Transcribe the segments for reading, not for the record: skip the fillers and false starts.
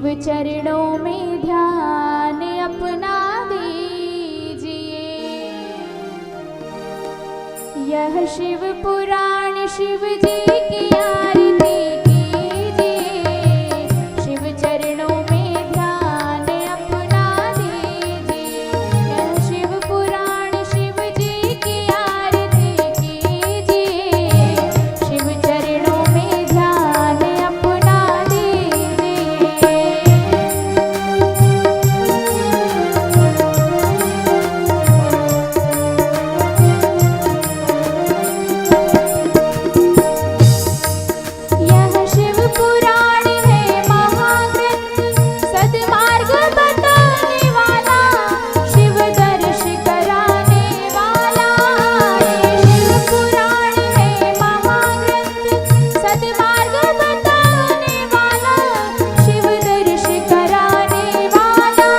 शिव चरणों में ध्यान अपना दीजिए। यह शिव पुराण शिव जी की आरती कीजिए। शिव चरणों में ध्यान अपना दीजिए। यह शिव पुराण शिव जी की आरती कीजिए। शिव चरणों में ध्यान अपना दीजिए। यह शिव पुराण है महाग्रंथ, सद्मार्ग बताने वाला, शिव दर्श कराने वाला। ये शिव पुराण है महाग्रंथ, सद्मार्ग बताने वाला, शिव दर्श कराने वाला।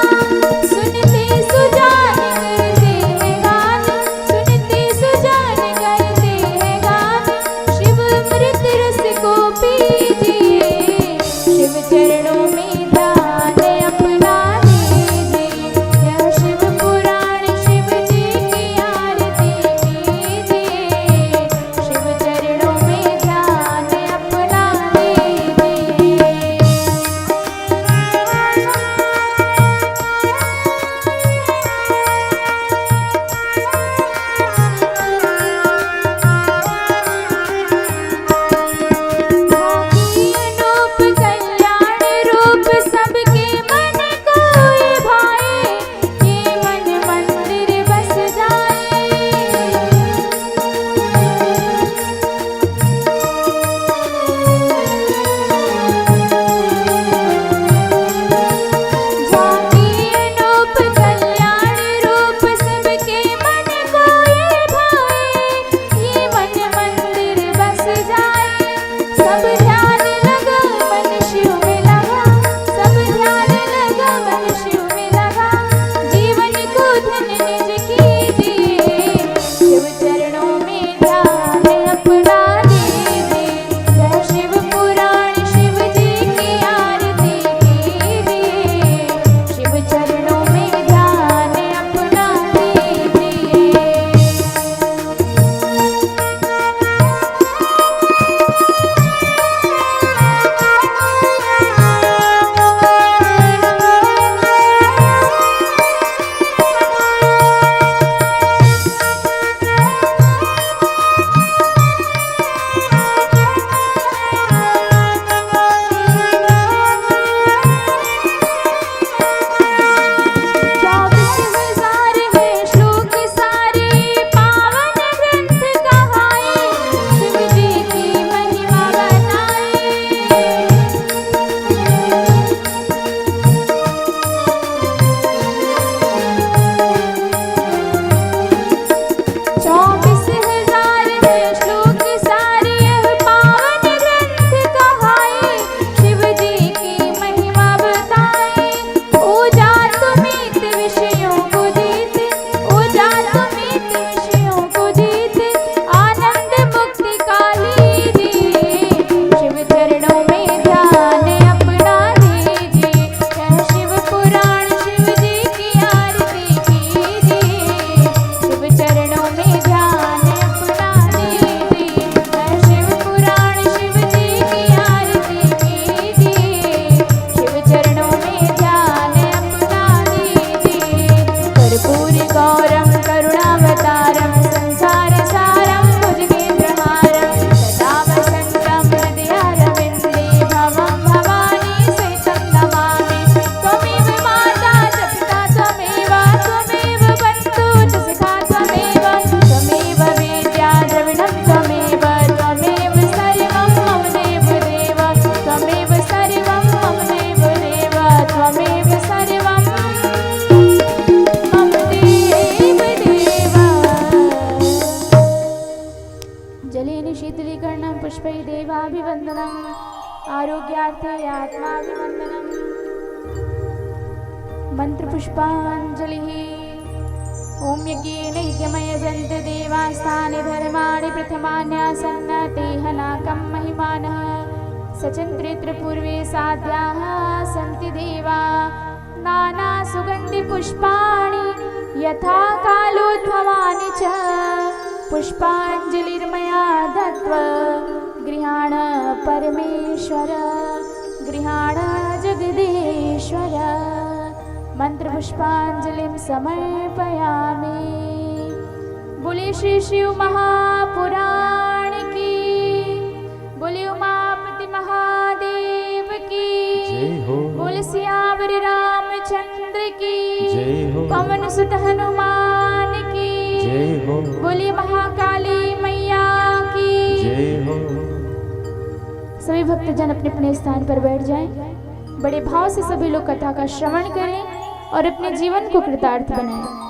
सुनते सुजान करते हैं गान, सुनते सुजान करते हैं गान। शिव अमृत रस को पीजिए। शिव चरणों में ध्यान अपना दीजिए। यह शिव पुराण शिव जी की आरती कीजिए। शिव चरणों में ध्यान अपना दीजिए। अनूप कल्याण रूप सबके मन को भाए, ये मन मंदिर बस जाए। झांकी अनूप कल्याण रूप सबके मन को भाए, ये मन मंदिर बस जाए। सब ध्यान लगा मन शिव में लगा, सब ध्यान लगा मन शिव में लगा। जीवन को धन्य निज कीजिए। शिव चरणों में ध्यान अपना दीजिए। यह शिव पुराण शिव जी की आरती कीजिए। शिव चरणों में ध्यान अपना दीजिए। आरोग्यार्थे आत्माभिवन्दनम्। मंत्रपुष्पाञ्जलिः। ॐ यज्ञेन यज्ञमयजन्त देवास्तानि धर्माणि प्रथमान्यासन्न तेह नाकं महिमानः। सचन्त्रित्रपूर्वे साध्याः सन्ति देवा नाना सुगन्धिपुष्पाणि यथा कालोद्भवानि च पुष्पाञ्जलिर्मया दत्त्वा गृहाण परमेश्वर गृहाण जगदीश्वर मंत्रपुष्पाञ्जलिं समर्पयामि। बोले श्री शिव महापुराण की, बोले उमापति महादेव की, बोले सियावर रामचंद्र की, पवन सुत हनुमान की, बोले महाकाली मैया की। सभी भक्तजन अपने अपने स्थान पर बैठ जाएं। बड़े भाव से सभी लोग कथा का श्रवण करें और अपने जीवन को कृतार्थ बनाएं।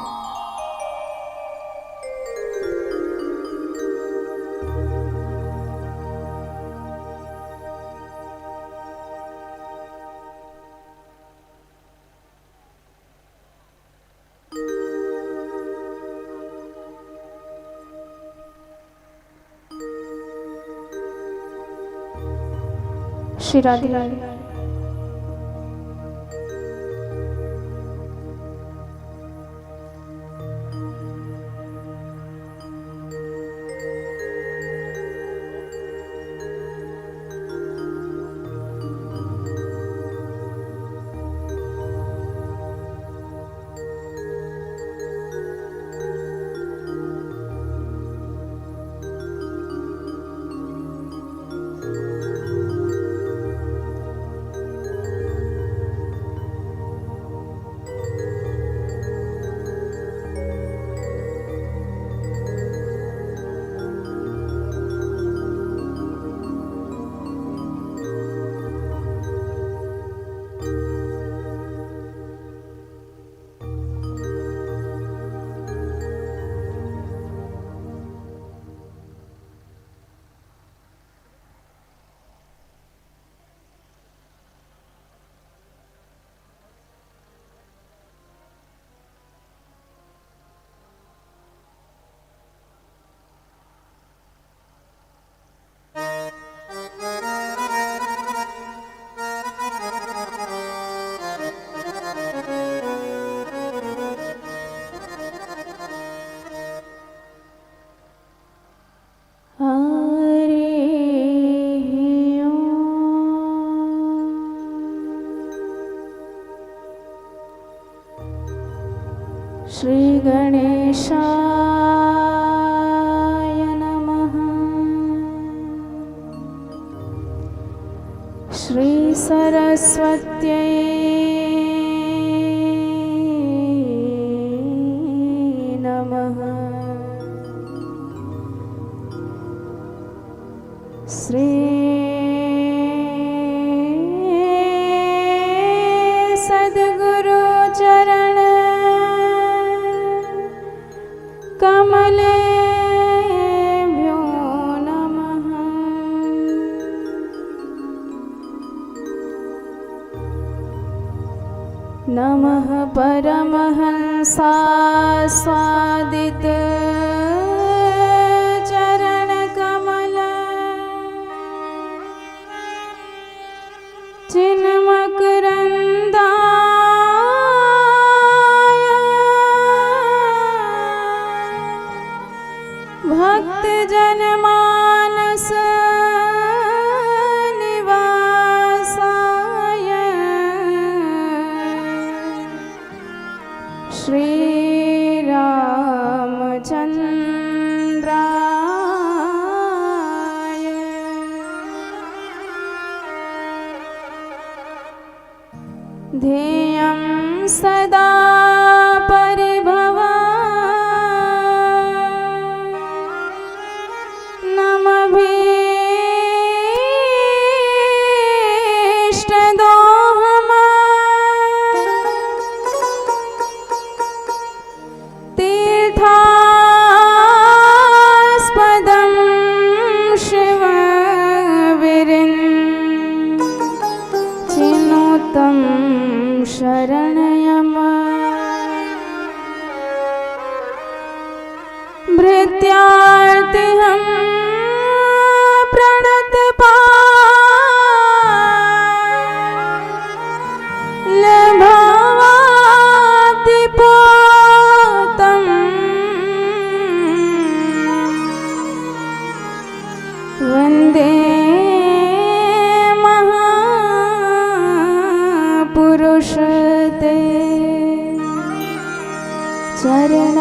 श्री राधे राधे। श्री गणेशाय नमः। श्री सरस्वत्यै नमः। श्री सद्गुरु चरण कमलेभ्यो नमः। नमः परमहंसास्वादित चरण कमल चिन्मकरन्दाय भक्तजनमानस निवासाय श्रीरामचन्द्राय ध्येयं सदा परिभवा नमभीष्टदोहम् तीर्थास्पदं शिवविरिञ्चिनुतं शरणयम्। वंदे महापुरुष ते चरणारविंदमा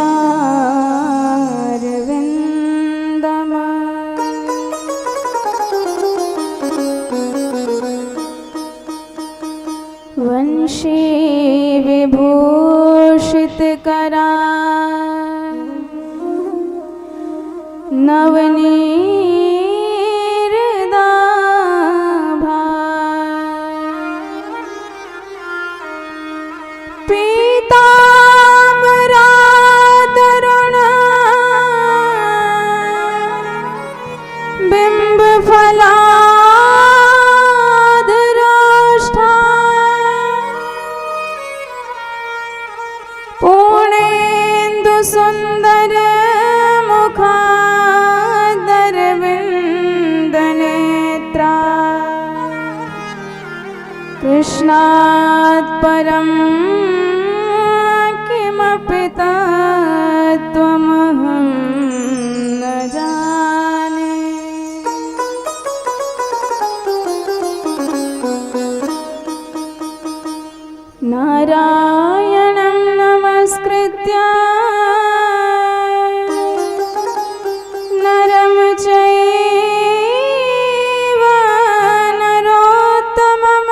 वंशी विभूषित करा नवनीरदाभा पीतांबरा तरुण बिंबफलाधरोष्ठा पूर्णेन्दु सुंदर मुखादरविंदनेत्रा कृष्णात् परं किमपि तत्त्वमहं न जाने। नारायणं नमस्कृत्य नरं चैव नरोत्तमं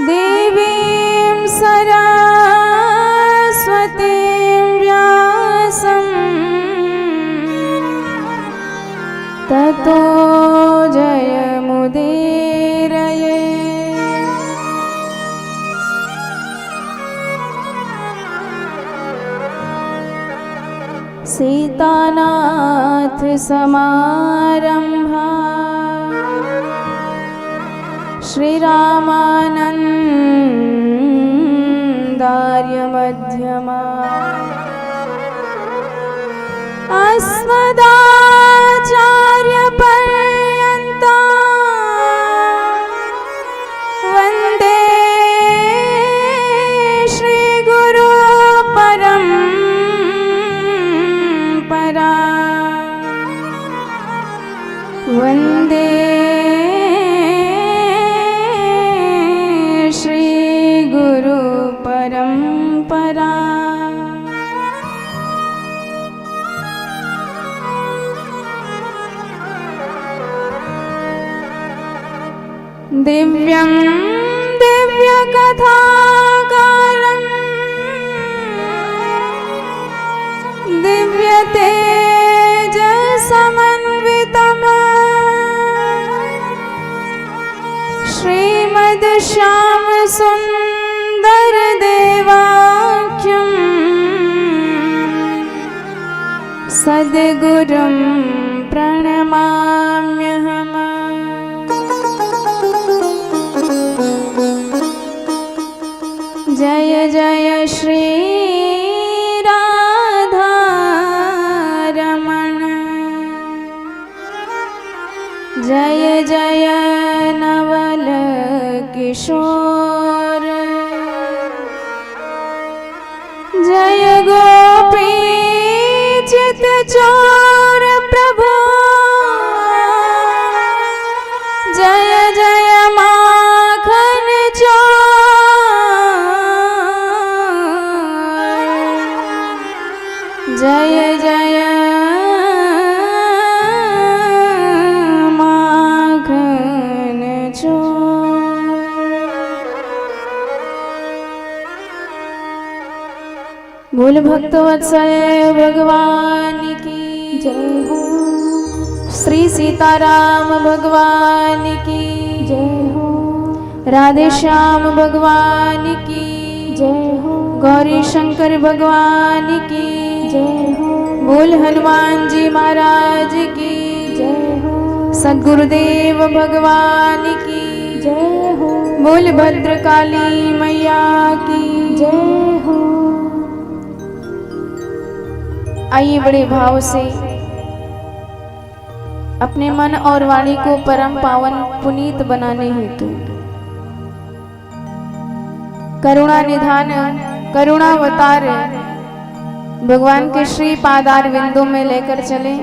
देवीं सरस्वतीं व्यासं ततो जयमुदीरये। सीतानाथ समारंभा श्रीरामानंदार्य मध्यमा अस्मदाचार्य पर्यन्ता वंदे श्री गुरु परंपरा वंदे श्री गुरु परंपरा। दिव्यं दिव्यकथाकारं दिव्यतेजसमन्वितं श्रीमद्श्यामसुन्दरदेवाख्यं सद्गुरुं प्रणमाम्यहम्। जय जय श्री राधारमण जय जय नवल किशोर जय गोपी चित चोर प्रभु जय जय माखन चोर जय जय माखन चोर। बोल भक्तवत्सल भगवान की जय हो। श्री सीताराम भगवान की जय हो। राधे श्याम भगवान की जय हो। गौरी शंकर भगवान की जय हो। बोल हनुमान जी महाराज की जय हो। सद्गुरुदेव भगवान की जय हो। बोल भद्रकाली मैया की जय हो। आइए बड़े भाव से अपने मन और वाणी को परम पावन पुनीत बनाने हेतु करुणा निधान करुणावतार भगवान के श्री पादार बिंदु में लेकर चले।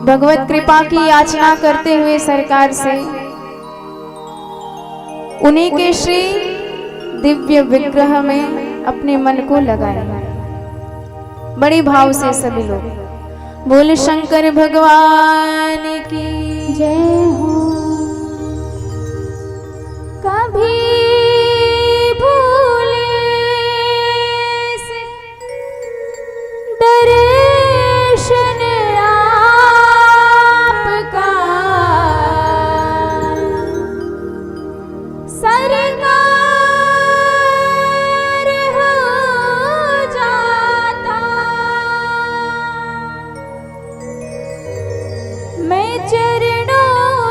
भगवत कृपा की याचना करते हुए सरकार से उन्हीं के श्री दिव्य विग्रह में अपने मन को लगाए। बड़ी भाव से सभी लोग बोल शंकर भगवान की जय हो। कभी भूले से दर्शन आपका सरकार हो जाता। मैं चरणों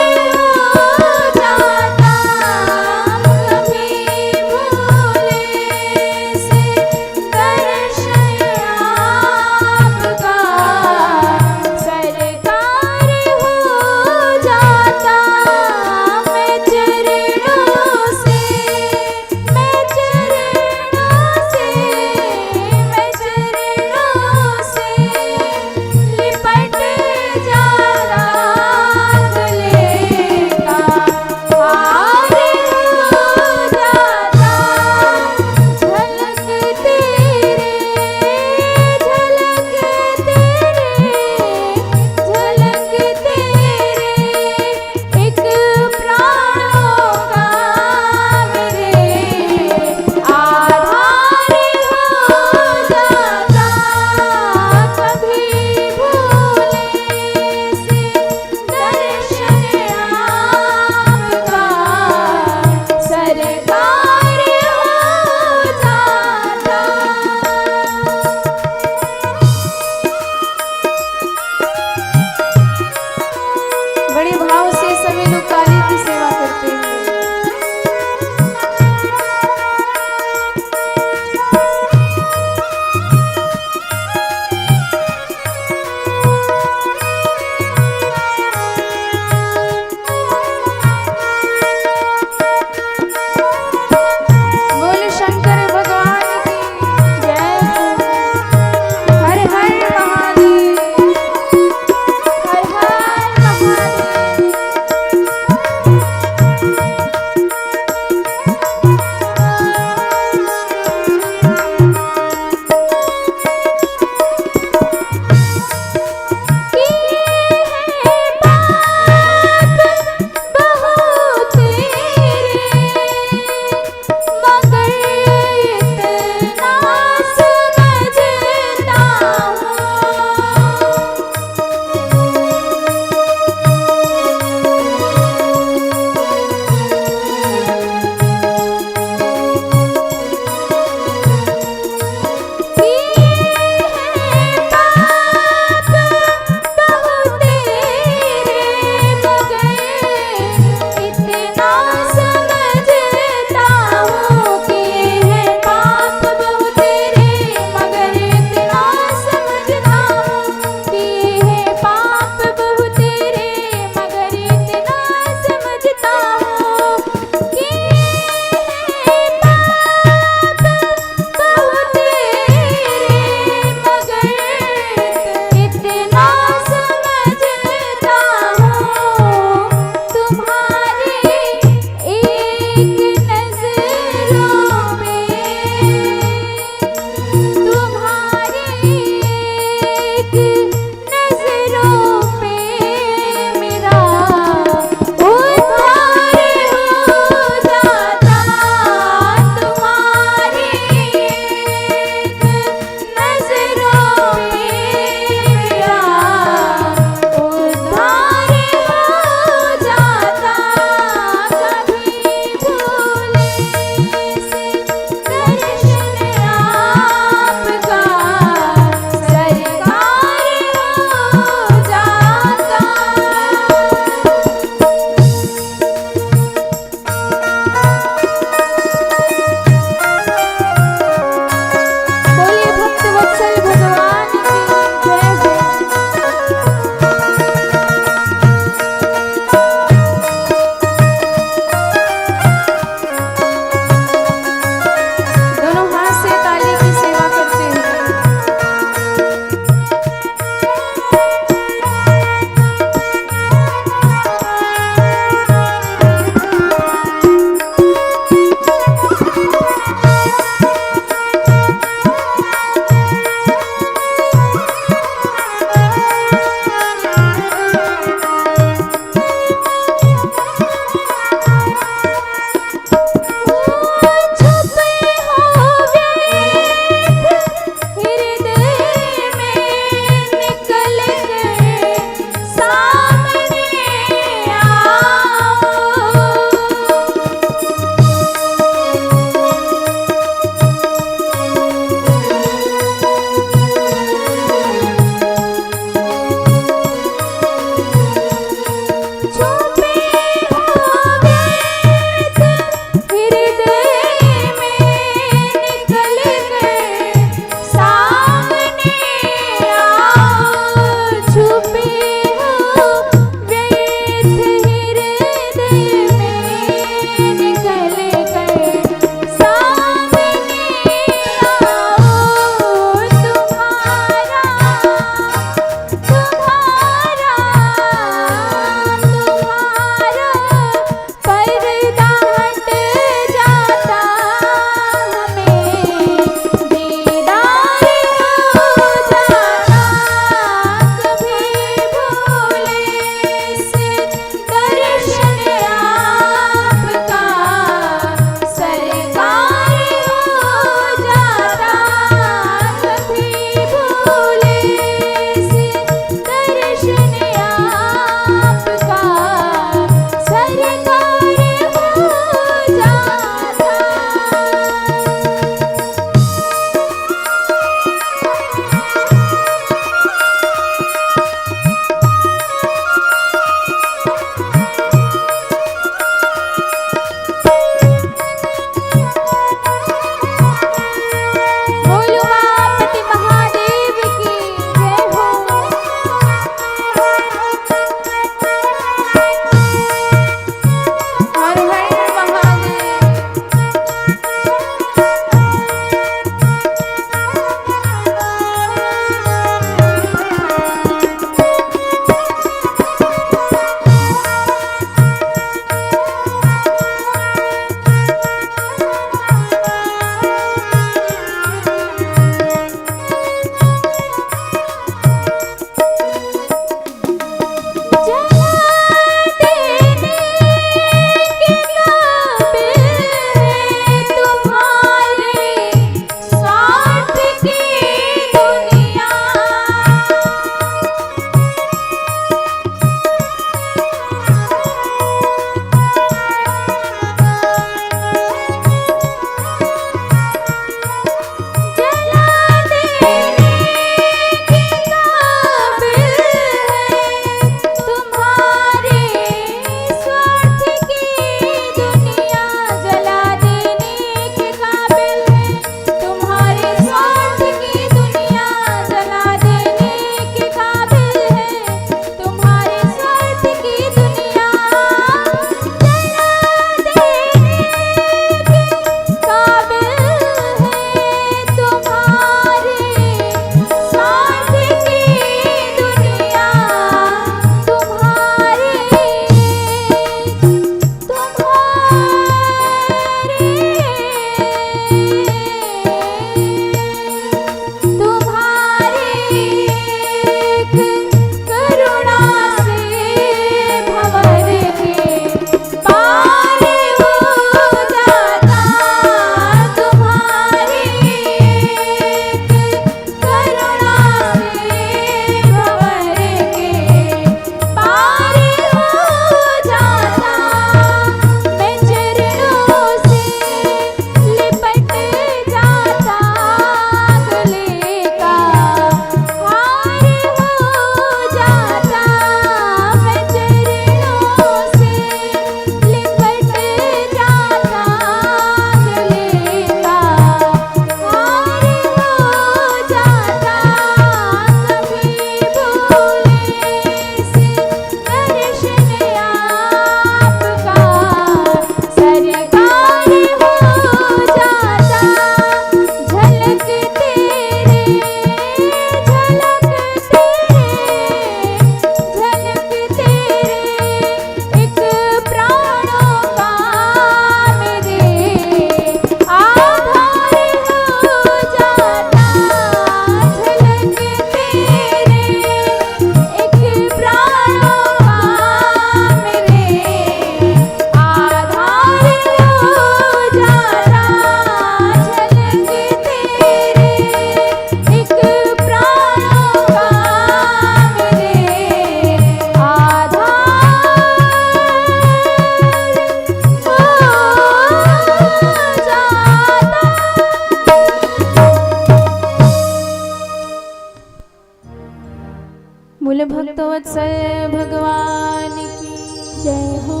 भक्तवत्सल भगवान की जय हो।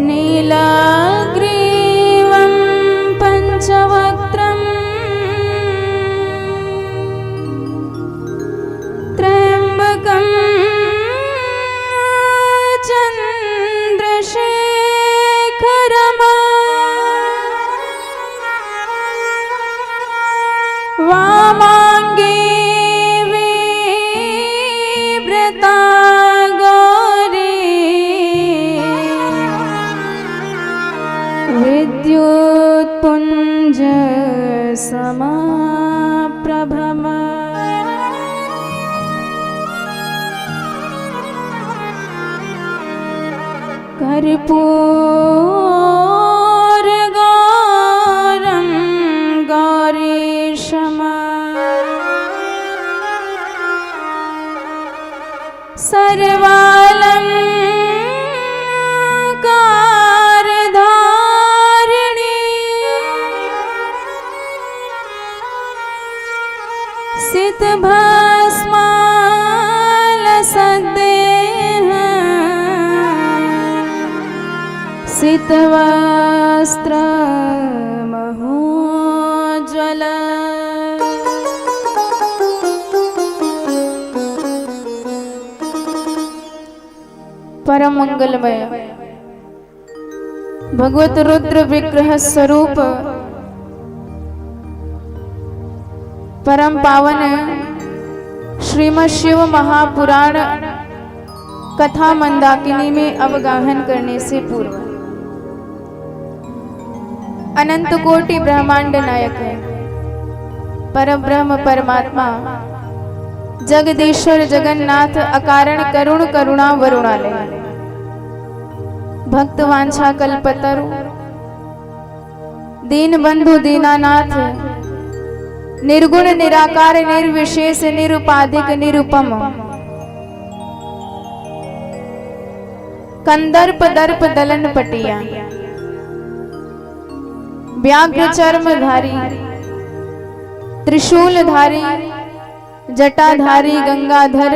नीलाग्रीवं पंचवक्त्रं त्र्यंबकं चंद्रशेखरम् वामांगे विव्रता गौरी विद्युत्पुंज समाप्रभम कर्पूरगौरं गौरीशम् सर्वालंकारधारिणी सितभस्मालसद्देह सितवस्त्र महोज्ज्वल परम मंगलमय भगवत रुद्र विग्रह स्वरूप परम पावन श्रीमद् शिव महापुराण कथा मंदाकिनी में अवगाहन करने से पूर्व अनंत कोटि ब्रह्मांड नायक है परब्रह्म परमात्मा जगदीश्वर जगन्नाथ अकारण करुण करुणा वरुणालय भक्त वांछा कल्पतरु दीन बंधु दीनानाथ निर्गुण निराकार निर्विशेष निरुपाधिक निरुपम कंदर्प दर्प दलन पटिया व्याघ्र चर्मधारी त्रिशूलधारी जटाधारी गंगाधर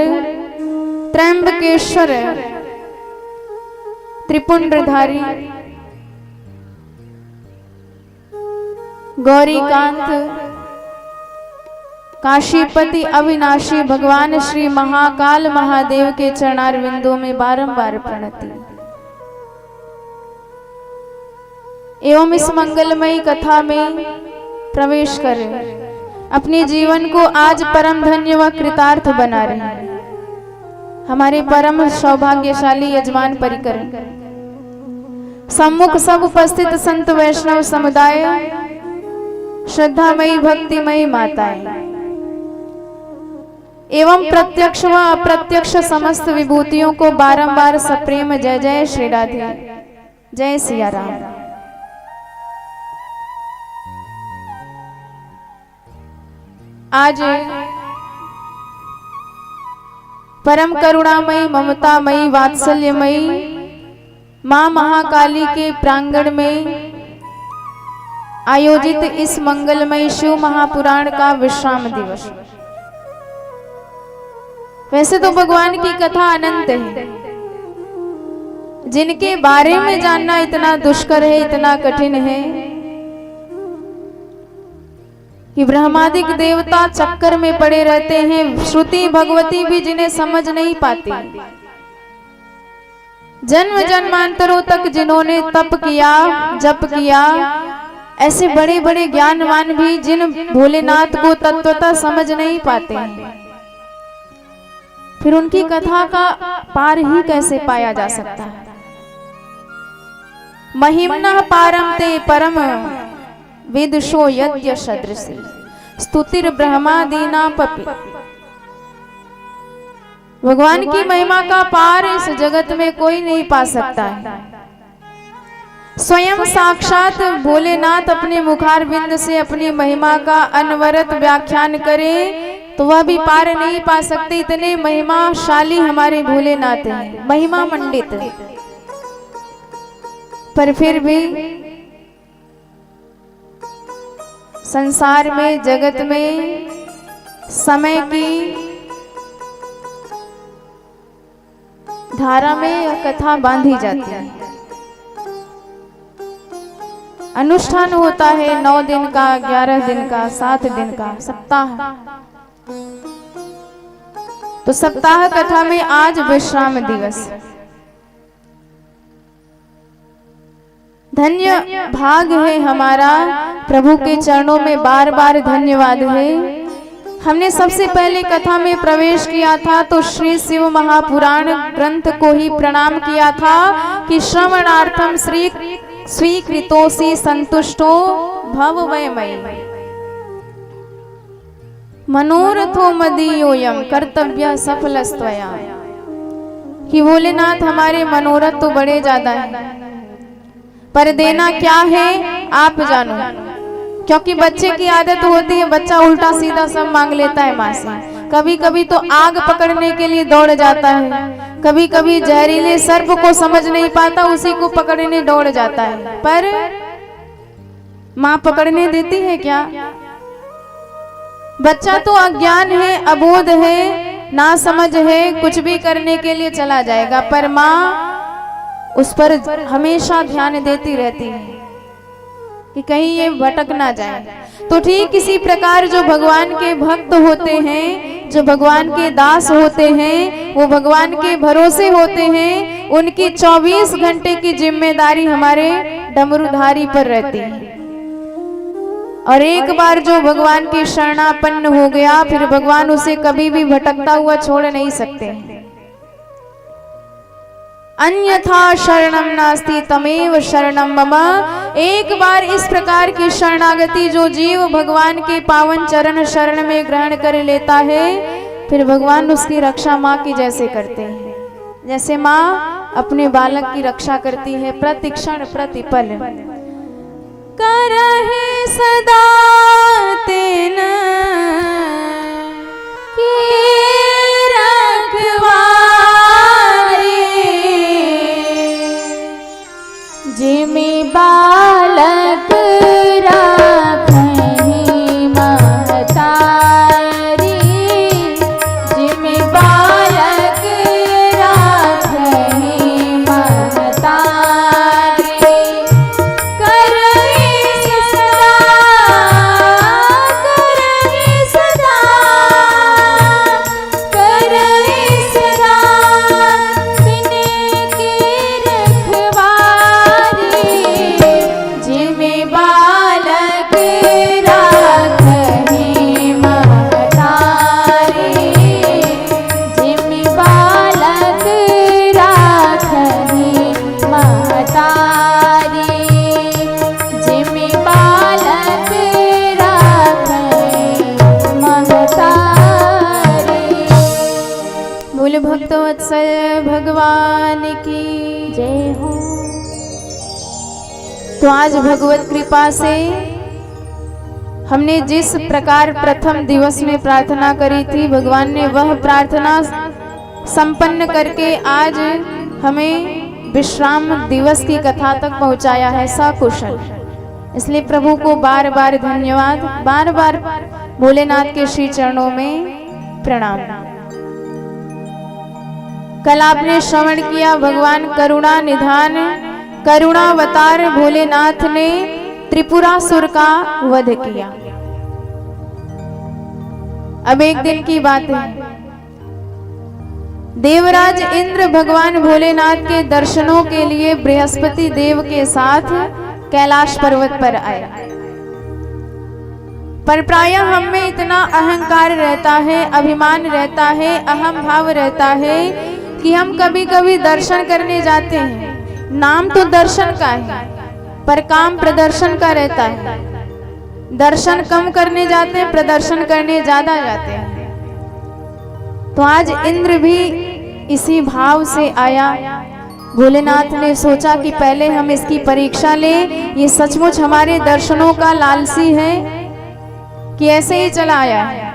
त्रयंबकेश्वर त्रिपुंड्रधारी गौरीकांत काशीपति अविनाशी भगवान श्री महाकाल महादेव के चरणारविंदों में बारंबार प्रणति एवं इस मंगलमयी कथा में प्रवेश करें अपने जीवन को आज परम धन्य व कृतार्थ बना रहे हैं हमारे परम सौभाग्यशाली यजमान परिकर सम्मुख सब उपस्थित संत वैष्णव समुदाय श्रद्धामयी भक्तिमयी माताएं एवं प्रत्यक्ष व अप्रत्यक्ष समस्त विभूतियों को बारंबार सप्रेम जय जय श्री राधे जय सिया राम। आज परम करुणामयी ममतामयी वात्सल्यमयी मां महाकाली के प्रांगण में आयोजित इस मंगलमयी शिव महापुराण का विश्राम दिवस। वैसे तो भगवान की कथा अनंत है जिनके बारे में जानना इतना दुष्कर है इतना कठिन है कि ब्रह्मादिक देवता चक्कर में पड़े रहते हैं श्रुति भगवती भी जिन्हें समझ नहीं पाती जन्म जन्मांतरों तक जिन्होंने तप किया जप किया ऐसे बड़े बड़े ज्ञानवान भी जिन भोलेनाथ को तत्वतः समझ नहीं पाते हैं फिर उनकी कथा का पार ही कैसे पाया जा सकता है। महिम्नः पारम ते परम विदुषो यद्य सदृशे स्तुतिर ब्रह्मादीना पपि। भगवान की महिमा का पार इस जगत में कोई नहीं पा सकता है। स्वयं साक्षात भोलेनाथ अपने मुखारविंद से अपनी महिमा का अनवरत व्याख्यान करे तो वह भी पार नहीं पा सकते। इतने महिमाशाली हमारे भोलेनाथ हैं, महिमा मंडित। पर फिर भी संसार में जगत में समय की धारा में यह कथा बांधी जाती है। अनुष्ठान होता है 9 दिन का, 11 दिन का, 7 दिन का, सप्ताह। तो सप्ताह कथा में आज विश्राम दिवस। धन्य भाग है हमारा, प्रभु के चरणों में बार बार धन्यवाद है। हमने सबसे पहले कथा में प्रवेश किया था तो श्री शिव महापुराण ग्रंथ को ही प्रणाम किया था कि श्रवणार्थम श्री स्वीकृतोसि संतुष्टो भव वै मयि, मनोरथो मदीयोयम कर्तव्य सफलस्त्वया। कि भोलेनाथ हमारे मनोरथ तो बड़े ज्यादा हैं, पर देना क्या है आप जानो। क्योंकि बच्चे की आदत होती है, बच्चा उल्टा सीधा सब मांग लेता है माँ से। कभी कभी तो आग पकड़ने के लिए दौड़ जाता है, कभी कभी जहरीले सर्प को समझ नहीं पाता, उसी को पकड़ने दौड़ जाता है। पर माँ पकड़ने देती है क्या? बच्चा तो अज्ञान है, अबोध है, ना समझ है, कुछ भी करने के लिए चला जाएगा, पर माँ उस पर हमेशा ध्यान देती रहती है कि कहीं ये भटक ना जाए। तो ठीक इसी प्रकार जो भगवान के भक्त होते हैं, जो भगवान के दास होते हैं, वो भगवान के भरोसे होते हैं, उनकी 24 घंटे की जिम्मेदारी हमारे डमरूधारी पर रहती है। और एक बार जो भगवान के शरणापन्न हो गया, फिर भगवान उसे कभी भी भटकता हुआ छोड़ नहीं सकते। अन्यथा शरणम नास्ति तमेव शरणम मम। एक बार इस प्रकार की शरणागति जो जीव भगवान के पावन चरण शरण में ग्रहण कर लेता है, फिर भगवान उसकी रक्षा माँ की जैसे करते हैं। जैसे माँ अपने बालक की रक्षा करती है प्रतिक्षण प्रतिपल। करहे सदा तेना जिमि बालक राखहि महतारी, जिमि बालक राखहि महतारी। करहि सदा तिनके रखवारी। जिमि बालक राखहि महतारी, जिमि बालक राखहि महतारी, जिमि बालक राखहि महतारी। बोले भक्तवत्सल भगवान की जय हो। तो आज भगवत कृपा से हमने जिस प्रकार प्रथम दिवस में प्रार्थना करी थी, भगवान ने वह प्रार्थना संपन्न करके आज हमें विश्राम दिवस की कथा तक पहुंचाया है सकुशल। इसलिए प्रभु को बार बार धन्यवाद, बार बार भोलेनाथ के श्री चरणों में प्रणाम। कल आपने श्रवण किया भगवान करुणा निधान करुणावतार भोलेनाथ ने त्रिपुरासुर का वध किया। अब एक दिन की बात है, देवराज इंद्र भगवान भोलेनाथ के दर्शनों के लिए बृहस्पति देव के साथ कैलाश पर्वत पर आए। पर प्रायः हम में इतना अहंकार रहता है, अभिमान रहता है, अहम भाव रहता है कि हम कभी कभी दर्शन करने जाते हैं, नाम तो दर्शन का है पर काम प्रदर्शन का रहता है। दर्शन कम करने जाते हैं, प्रदर्शन करने ज्यादा जाते हैं। तो आज इंद्र भी इसी भाव से आया। भोलेनाथ ने सोचा कि पहले हम इसकी परीक्षा लें, ये सचमुच हमारे दर्शनों का लालसी है कि ऐसे ही चला आया है।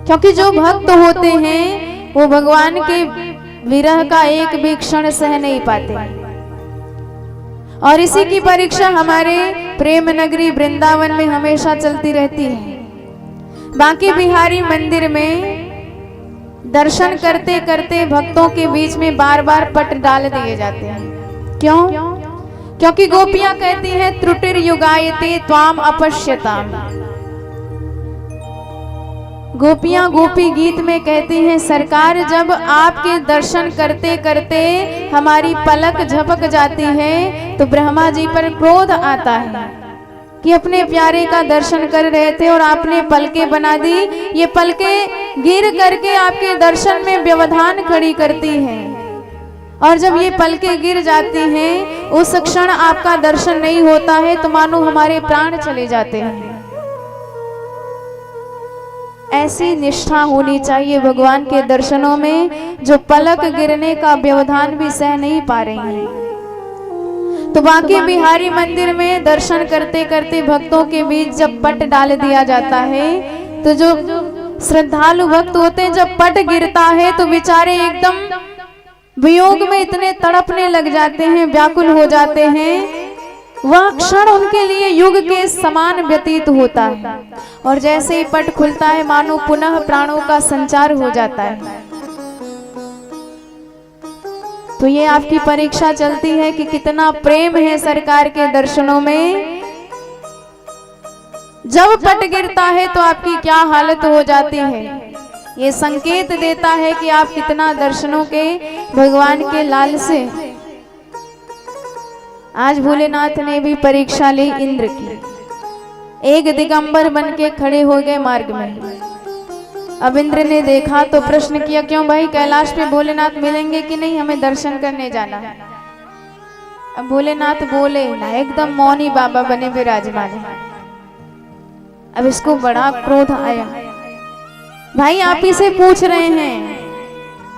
क्योंकि जो भक्त होते हैं वो भगवान के विरह का एक भी क्षण सह नहीं पाते। और इसी की परीक्षा हमारे प्रेम नगरी वृंदावन में हमेशा चलती रहती है। बांके बिहारी मंदिर में दर्शन करते करते भक्तों के बीच में बार बार पट डाल दिए जाते हैं। क्यों? क्योंकि गोपियां कहती हैं त्रुटिर युगायते त्वाम अपश्यताम। गोपियां गोपी गीत में कहती हैं सरकार, जब आपके दर्शन करते करते हमारी पलक झपक जाती है तो ब्रह्मा जी पर क्रोध आता है कि अपने प्यारे का दर्शन कर रहे थे और आपने पलकें बना दी। ये पलकें गिर करके आपके दर्शन में व्यवधान खड़ी करती हैं, और जब ये पलकें गिर जाती हैं उस क्षण आपका दर्शन नहीं होता है तो मानो हमारे प्राण चले जाते हैं। ऐसी निष्ठा होनी चाहिए भगवान के दर्शनों में, जो पलक गिरने का व्यवधान भी सह नहीं पा रही हैं। तो बांके बिहारी मंदिर में दर्शन करते करते भक्तों के बीच जब पट डाल दिया जाता है तो जो श्रद्धालु भक्त होते हैं, जब पट गिरता है तो बेचारे एकदम वियोग में इतने तड़पने लग जाते हैं, व्याकुल हो जाते हैं। वह क्षण उनके लिए युग के समान व्यतीत होता है, और जैसे ही पट खुलता है मानो पुनः प्राणों का संचार हो जाता है। तो ये आपकी परीक्षा चलती है कि कितना प्रेम है सरकार के दर्शनों में। जब पट गिरता है तो आपकी क्या हालत हो जाती है, ये संकेत देता है कि आप कितना दर्शनों के भगवान के लाल से। आज भोलेनाथ ने भी परीक्षा ली इंद्र की। एक दिगंबर बन के खड़े हो गए मार्ग में। अब इंद्र ने देखा तो प्रश्न किया, क्यों भाई, कैलाश पे भोलेनाथ मिलेंगे कि नहीं, हमें दर्शन करने जाना है। अब भोलेनाथ बोले ना, एकदम मौनी बाबा बने विराजमान है। अब इसको बड़ा क्रोध आया, भाई आप ही से पूछ रहे हैं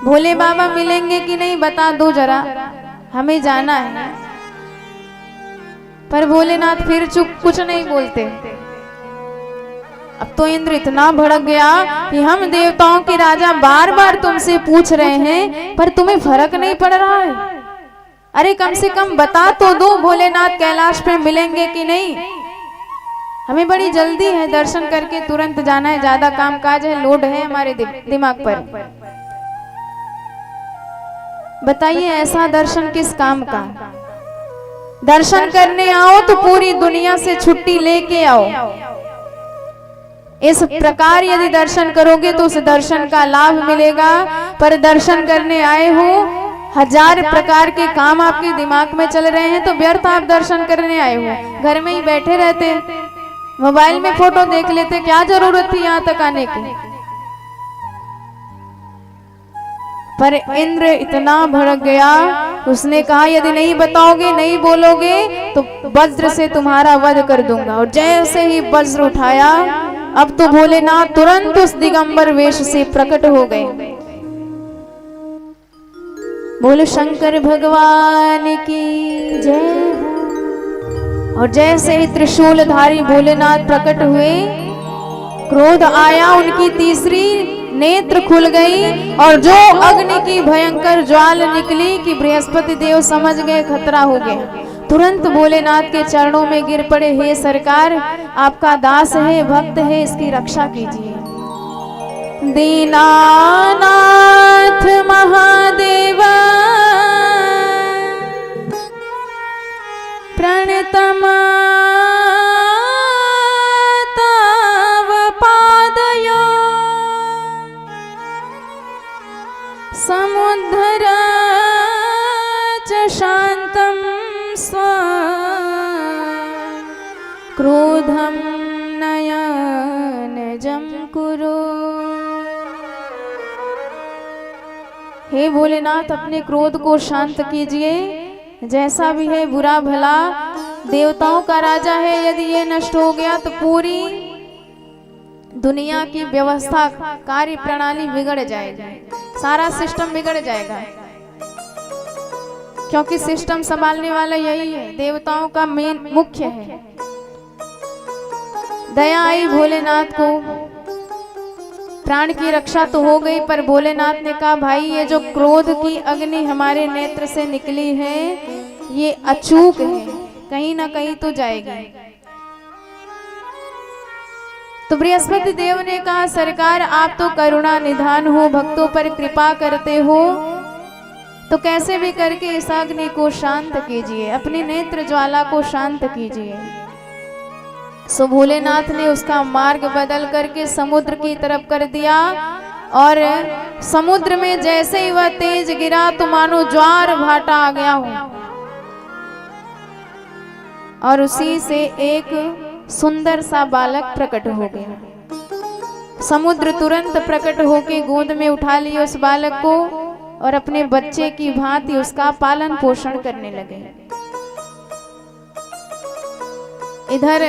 भोले बाबा मिलेंगे कि नहीं, बता दो जरा, हमें जाना है। पर भोलेनाथ फिर चुप, कुछ नहीं बोलते। अब तो इंद्र इतना भड़क गया कि हम देवताओं के राजा बार बार तुमसे पूछ रहे हैं पर तुम्हें फर्क नहीं पड़ रहा है। अरे कम से कम बता तो दो भोलेनाथ कैलाश पे मिलेंगे कि नहीं, हमें बड़ी जल्दी है, दर्शन करके तुरंत जाना है, ज्यादा काम काज है, लोड है हमारे दिमाग पर। बताइए ऐसा दर्शन किस काम का? दर्शन करने आओ तो पूरी दुनिया से छुट्टी लेके आओ। इस प्रकार यदि दर्शन करोगे तो उस दर्शन का लाभ मिलेगा। पर दर्शन करने आए हो, 1000 प्रकार के काम आपके दिमाग में चल रहे हैं तो व्यर्थ आप दर्शन करने आए हो। घर में ही बैठे रहते, मोबाइल में फोटो देख लेते, क्या जरूरत थी यहाँ तक आने की। पर इंद्र इतना भड़क गया, उसने कहा यदि नहीं बताओगे, नहीं बोलोगे तो वज्र से तुम्हारा वध कर दूंगा। और जैसे ही वज्र उठाया, अब तो भोलेनाथ तुरंत उस दिगंबर वेश से प्रकट हो गए। बोले शंकर भगवान की जय। और जैसे ही त्रिशूलधारी भोलेनाथ प्रकट हुए, क्रोध आया, उनकी तीसरी नेत्र खुल गई और जो अग्नि की भयंकर ज्वाल निकली कि बृहस्पति देव समझ गए खतरा हो गया। तुरंत भोलेनाथ के चरणों में गिर पड़े, हे सरकार आपका दास है, भक्त है, इसकी रक्षा कीजिए। दीनानाथ महादेवा प्रणतमा समुद्धर च शांतं स्व क्रोधं नयनजं कुरु। हे भोलेनाथ अपने क्रोध को शांत कीजिए। जैसा भी है बुरा भला देवताओं का राजा है, यदि ये नष्ट हो गया तो पूरी दुनिया की व्यवस्था कार्य प्रणाली बिगड़ जाएगी, सारा सिस्टम बिगड़ जाएगा। क्योंकि सिस्टम संभालने वाला यही है, देवताओं का मेन मुख्य है। दया आई भोलेनाथ को, प्राण की रक्षा तो हो गई, पर भोलेनाथ ने कहा भाई ये जो क्रोध की अग्नि हमारे नेत्र से निकली है ये अचूक है, कहीं ना कहीं तो जाएगी। तो बृहस्पति देव ने कहा, सरकार आप तो करुणा निधान हो, भक्तों पर कृपा करते हो, तो कैसे भी करके इस अग्नि को शांत कीजिए, अपनी नेत्र ज्वाला को शांत कीजिए। सो भोलेनाथ ने उसका मार्ग बदल करके समुद्र की तरफ कर दिया, और समुद्र में जैसे ही वह तेज गिरा तो मानो ज्वार भाटा आ गया हो, और उसी से एक सुंदर सा बालक प्रकट हो गया। समुद्र तुरंत प्रकट होके गोद में उठा लिया उस बालक को, और अपने बच्चे की भांति उसका पालन पोषण करने लगे। इधर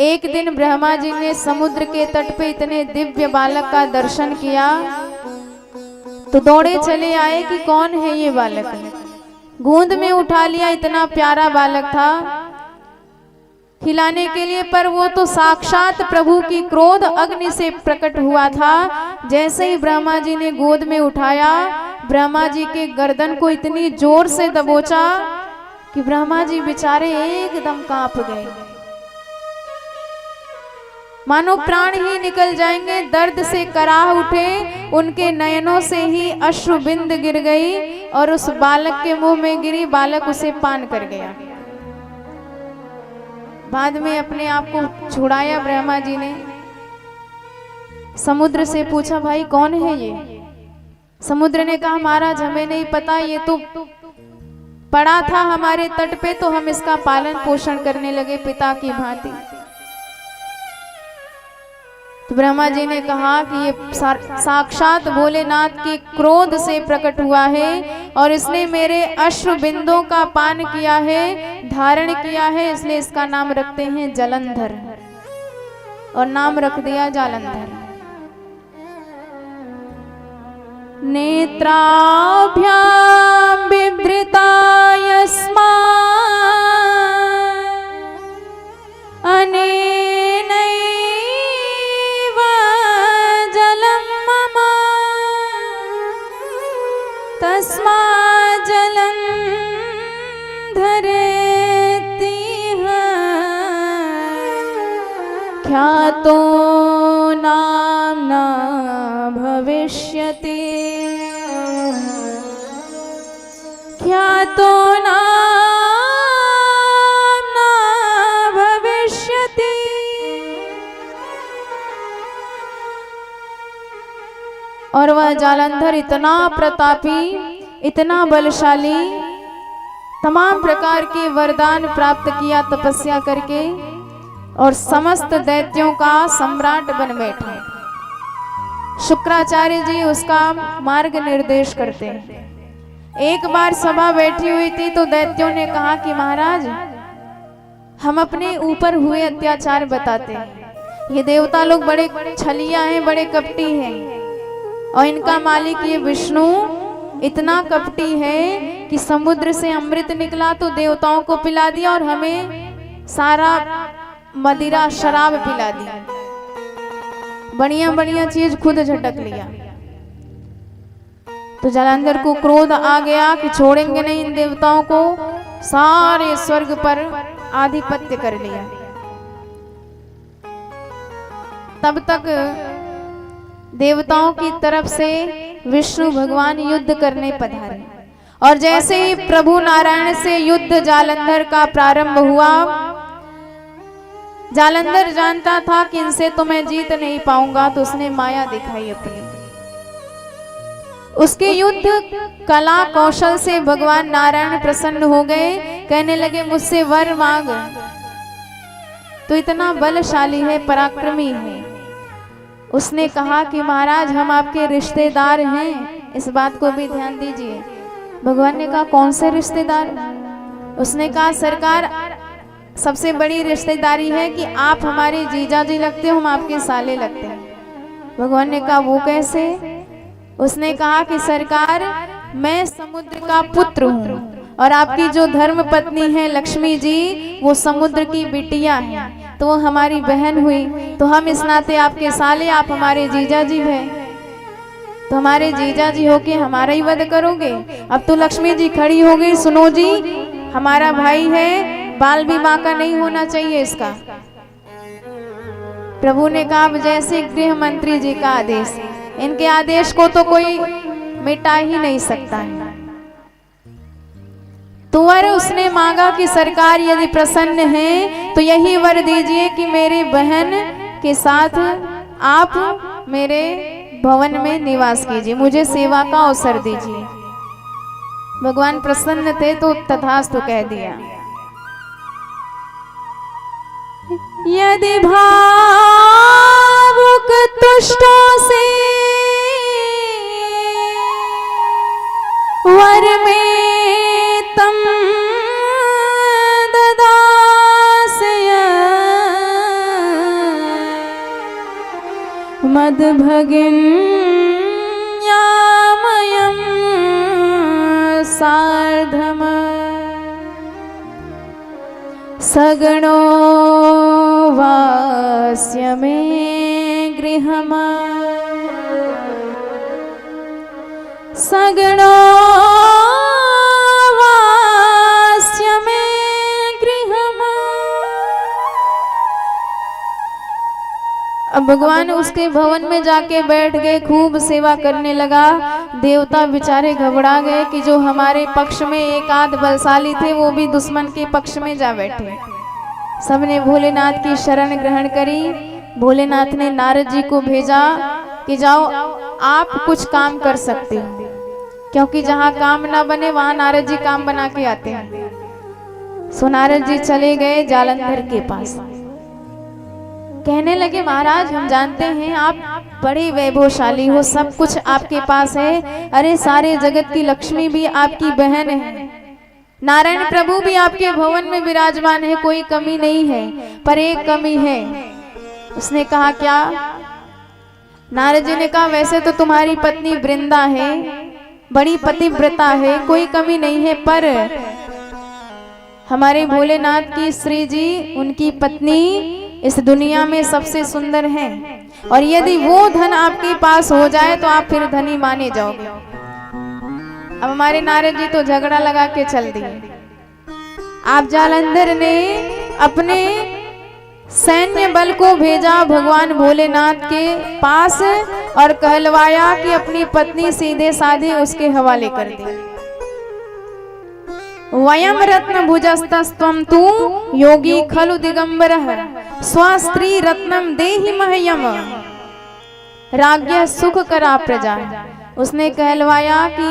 एक दिन ब्रह्मा जी ने समुद्र के तट पे इतने दिव्य बालक का दर्शन किया, तो दौड़े चले आए कि कौन है ये बालक। गोद में उठा लिया, इतना प्यारा बालक था खिलाने के लिए, पर वो तो साक्षात प्रभु की क्रोध अग्नि से प्रकट हुआ था। जैसे ही ब्रह्मा जी ने गोद में उठाया, ब्रह्मा जी के गर्दन को इतनी जोर से दबोचा कि ब्रह्मा जी बेचारे एकदम कांप गए, मानो प्राण ही निकल जाएंगे, दर्द से कराह उठे। उनके नयनों से ही अश्रु बिंद गिर गई, और उस बालक के मुंह में गिरी, बालक उसे पान कर गया। बाद में अपने आप को छुड़ाया ब्रह्मा जी ने, समुद्र से पूछा, भाई कौन है ये? समुद्र ने कहा, महाराज हमें नहीं पता, ये तो पड़ा था हमारे तट पे, तो हम इसका पालन पोषण करने लगे पिता की भांति। तो ब्रह्मा जी ने कहा कि ये साक्षात भोलेनाथ के क्रोध से प्रकट हुआ है, और इसने मेरे अश्रु बिंदों का पान किया है, धारण किया है, इसलिए इसका नाम रखते हैं जलंधर, और नाम रख दिया जालंधर। नेत्राभ्याम बिभृता यस्मा तस्मा जलंधरेतिह ख्यातो नाम्ना भविष्यति, ख्यातो नाम्ना भविष्यति। और वह जालंधर इतना प्रतापी, इतना बलशाली, तमाम प्रकार के वरदान प्राप्त किया तपस्या करके, और समस्त दैत्यों का सम्राट बन बैठा। शुक्राचार्य जी उसका मार्ग निर्देश करते हैं। एक बार सभा बैठी हुई थी, तो दैत्यों ने कहा कि महाराज हम अपने ऊपर हुए अत्याचार बताते हैं, ये देवता लोग बड़े छलिया हैं, बड़े कपटी हैं, और इनका मालिक ये विष्णु इतना कपटी है कि समुद्र से अमृत निकला तो देवताओं को पिला दिया, और हमें सारा मदिरा शराब पिला दी, बढ़िया बढ़िया चीज खुद झटक लिया। तो जालंधर को क्रोध आ गया कि छोड़ेंगे नहीं इन देवताओं को, सारे स्वर्ग पर आधिपत्य कर लिया। तब तक देवताओं की तरफ से विष्णु भगवान युद्ध करने पधारे, और जैसे ही प्रभु नारायण से युद्ध जालंधर का प्रारंभ हुआ, जालंधर जानता था कि इनसे तो मैं जीत नहीं पाऊंगा, तो उसने माया दिखाई अपनी। उसके युद्ध कला कौशल से भगवान नारायण प्रसन्न हो गए, कहने लगे मुझसे वर मांग, तो इतना बलशाली है, पराक्रमी है। उसने कहा कि महाराज हम आपके रिश्तेदार हैं, इस बात को भी ध्यान दीजिए। भगवान ने कहा कौन से रिश्तेदार? उसने कहा सरकार सबसे बड़ी रिश्तेदारी है कि आप हमारे जीजा जी लगते हो, हम आपके साले लगते हैं। भगवान ने कहा वो कैसे? उसने कहा कि सरकार मैं समुद्र का पुत्र हूँ, और आपकी जो धर्म पत्नी है लक्ष्मी जी वो समुद्र की बिटिया है, तो वो हमारी बहन हुई, तो हम इस नाते आपके साले, आप हमारे जीजा जी हैं, तो हमारे जीजा जी होके हमारा ही वध करोगे? अब तो लक्ष्मी जी खड़ी हो गई, सुनो जी हमारा भाई है, बाल विवाह का नहीं होना चाहिए इसका। प्रभु ने कहा जैसे गृह मंत्री जी का आदेश, इनके आदेश को तो कोई मिटा ही नहीं सकता है। तो वर उसने मांगा कि सरकार यदि प्रसन्न है तो यही वर दीजिए कि मेरी बहन के साथ आप मेरे भवन में निवास कीजिए, मुझे सेवा का अवसर दीजिए। भगवान प्रसन्न थे तो तथास्तु कह दिया। यदि भावुक तुष्टों से वर में तम ददासय मद भगिन्यामयं सार्धम सगणो वास्य मे गृहम् सगणो वास्य मे गृहम्। अब भगवान उसके भवन में जाके बैठ गए, खूब सेवा करने लगा। देवता बेचारे घबरा गए कि जो हमारे पक्ष में एक आध बलशाली थे वो भी दुश्मन के पक्ष में जा बैठे। सबने भोलेनाथ की शरण ग्रहण करी। भोलेनाथ ने नारद जी को भेजा कि जाओ आप कुछ काम कर सकते हो, क्योंकि जहाँ काम ना बने वहां नारद जी काम बना के आते हैं। सो नारद जी चले गए जालंधर के पास। कहने लगे महाराज हम जानते हैं आप बड़े वैभवशाली हो, सब कुछ आपके पास है। अरे सारे जगत की लक्ष्मी भी आपकी बहन है, नारायण प्रभु भी आपके भवन में विराजमान है, कोई कमी नहीं है, पर एक कमी है। उसने कहा क्या? नारद जी ने कहा वैसे तो तुम्हारी पत्नी वृंदा है, बड़ी पतिव्रता है, कोई कमी नहीं है, पर हमारे भोलेनाथ की श्री जी, उनकी पत्नी इस दुनिया में सबसे सुंदर है, और यदि वो धन आपके पास हो जाए तो आप फिर धनी माने जाओगे। अब हमारे नारद जी तो झगड़ा लगा के चल दिए। आप जालंधर ने अपने सैन्य बल को भेजा भगवान भोलेनाथ के पास और कहलवाया कि अपनी पत्नी सीधे साधे उसके हवाले कर दे। वयम रत्न भुजस्तस्त्वं तु योगी खलु दिगंबरः स्वस्त्री रत्नम देहि मह्यम राज्ञ सुख करा प्रजा। उसने कहलवाया कि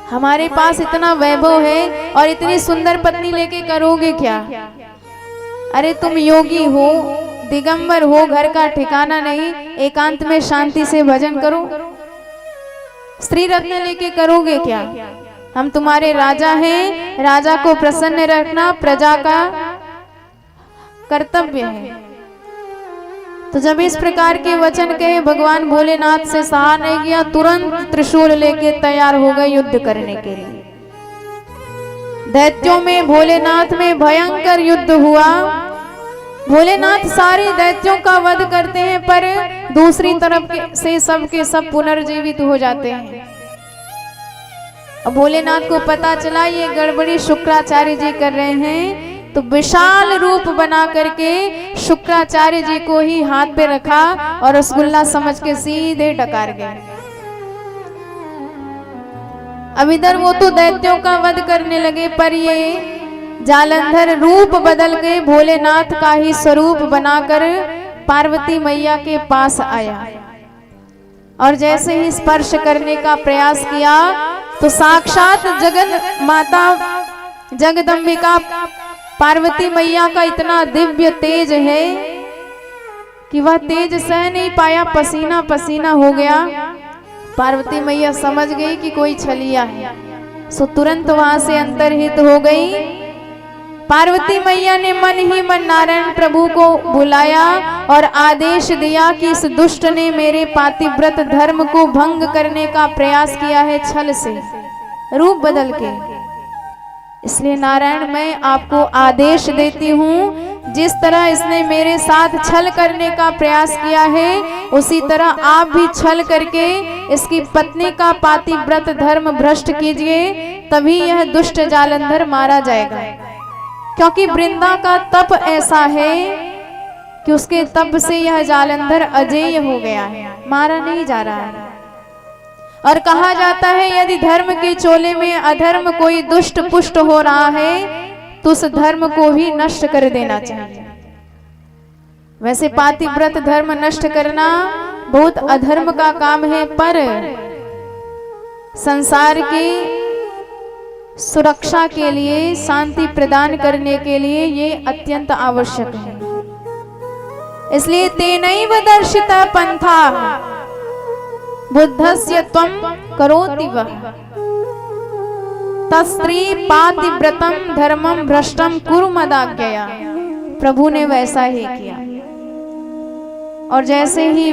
हमारे पास इतना वैभव है और इतनी सुंदर पत्नी लेके करोगे क्या? अरे तुम योगी हो, दिगंबर हो, घर का ठिकाना नहीं, एकांत में शांति से भजन करो, स्त्री रत्न लेके करोगे क्या? हम तुम्हारे राजा हैं, राजा को प्रसन्न रखना प्रजा का कर्तव्य है। तो जब इस प्रकार के वचन कहे भगवान भोलेनाथ से सहा नहीं गया, तुरंत त्रिशूल लेके तैयार हो गए युद्ध करने के लिए। दैत्यों में भोलेनाथ में भयंकर युद्ध हुआ। भोलेनाथ सारे दैत्यों का वध करते हैं, पर दूसरी तरफ से सब के सब पुनर्जीवित हो जाते हैं। अब भोलेनाथ को पता चला ये गड़बड़ी शुक्राचार्य जी कर रहे हैं, तो विशाल रूप बना करके शुक्राचार्य जी को ही हाथ पे रखा और रसगुल्ला समझ के सीधे डकार गए। अब इधर वो तो दैत्यों का वध करने लगे, पर ये जालंधर रूप बदल के भोलेनाथ का ही स्वरूप बनाकर पार्वती मैया के पास आया, और जैसे ही स्पर्श करने का प्रयास किया तो साक्षात जगन माता जगदम्बिका पार्वती मैया का इतना दिव्य तेज है कि वह तेज सह नहीं पाया, पसीना पसीना हो गया। पार्वती मैया समझ गई कि कोई छलिया है, सो तुरंत वहां से अंतर्हित हो गई। पार्वती मैया ने मन ही मन नारायण प्रभु को बुलाया और आदेश दिया कि इस दुष्ट ने मेरे पातिव्रत धर्म को भंग करने का प्रयास किया है छल से, रूप बदल के। इसलिए नारायण मैं आपको आदेश देती हूँ, जिस तरह इसने मेरे साथ छल करने का प्रयास किया है उसी तरह आप भी छल करके इसकी पत्नी का पातिव्रत धर्म भ्रष्ट कीजिए, तभी यह दुष्ट जालंधर मारा जाएगा। क्योंकि वृंदा का तप ऐसा है कि उसके तप से यह जालंधर अजेय हो गया है, मारा नहीं जा रहा है। और कहा जाता है यदि धर्म के चोले में अधर्म कोई दुष्ट पुष्ट हो रहा है तो उस धर्म को भी नष्ट कर देना चाहिए। वैसे पातिव्रत धर्म नष्ट करना बहुत अधर्म का काम है, पर संसार की सुरक्षा के लिए, शांति प्रदान करने के लिए ये अत्यंत आवश्यक है। इसलिए तेनैव दर्शिता पंथा बुद्धस्य त्वं करोति वः तस्त्री पातिव्रतम धर्मम भ्रष्टम कुरु मदाज्ञया। प्रभु ने वैसा ही किया। और जैसे ही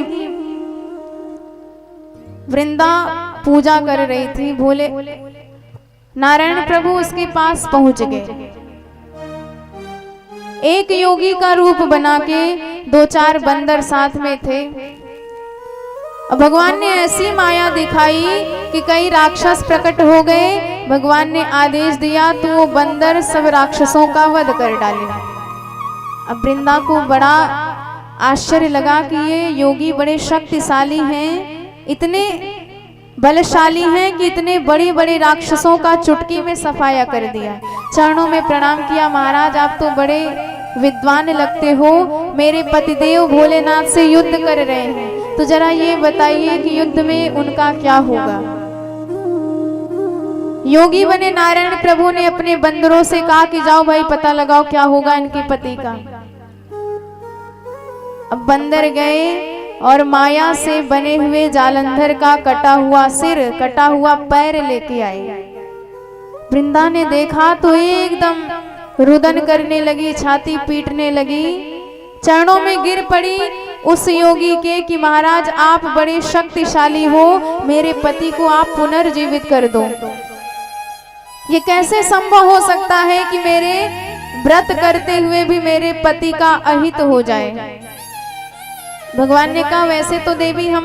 वृंदा पूजा कर रही थी, भोले नारायण प्रभु उसके पास पहुंच गए। एक योगी का रूप बना के 2-4 बंदर साथ में थे। भगवान ने ऐसी माया दिखाई कि कई राक्षस प्रकट हो गए। भगवान ने आदेश दिया तो वो बंदर सब राक्षसों का वध कर डाले। अब वृंदा को बड़ा आश्चर्य लगा कि ये योगी बड़े शक्तिशाली हैं, इतने बलशाली हैं कि इतने बड़े बड़े राक्षसों का चुटकी में सफाया कर दिया। चरणों में प्रणाम किया, महाराज आप तो बड़े विद्वान लगते हो, मेरे पतिदेव भोलेनाथ से युद्ध कर रहे हैं, तो जरा ये बताइए कि युद्ध में उनका क्या होगा। योगी बने नारायण प्रभु ने अपने बंदरों से कहा कि जाओ भाई पता लगाओ क्या होगा इनके पति का। अब बंदर गए और माया से बने हुए जालंधर का कटा हुआ सिर, कटा हुआ पैर लेके आए। वृंदा ने देखा तो एकदम रुदन करने लगी, छाती पीटने लगी, चरणों में गिर पड़ी उस योगी के कि महाराज आप बड़े शक्तिशाली हो, मेरे पति को आप पुनर्जीवित कर दो। ये कैसे संभव हो सकता है कि मेरे व्रत करते हुए भी मेरे पति का अहित हो जाए। भगवान ने कहा वैसे तो देवी हम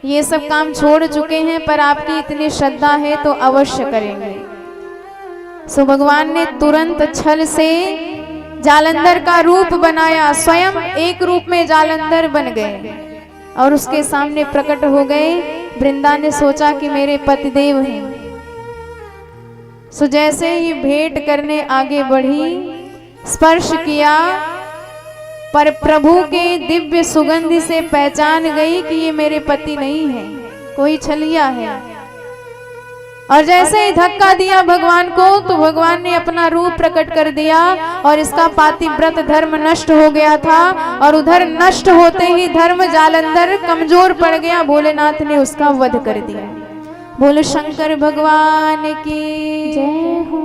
ये सब काम छोड़ चुके हैं, पर आपकी इतनी श्रद्धा है तो अवश्य करेंगे। सो भगवान ने तुरंत छल से जालंधर का रूप बनाया, स्वयं एक रूप में जालंधर बन गए और उसके सामने प्रकट हो गए। वृंदा ने सोचा कि मेरे पतिदेव हैं। सो जैसे ही भेंट करने आगे बढ़ी, स्पर्श किया, पर प्रभु के दिव्य सुगंध से पहचान गई कि ये मेरे पति नहीं है, कोई छलिया है। और जैसे ही धक्का दिया भगवान को तो भगवान ने अपना रूप प्रकट कर दिया और इसका पातिव्रत धर्म नष्ट हो गया था। और उधर नष्ट होते ही धर्म जालंधर कमजोर पड़ गया, भोलेनाथ ने उसका वध कर दिया। बोलो शंकर भगवान की जय हो।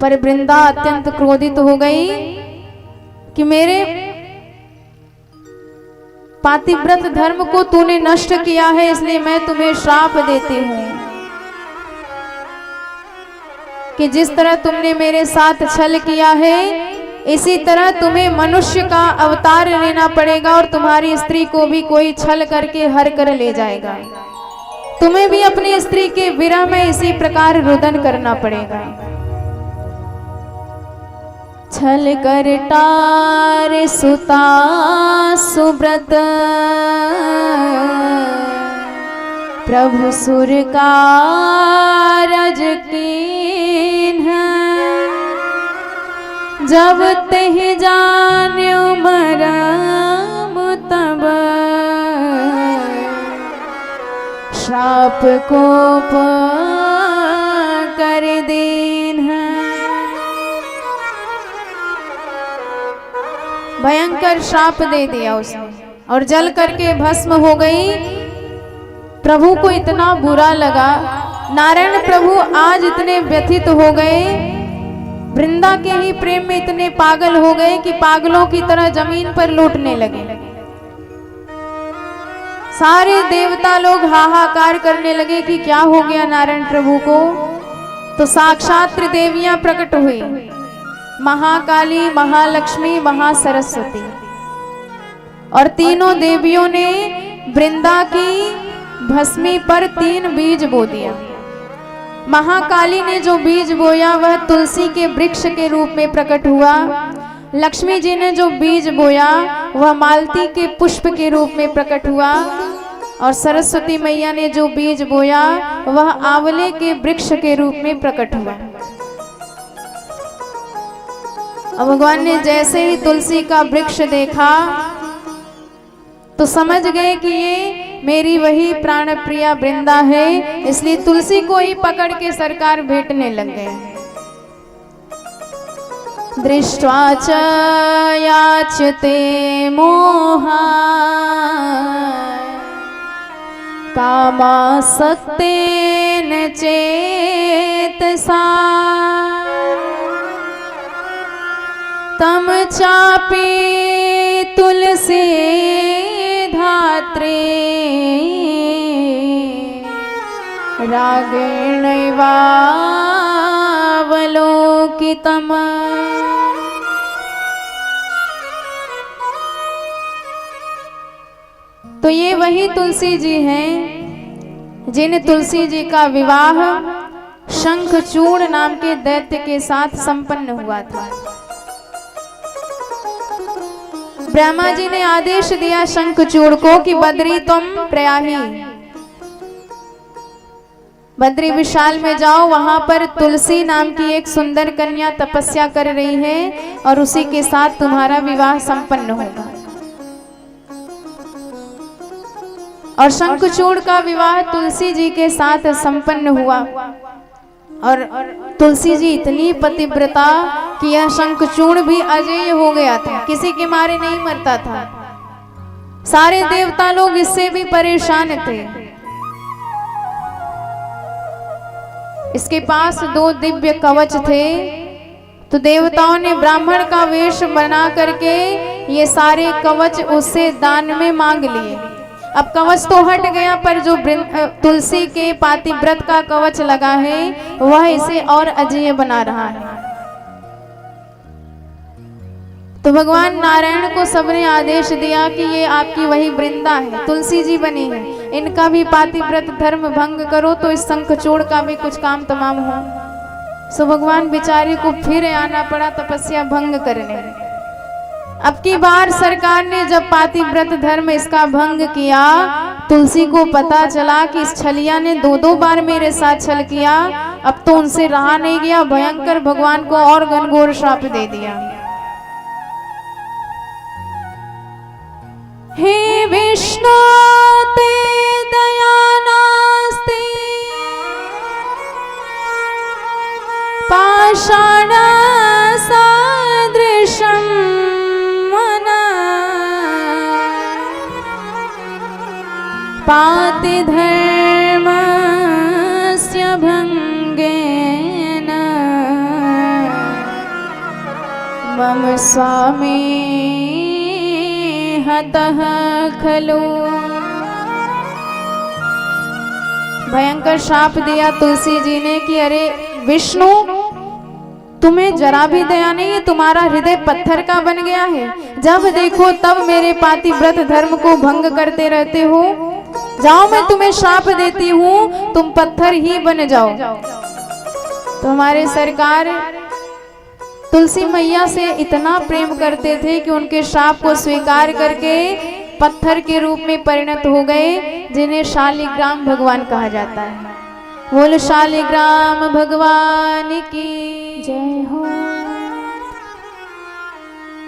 पर वृंदा अत्यंत क्रोधित हो गई कि मेरे पातिव्रत धर्म को तूने नष्ट किया है, इसलिए मैं तुम्हें श्राप देती हूँ कि जिस तरह तुमने मेरे साथ छल किया है इसी तरह तुम्हें मनुष्य का अवतार लेना पड़ेगा और तुम्हारी स्त्री को भी कोई छल करके हर कर ले जाएगा। तुम्हें भी अपनी स्त्री के विरह में इसी प्रकार रुदन करना पड़ेगा। छल कर टार सुता सुब्रत प्रभु सुर का रज कीन्ह, जब तेह जान्यो मरम तब श्राप कोप कर दीन्ह। भयंकर श्राप दे दिया उसने और जल करके भस्म हो गई। प्रभु को इतना बुरा लगा, नारायण प्रभु आज इतने व्यथित हो गए, वृंदा के ही प्रेम में इतने पागल हो गए कि पागलों की तरह जमीन पर लौटने लगे। सारे देवता लोग हाहाकार करने लगे कि क्या हो गया नारायण प्रभु को। तो साक्षात देवियां प्रकट हुई, महाकाली, महालक्ष्मी, महासरस्वती, और तीनों देवियों ने वृंदा की भस्मी पर 3 बीज बो दिया। महाकाली ने जो बीज बोया वह तुलसी के वृक्ष के रूप में प्रकट हुआ। लक्ष्मी जी ने जो बीज बोया वह मालती के पुष्प के रूप में प्रकट हुआ, और सरस्वती मैया ने जो बीज बोया वह आंवले के वृक्ष के रूप में प्रकट हुआ। और भगवान ने जैसे ही तुलसी का वृक्ष देखा तो समझ गए कि ये मेरी वही प्राण प्रिया वृंदा है, इसलिए तुलसी को ही पकड़ के सरकार भेंटने लग गए। दृष्ट्वा च याचते मोहा कामासक्तेन चेतसा तम चापि तुलसी धात्रे रागेणैवावलोकितम्। तो ये वही तुलसी जी हैं जिन तुलसी जी का विवाह शंखचूड़ नाम के दैत्य के साथ संपन्न हुआ था। ब्रह्मा जी ने आदेश दिया शंखचूड़ को कि बद्री तुम प्रयाही बद्री विशाल में जाओ, वहां पर तुलसी नाम की एक सुंदर कन्या तपस्या कर रही है और उसी के साथ तुम्हारा विवाह संपन्न होगा। और शंखचूड़ का विवाह तुलसी जी के साथ संपन्न हुआ, और तुलसी जी इतनी पतिव्रता कि यह शंखचूड़ भी अजेय हो गया था, किसी के मारे नहीं मरता था। सारे देवता लोग इससे भी परेशान थे। इसके पास 2 दिव्य कवच थे, तो देवताओं ने ब्राह्मण का वेश बना करके ये सारे कवच उससे दान में मांग लिए। अब कवच तो हट गया, पर जो तुलसी के पातिव्रत का कवच लगा है वह इसे और अजेय बना रहा है। तो भगवान नारायण को सबने आदेश दिया कि ये आपकी वही वृंदा है, तुलसी जी बनी है, इनका भी पातिव्रत धर्म भंग करो तो इस शंखचूड़ का भी कुछ काम तमाम हो। सो भगवान बेचारे को फिर आना पड़ा तपस्या भंग करने। अब की बार सरकार ने जब पातिव्रत धर्म इसका भंग किया, तुलसी को पता चला कि इस छलिया ने 2-2 बार मेरे साथ छल किया, अब तो उनसे रहा नहीं गया, भयंकर भगवान को और घनघोर श्राप दे दिया। हे विष्णु ते दया नास्ति पाषाण सदृशम् पाति धर्मस्य भंगेन मम स्वामी हतः खलु। भयंकर शाप दिया तुलसी जी ने कि अरे विष्णु, तुम्हें जरा भी दया नहीं है, तुम्हारा हृदय पत्थर का बन गया है, जब देखो तब मेरे पातिव्रत धर्म को भंग करते रहते हो। जाओ मैं तुम्हें शाप देती हूँ, तुम पत्थर ही बन जाओ। तो हमारे सरकार तुलसी मैया से इतना प्रेम करते थे कि उनके शाप को स्वीकार करके पत्थर के रूप में परिणत हो गए, जिन्हें शालिग्राम भगवान कहा जाता है। बोल शालिग्राम भगवान की जय हो।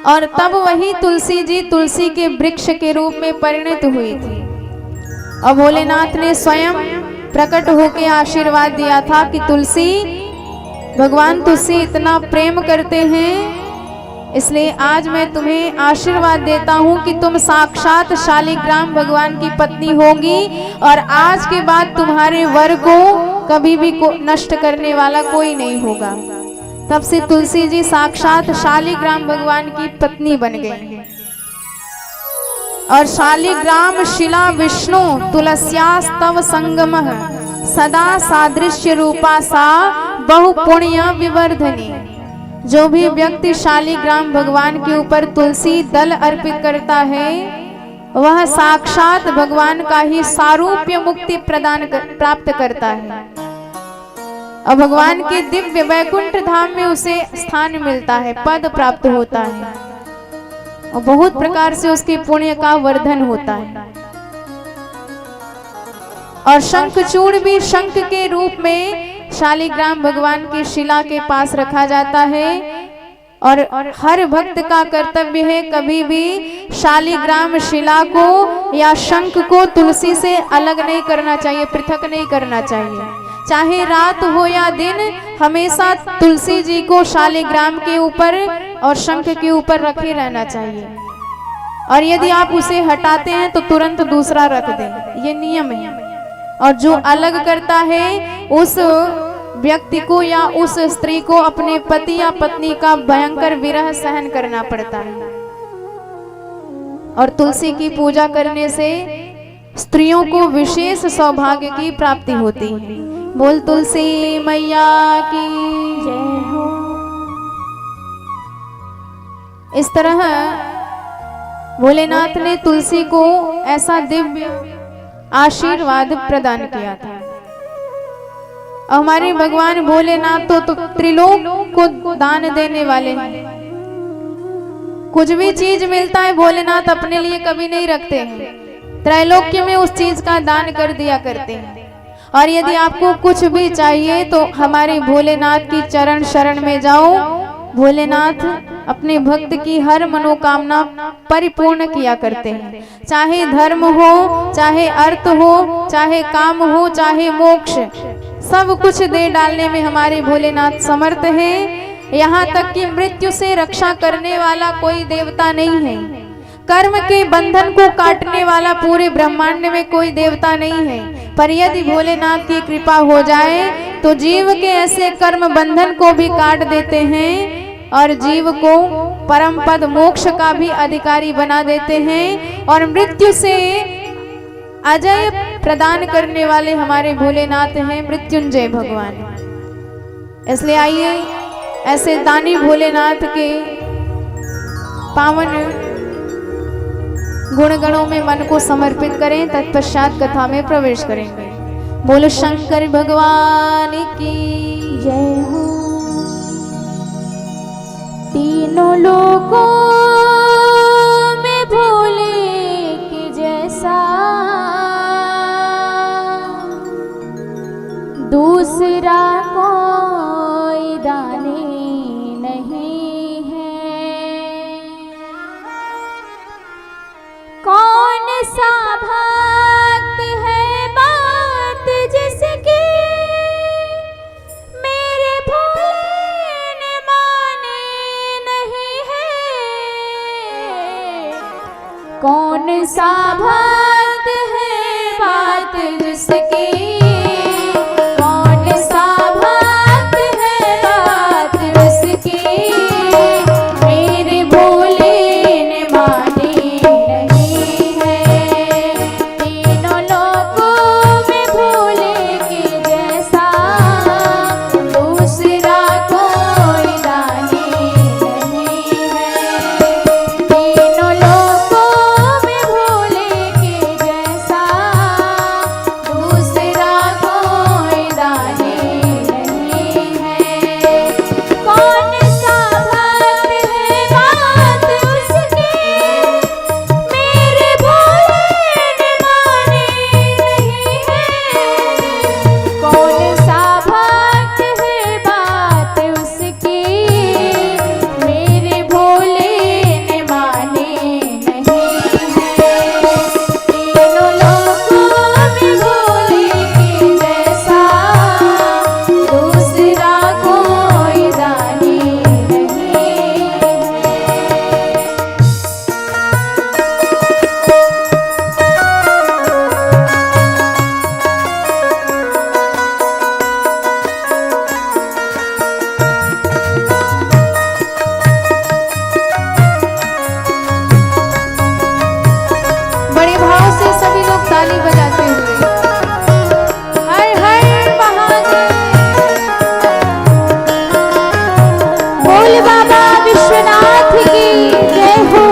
और तब वही तुलसी जी तुलसी के वृक्ष के रूप में परिणत हुई थी, और भोलेनाथ ने स्वयं प्रकट होकर आशीर्वाद दिया था कि तुलसी, भगवान तुझसे इतना प्रेम करते हैं, इसलिए आज मैं तुम्हें आशीर्वाद देता हूं कि तुम साक्षात शालिग्राम भगवान की पत्नी होगी, और आज के बाद तुम्हारे वर को कभी भी नष्ट करने वाला कोई नहीं होगा। तब से तुलसी जी साक्षात शालिग्राम भगवान की पत्नी बन गई। और शालिग्राम शिला विष्णु तुलस्यास्तव संगमः सदा सादृश्य रूपा सा बहु पुण्य विवर्धनी। जो भी व्यक्ति शालिग्राम भगवान के ऊपर तुलसी दल अर्पित करता है, वह साक्षात भगवान का ही सारूप्य मुक्ति प्राप्त करता है। और भगवान के दिव्य वैकुंठ धाम में उसे स्थान मिलता है, पद प्राप्त होता है और बहुत प्रकार से उसके पुण्य का वर्धन होता है। और शंखचूड़ भी शंख के रूप में शालिग्राम भगवान की शिला के पास रखा जाता है और हर भक्त का कर्तव्य है कभी भी शालिग्राम शिला को या शंख को तुलसी से अलग नहीं करना चाहिए, पृथक नहीं करना चाहिए। चाहे रात हो या दिन, हमेशा तुलसी जी को शालिग्राम के ऊपर और शंख के ऊपर रखे रहना चाहिए। और यदि आप उसे हटाते हैं तो तुरंत दूसरा रख दें, ये नियम है। और जो अलग करता है उस व्यक्ति को या उस स्त्री को अपने पति या पत्नी का भयंकर विरह सहन करना पड़ता है। और तुलसी की पूजा करने से स्त्रियों को विशेष सौभाग्य की प्राप्ति होती है। बोल तुलसी मैया की जय हो। इस तरह भोलेनाथ ने तुलसी को ऐसा दिव्य आशीर्वाद प्रदान किया था। हमारे भगवान भोलेनाथ तो त्रिलोक को दान देने वाले हैं। कुछ भी चीज मिलता है भोलेनाथ अपने लिए कभी नहीं रखते हैं, त्रैलोक्य में उस चीज का दान कर दिया करते हैं। और यदि आपको कुछ भी चाहिए तो हमारे भोलेनाथ की चरण शरण में जाओ। भोलेनाथ अपने भक्त की हर मनोकामना परिपूर्ण किया करते हैं, चाहे धर्म हो, चाहे अर्थ हो, चाहे काम हो, चाहे मोक्ष, सब कुछ दे डालने में हमारे भोलेनाथ समर्थ हैं। यहाँ तक कि मृत्यु से रक्षा करने वाला कोई देवता नहीं है, कर्म के बंधन को काटने वाला पूरे ब्रह्मांड में कोई देवता नहीं है। पर यदि भोलेनाथ की कृपा हो जाए तो जीव के ऐसे कर्म बंधन को भी काट देते हैं और जीव को परम पद मोक्ष का भी अधिकारी बना देते हैं। और मृत्यु से अजय प्रदान करने वाले हमारे भोलेनाथ हैं मृत्युंजय भगवान। इसलिए आइए ऐसे दानी भोलेनाथ के पावन गुणगणों में मन को समर्पित करें, तत्पश्चात कथा में प्रवेश करेंगे। बोलो शंकर भगवान की जय हो। तीनों लोकों में भोले के जैसा दूसरा कोई दानी नहीं है। कौन सा भक्त है बात जिसकी मेरे भोले ने माने नहीं है। कौन सा भक्त है बात जिसकी, कौन सा भक्त है बात जिसकी मेरे भोले ने माने नहीं है। तीनों लोकों में भोले के जैसा दूसरा कोई दानी नहीं है। तीनों लोकों में भोले के जैसा दूसरा कोई दानी नहीं है। कौन सा भक्त है बात उसकी मेरे भोले ने माने नहीं है। कौन सा भक्त है बात उसकी मेरे भोले ने माने नहीं है। तीनों लोकों में भोले के जैसा दूसरा कोई दानी नहीं है। बड़े भाव से सभी लोग ताली बजाते हुए हर हर महादेव। बोल बाबा विश्वनाथ की जय हो।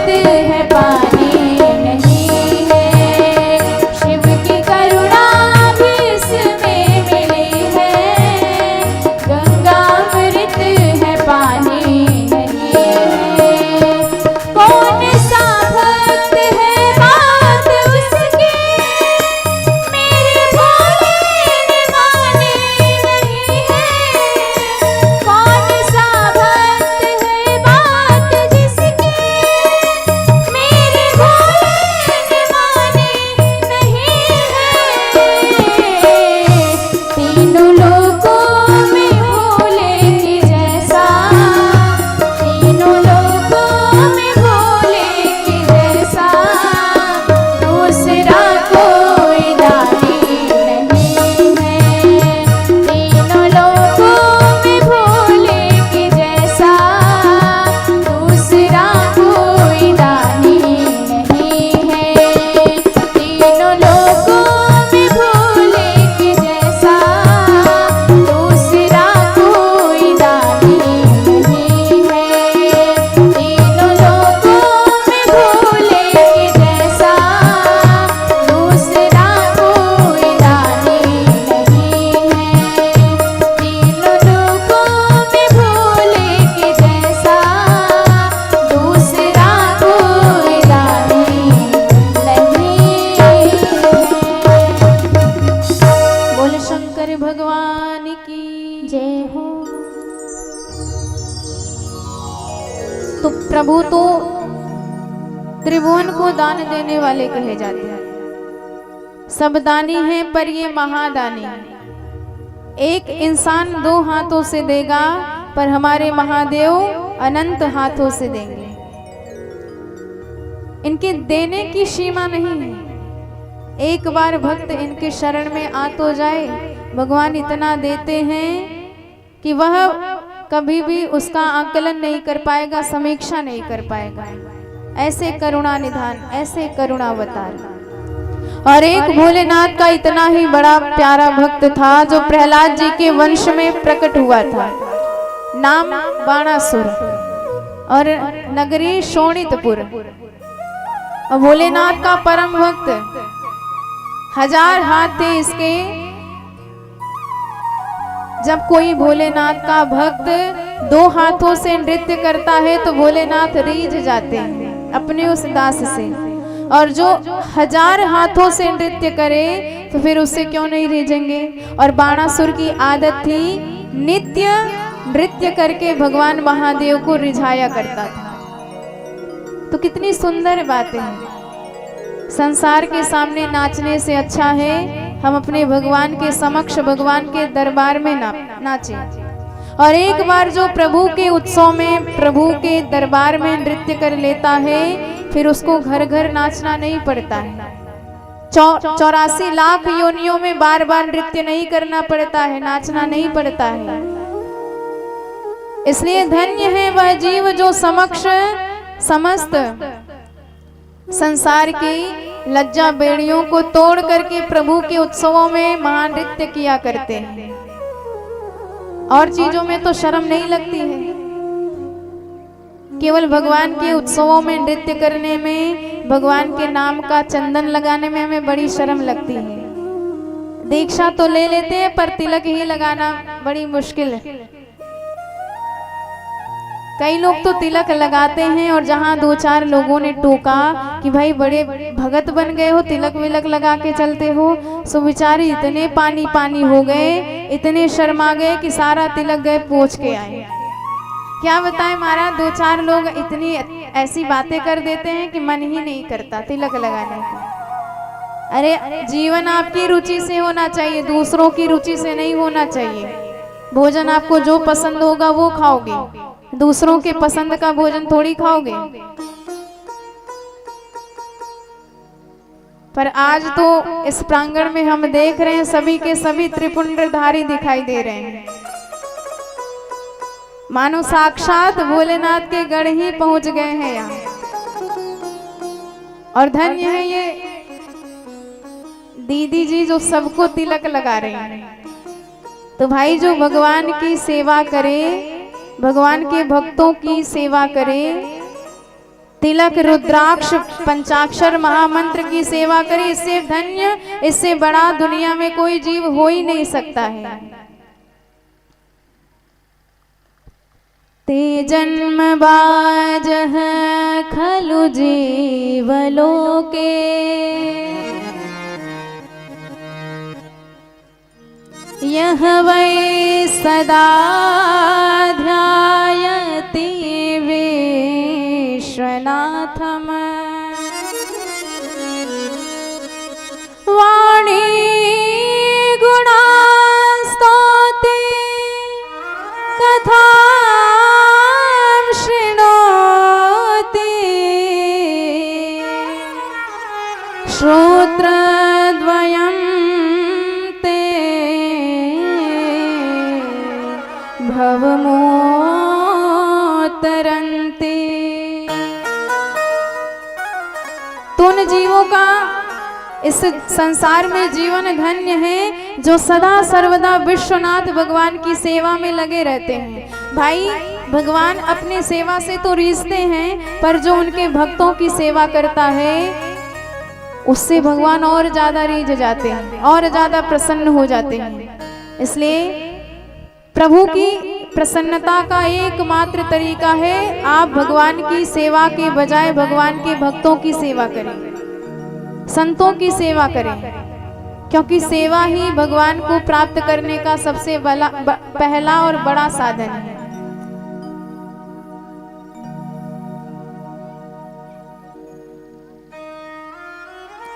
भावामृत है पानी नहीं है, शिव की करुणा भी इसमें मिली है, गंगामृत है पानी नहीं है। कौन सा भक्त है बात उसकी, मेरे भोले ने मानी नहीं है। कौन सा भक्त है बात जिसकी, मेरे भोले ने मानी नहीं है। तीनों लोकों में भोले की जैसा, तीनों लोकों में भोले की जैसा, दूसरा कोई दानी नहीं है। तीनों लोकों में भोले की जैसा, दूसरा कोई दानी नहीं है। तीनों लोकों में भोले की जैसा, दूसरा कोई दानी नहीं है। तीनों लोकों में भोले की जैसा, दूसरा कोई दानी नहीं है। तीनों लोकों में भोले की जैसा, दूसरा कोई दानी नहीं है। बोल शंकर भगवान की। जय हो। तो प्रभु तो त्रिभुवन को दान देने वाले कहे जाते हैं। सब दानी हैं पर ये महादानी है। एक इंसान 2 हाथों से देगा पर हमारे महादेव अनंत हाथों से देंगे। इनके देने की सीमा नहीं है। एक बार भक्त इनके शरण में आ तो जाए, भगवान इतना देते हैं कि वह कभी भी उसका आकलन नहीं कर पाएगा, समीक्षा नहीं कर पाएगा। ऐसे करुणा निधान, ऐसे करुणावतार। और एक भोलेनाथ का इतना ही बड़ा प्यारा भक्त था जो प्रहलाद जी के वंश में प्रकट हुआ था। नाम बाणासुर और नगरी शोणितपुर। और भोलेनाथ का परम भक्त, 1000 हाथ थे इसके। जब कोई भोलेनाथ का भक्त 2 हाथों से नृत्य करता है तो भोलेनाथ रीझ जाते हैं अपने उस दास से। और जो 1000 हाथों से नृत्य करे तो फिर उससे क्यों नहीं रीझेंगे। और बाणासुर की आदत थी नित्य नृत्य करके भगवान महादेव को रिझाया करता था। तो कितनी सुंदर बातें हैं। संसार के सामने नाचने से अच्छा है हम अपने भगवान के समक्ष, भगवान के दरबार में नाचें। और एक बार जो प्रभु के उत्सव में, प्रभु के दरबार में नृत्य कर लेता है, फिर उसको घर घर नाचना नहीं पड़ता है। 84 लाख योनियों में बार बार नृत्य नहीं करना पड़ता है, नाचना नहीं पड़ता है। इसलिए धन्य है वह जीव जो समक्ष समस्त संसार की लज्जा बेड़ियों को तोड़ करके प्रभु के उत्सवों में महानृत्य किया करते हैं। और चीजों में तो शर्म नहीं लगती है, केवल भगवान के उत्सवों में नृत्य करने में, भगवान के नाम का चंदन लगाने में हमें बड़ी शर्म लगती है। दीक्षा तो ले लेते हैं पर तिलक ही लगाना बड़ी मुश्किल है। कई लोग तो तिलक लगाते हैं और जहां 2-4 लोगों ने टोका कि भाई बड़े भगत बन गए हो, तिलक विलक लगा के चलते हो, सो बेचारे इतने पानी पानी हो गए, इतने शर्मा गए कि सारा तिलक गए पोंछ के आए। क्या बताएं महाराज, 2-4 लोग इतनी ऐसी बातें कर देते हैं कि मन ही नहीं करता तिलक लगाने का। अरे जीवन आपकी रुचि से होना चाहिए, दूसरों की रुचि से नहीं होना चाहिए। भोजन आपको जो पसंद होगा वो खाओगे, दूसरों के पसंद का भोजन थोड़ी खाओगे। पर आज तो इस प्रांगण में हम देख रहे हैं सभी के सभी त्रिपुंडधारी दिखाई दे रहे हैं, मानो साक्षात भोलेनाथ के गढ़ ही पहुंच गए हैं यहाँ। और धन्य है ये दीदी जी जो सबको तिलक लगा रहे हैं। तो भाई जो भगवान की सेवा करे, भगवान के भक्तों की सेवा करे, तिलक रुद्राक्ष पंचाक्षर महामंत्र की सेवा करें, इससे धन्य, इससे बड़ा दुनिया में कोई जीव हो ही नहीं सकता है। ते जन्म बाजह खलु जीवलोके, यह वै सदा ध्यायति विश्वनाथम, वाणी गुणास्तौति कथां शृणोति, श्रोत्रद्वयं ते भवमोत्तरन्ति। तो उन जीवों का इस संसार में जीवन धन्य है जो सदा सर्वदा विश्वनाथ भगवान की सेवा में लगे रहते हैं। भाई, भगवान अपने सेवा से तो रीझते हैं, पर जो उनके भक्तों की सेवा करता है उससे भगवान और ज्यादा रीझ जाते हैं, और ज्यादा प्रसन्न हो जाते हैं। इसलिए प्रभु की प्रसन्नता का एकमात्र तरीका है, आप भगवान की सेवा के बजाय भगवान के भक्तों की सेवा करें, संतों की सेवा करें, क्योंकि सेवा ही भगवान को प्राप्त करने का सबसे पहला और बड़ा साधन है।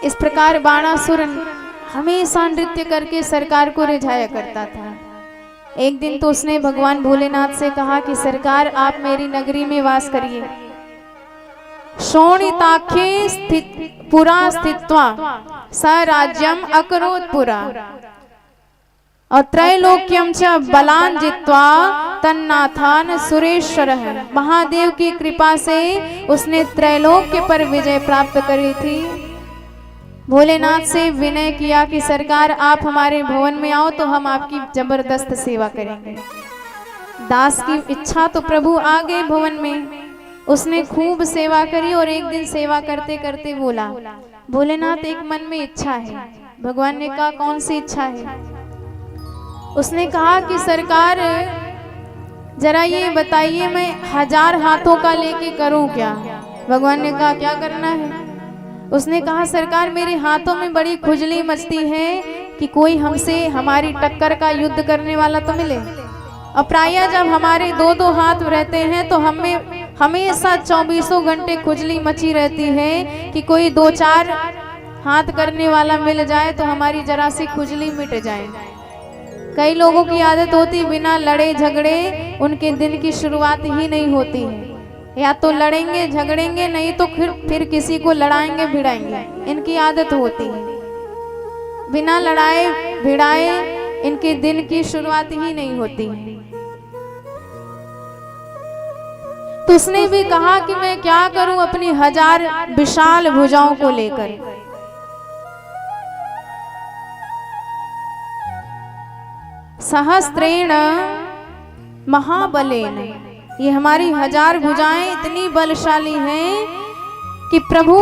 इस प्रकार बाणासुर हमेशा नृत्य करके सरकार को रिझाया करता था। एक दिन तो उसने भगवान भोलेनाथ से कहा कि सरकार, आप मेरी नगरी में वास करिए। शोणिताख्ये स्थित पुरा स्थित्वा स राज्यम अकरोत् पुरा, और त्रैलोक्यम च बलान जित्वा तन्नाथान सुरेश्वरः। महादेव की कृपा से उसने त्रैलोक्य पर विजय प्राप्त करी थी। भोलेनाथ से विनय किया कि सरकार, आप हमारे भवन में आओ तो हम आपकी जबरदस्त सेवा करेंगे। दास की इच्छा तो प्रभु आ गए भवन में। उसने खूब सेवा करी और एक दिन सेवा करते करते बोला, भोलेनाथ, एक मन में इच्छा है। भगवान ने कहा, कौन सी इच्छा है? उसने कहा कि सरकार, जरा ये बताइए, मैं 1000 हाथों का लेके करूं क्या? भगवान ने कहा, क्या करना है? उसने कहा, सरकार, मेरे हाथों में बड़ी खुजली मचती है कि कोई हमसे हमारी टक्कर का युद्ध करने वाला तो मिले। और प्रायः जब हमारे 2-2 हाथ रहते हैं तो हमें हमेशा 24 घंटे खुजली मची रहती है कि कोई 2-4 हाथ करने वाला मिल जाए तो हमारी जरा सी खुजली मिट जाए। कई लोगों की आदत होती, बिना लड़े झगड़े उनके दिन की शुरुआत ही नहीं होती है। या तो लड़ेंगे झगड़ेंगे, नहीं तो फिर किसी को लड़ाएंगे भिड़ाएंगे। इनकी आदत होती है, बिना लड़ाए भिड़ाए इनके दिन की शुरुआत ही नहीं होती है। तो उसने भी कहा कि मैं क्या करूं अपनी 1000 विशाल भुजाओं को लेकर। सहस्त्रेण महाबलेन, ये हमारी 1000 भुजाएं इतनी बलशाली हैं कि प्रभु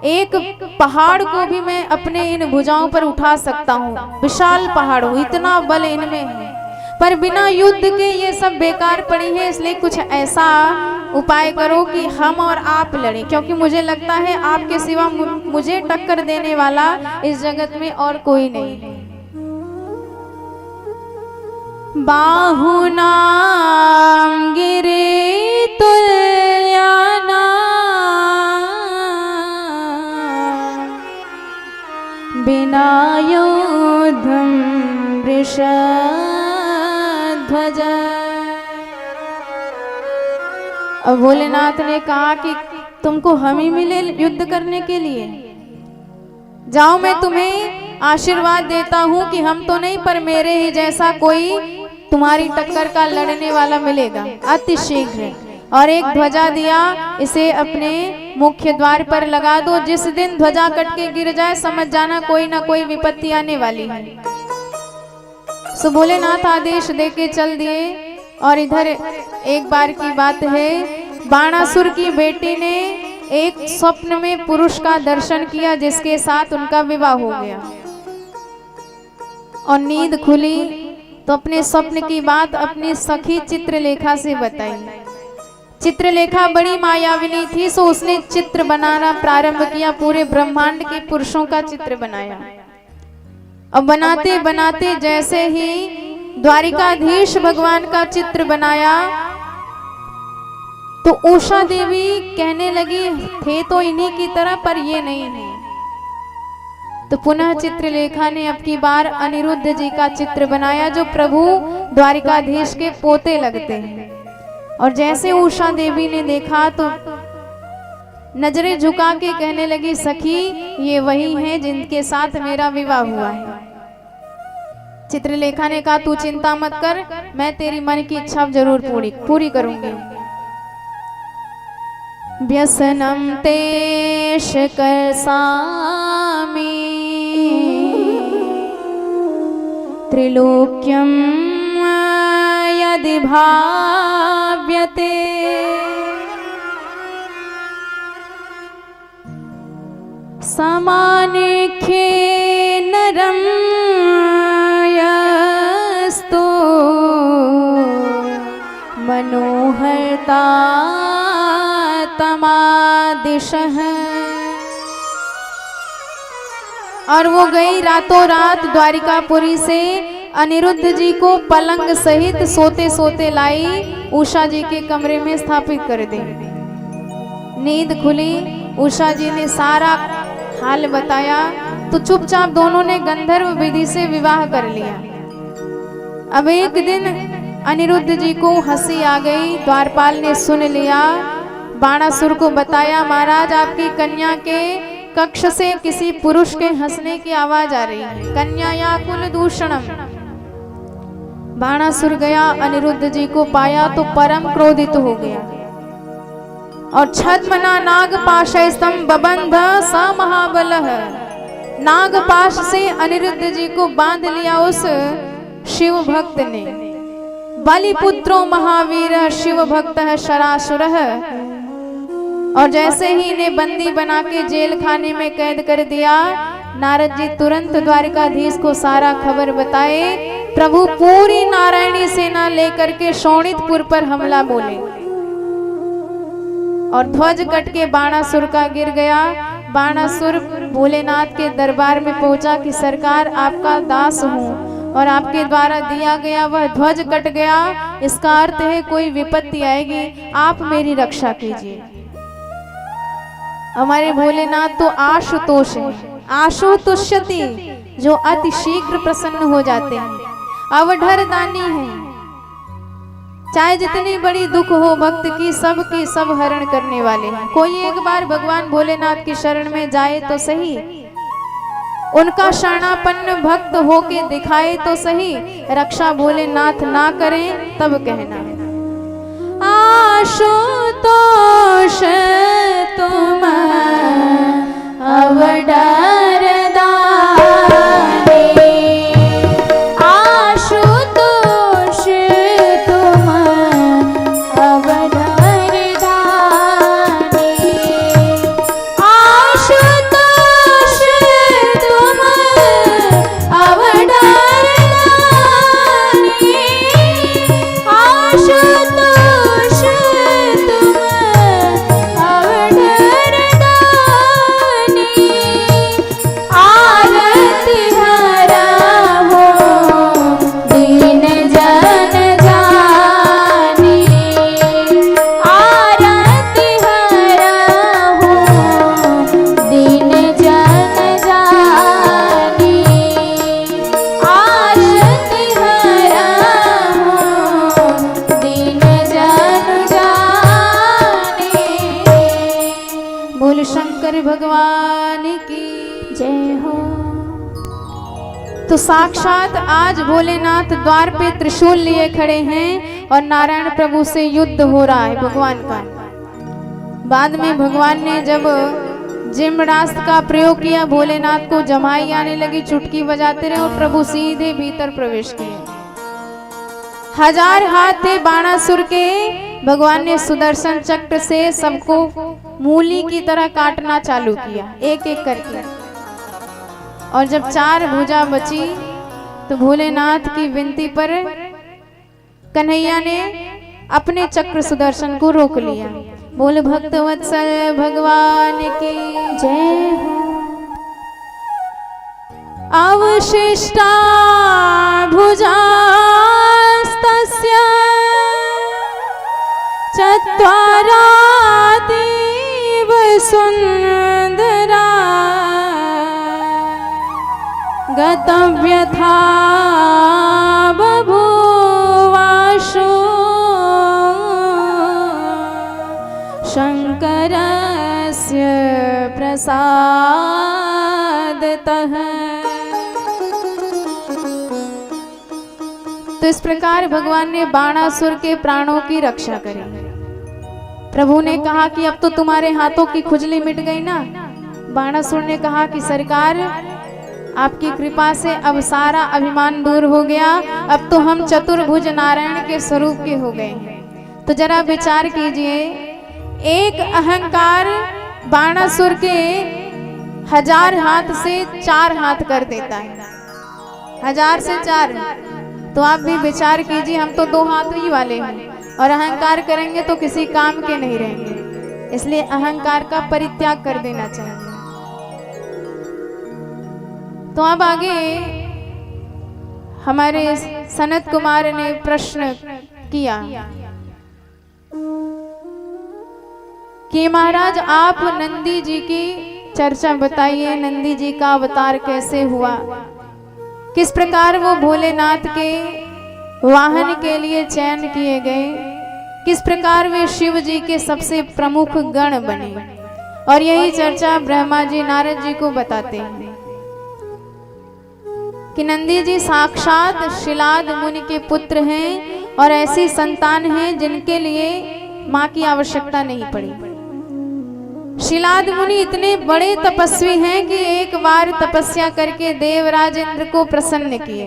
एक पहाड़ को भी मैं अपने इन भुजाओं पर उठा सकता हूँ। विशाल पहाड़ हो, इतना बल इनमें है। पर बिना युद्ध के ये सब बेकार पड़ी है, इसलिए कुछ ऐसा उपाय करो कि हम और आप लड़ें, क्योंकि मुझे लगता है आपके सिवा मुझे टक्कर देने वाला इस जगत में और कोई नहीं है। बाहुनां गिरे तुल्याना बिना योद्धं वृषध्वज। अब भोलेनाथ ने कहा कि तुमको हम ही मिले युद्ध करने के लिए, जाओ मैं तुम्हें आशीर्वाद देता हूँ कि हम तो नहीं पर मेरे ही जैसा कोई तुम्हारी टक्कर का लड़ने वाला मिलेगा अति शीघ्र। और एक ध्वजा दिया, इसे अपने मुख्य द्वार पर लगा दो। जिस दिन ध्वजा कट के गिर जाए समझ जाना कोई ना कोई विपत्ति आने वाली है। सो भोलेनाथ आदेश देके चल दिए। और इधर एक बार की बात है बाणासुर की बेटी ने एक स्वप्न में पुरुष का दर्शन किया जिसके साथ उनका विवाह हो गया और नींद खुली तो अपने स्वप्न की बात अपनी सखी चित्रलेखा से बताई। चित्रलेखा बड़ी मायाविनी थी, सो उसने चित्र बनाना प्रारंभ किया, पूरे ब्रह्मांड के पुरुषों का चित्र बनाया। अब बनाते बनाते जैसे ही द्वारिकाधीश भगवान का चित्र बनाया तो उषा देवी कहने लगी थे तो इन्हीं की तरह पर ये नहीं है। तो पुनः चित्रलेखा ने अब की बार अनिरुद्ध जी का चित्र बनाया जो प्रभु द्वारिकाधीश के पोते लगते हैं। और जैसे उषा देवी ने देखा तो नजरें झुका के कहने लगी सखी ये वही हैं जिनके साथ मेरा विवाह हुआ है। चित्रलेखा ने कहा तू चिंता मत कर, मैं तेरी मन की इच्छा जरूर पूरी करूंगी। व्यसनम तेष करसामि त्रिलोक्यम यदि भाव्यते समानेख्ये नरं यस्तो मनोहरता तमादिशः। और वो गई रातों रात द्वारिकापुरी से अनिरुद्ध जी को पलंग सहित सोते सोते लाई उषा जी के कमरे में स्थापित कर दी। नींद खुली, उषा जी ने सारा हाल बताया तो चुपचाप दोनों ने गंधर्व विधि से विवाह कर लिया। अब एक दिन अनिरुद्ध जी को हंसी आ गई, द्वारपाल ने सुन लिया, बाणासुर को बताया महाराज आपकी कन्या के कक्ष से किसी पुरुष के हंसने की आवाज आ रही है, कन्या या कुल दूषणम। बाणासुर गया, अनिरुद्ध जी को पाया तो परम क्रोधित हो गया और छद्मना नागपाशस्तम बबंध स महाबलः। नागपाश से अनिरुद्ध जी को बांध लिया उस शिव भक्त ने। बलिपुत्रो महावीर शिव भक्त शरासुरः। और जैसे ही इन्हें बंदी बना के जेल खाने में कैद कर दिया, नारद जी तुरंत द्वारिकाधीश को सारा खबर बताए। प्रभु पूरी नारायणी सेना लेकर के शोणितपुर पर हमला बोले और ध्वज कट के बाणासुर का गिर गया। बाणासुर भोलेनाथ के दरबार में पहुंचा कि सरकार आपका दास हूँ और आपके द्वारा दिया गया वह ध्वज कट गया, इसका अर्थ है कोई विपत्ति आएगी, आप मेरी रक्षा कीजिए। हमारे भोलेनाथ तो आशुतोष है, आशुतुष्यति, जो अति शीघ्र प्रसन्न हो जाते हैं, अवधर दानी है, चाहे जितनी बड़ी दुख हो भक्त की सब हरण करने वाले हैं। कोई एक बार भगवान भोलेनाथ की शरण में जाए तो सही, उनका शरणापन्न भक्त होके दिखाए तो सही, रक्षा भोलेनाथ ना करें तब कहना आशुतोष तुम अवधर दानी, आशुतोष तुम अवधर दानी, आशुतोष तुम अवधर दानी, आशुतोष तुम अवधर दानी, आरती हरा हो दीन जन जानी, आरती हरा हो दीन जन जानी, आरती हरा हो दीन जन जानी। बोल शंकर भगवान की जय हो। तो साक्षात आज भोलेनाथ द्वार पे त्रिशूल लिए खड़े हैं और नारायण प्रभु से युद्ध हो रहा है भगवान का। बाद में भगवान ने जब जिम्नास्त्र का प्रयोग किया, भोलेनाथ को जमाई आने लगी, चुटकी बजाते रहे और प्रभु सीधे भीतर प्रवेश किए। 1000 हाथ थे बाणासुर के, भगवान ने सुदर्शन चक्र से सबको मूली की तरह काटना चालू किया, एक एक करके। और जब 4 भुजा बची तो भोलेनाथ की विनती पर कन्हैया ने अपने चक्र सुदर्शन को रोक लिया। बोल भक्त वत्सल भगवान की जय हो। अवशिष्टा भुजास्तस्य चत्वारातीव सुन्दरा गतव्यथा बभूवाशु शंकरस्य प्रसादतः। तो इस प्रकार भगवान ने बाणासुर के प्राणों की रक्षा करी। प्रभु ने कहा कि अब तो तुम्हारे हाथों की खुजली मिट गई ना। बाणासुर ने कहा कि सरकार, आपकी कृपा से अब सारा अभिमान दूर हो गया, अब तो हम चतुर्भुज नारायण के स्वरूप के हो गए हैं। तो जरा विचार कीजिए, एक अहंकार बाणासुर के 1000 हाथ से 4 हाथ कर देता है। 1000 से 4, तो आप भी विचार कीजिए, हम तो 2 हाथ ही वाले हैं और अहंकार करेंगे तो किसी काम के नहीं रहेंगे। इसलिए अहंकार का परित्याग कर देना चाहिए। तो अब आगे हमारे सनत कुमार ने प्रश्न किया कि महाराज आप नंदी जी की चर्चा बताइए, नंदी जी का अवतार कैसे हुआ, किस प्रकार वो भोलेनाथ के वाहन के लिए चयन किए गए, किस प्रकार वे शिव जी के सबसे प्रमुख गण बने। और यही चर्चा ब्रह्मा जी नारद जी को बताते हैं कि नंदी जी साक्षात शिलाद मुनि के पुत्र हैं और ऐसी संतान हैं जिनके लिए मां की आवश्यकता नहीं पड़ी। शिलाद मुनि इतने बड़े तपस्वी हैं कि एक बार तपस्या करके देवराज इंद्र को प्रसन्न किए।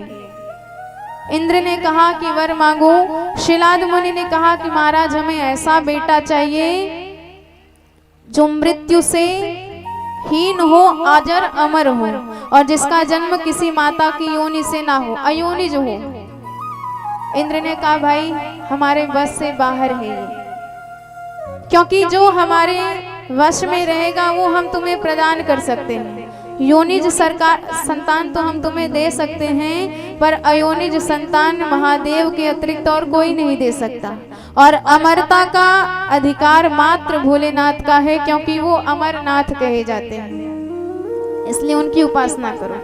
इंद्र ने कहा कि वर मांगो। शिलाद मुनि ने कहा कि महाराज हमें ऐसा बेटा चाहिए जो मृत्यु से हीन हो, अजर अमर हो और जिसका जन्म किसी माता की योनि से ना हो, अयोनिज हो। इंद्र ने कहा भाई हमारे बस से बाहर है ये, क्योंकि जो हमारे वश में रहेगा वो हम तुम्हें प्रदान कर सकते हैं। योनिज संतान तो हम तुम्हें दे सकते हैं, पर अयोनिज संतान महादेव के अतिरिक्त और कोई नहीं दे सकता। और अमरता का अधिकार मात्र भोलेनाथ का है, क्योंकि वो अमरनाथ कहे जाते हैं, इसलिए उनकी उपासना करो।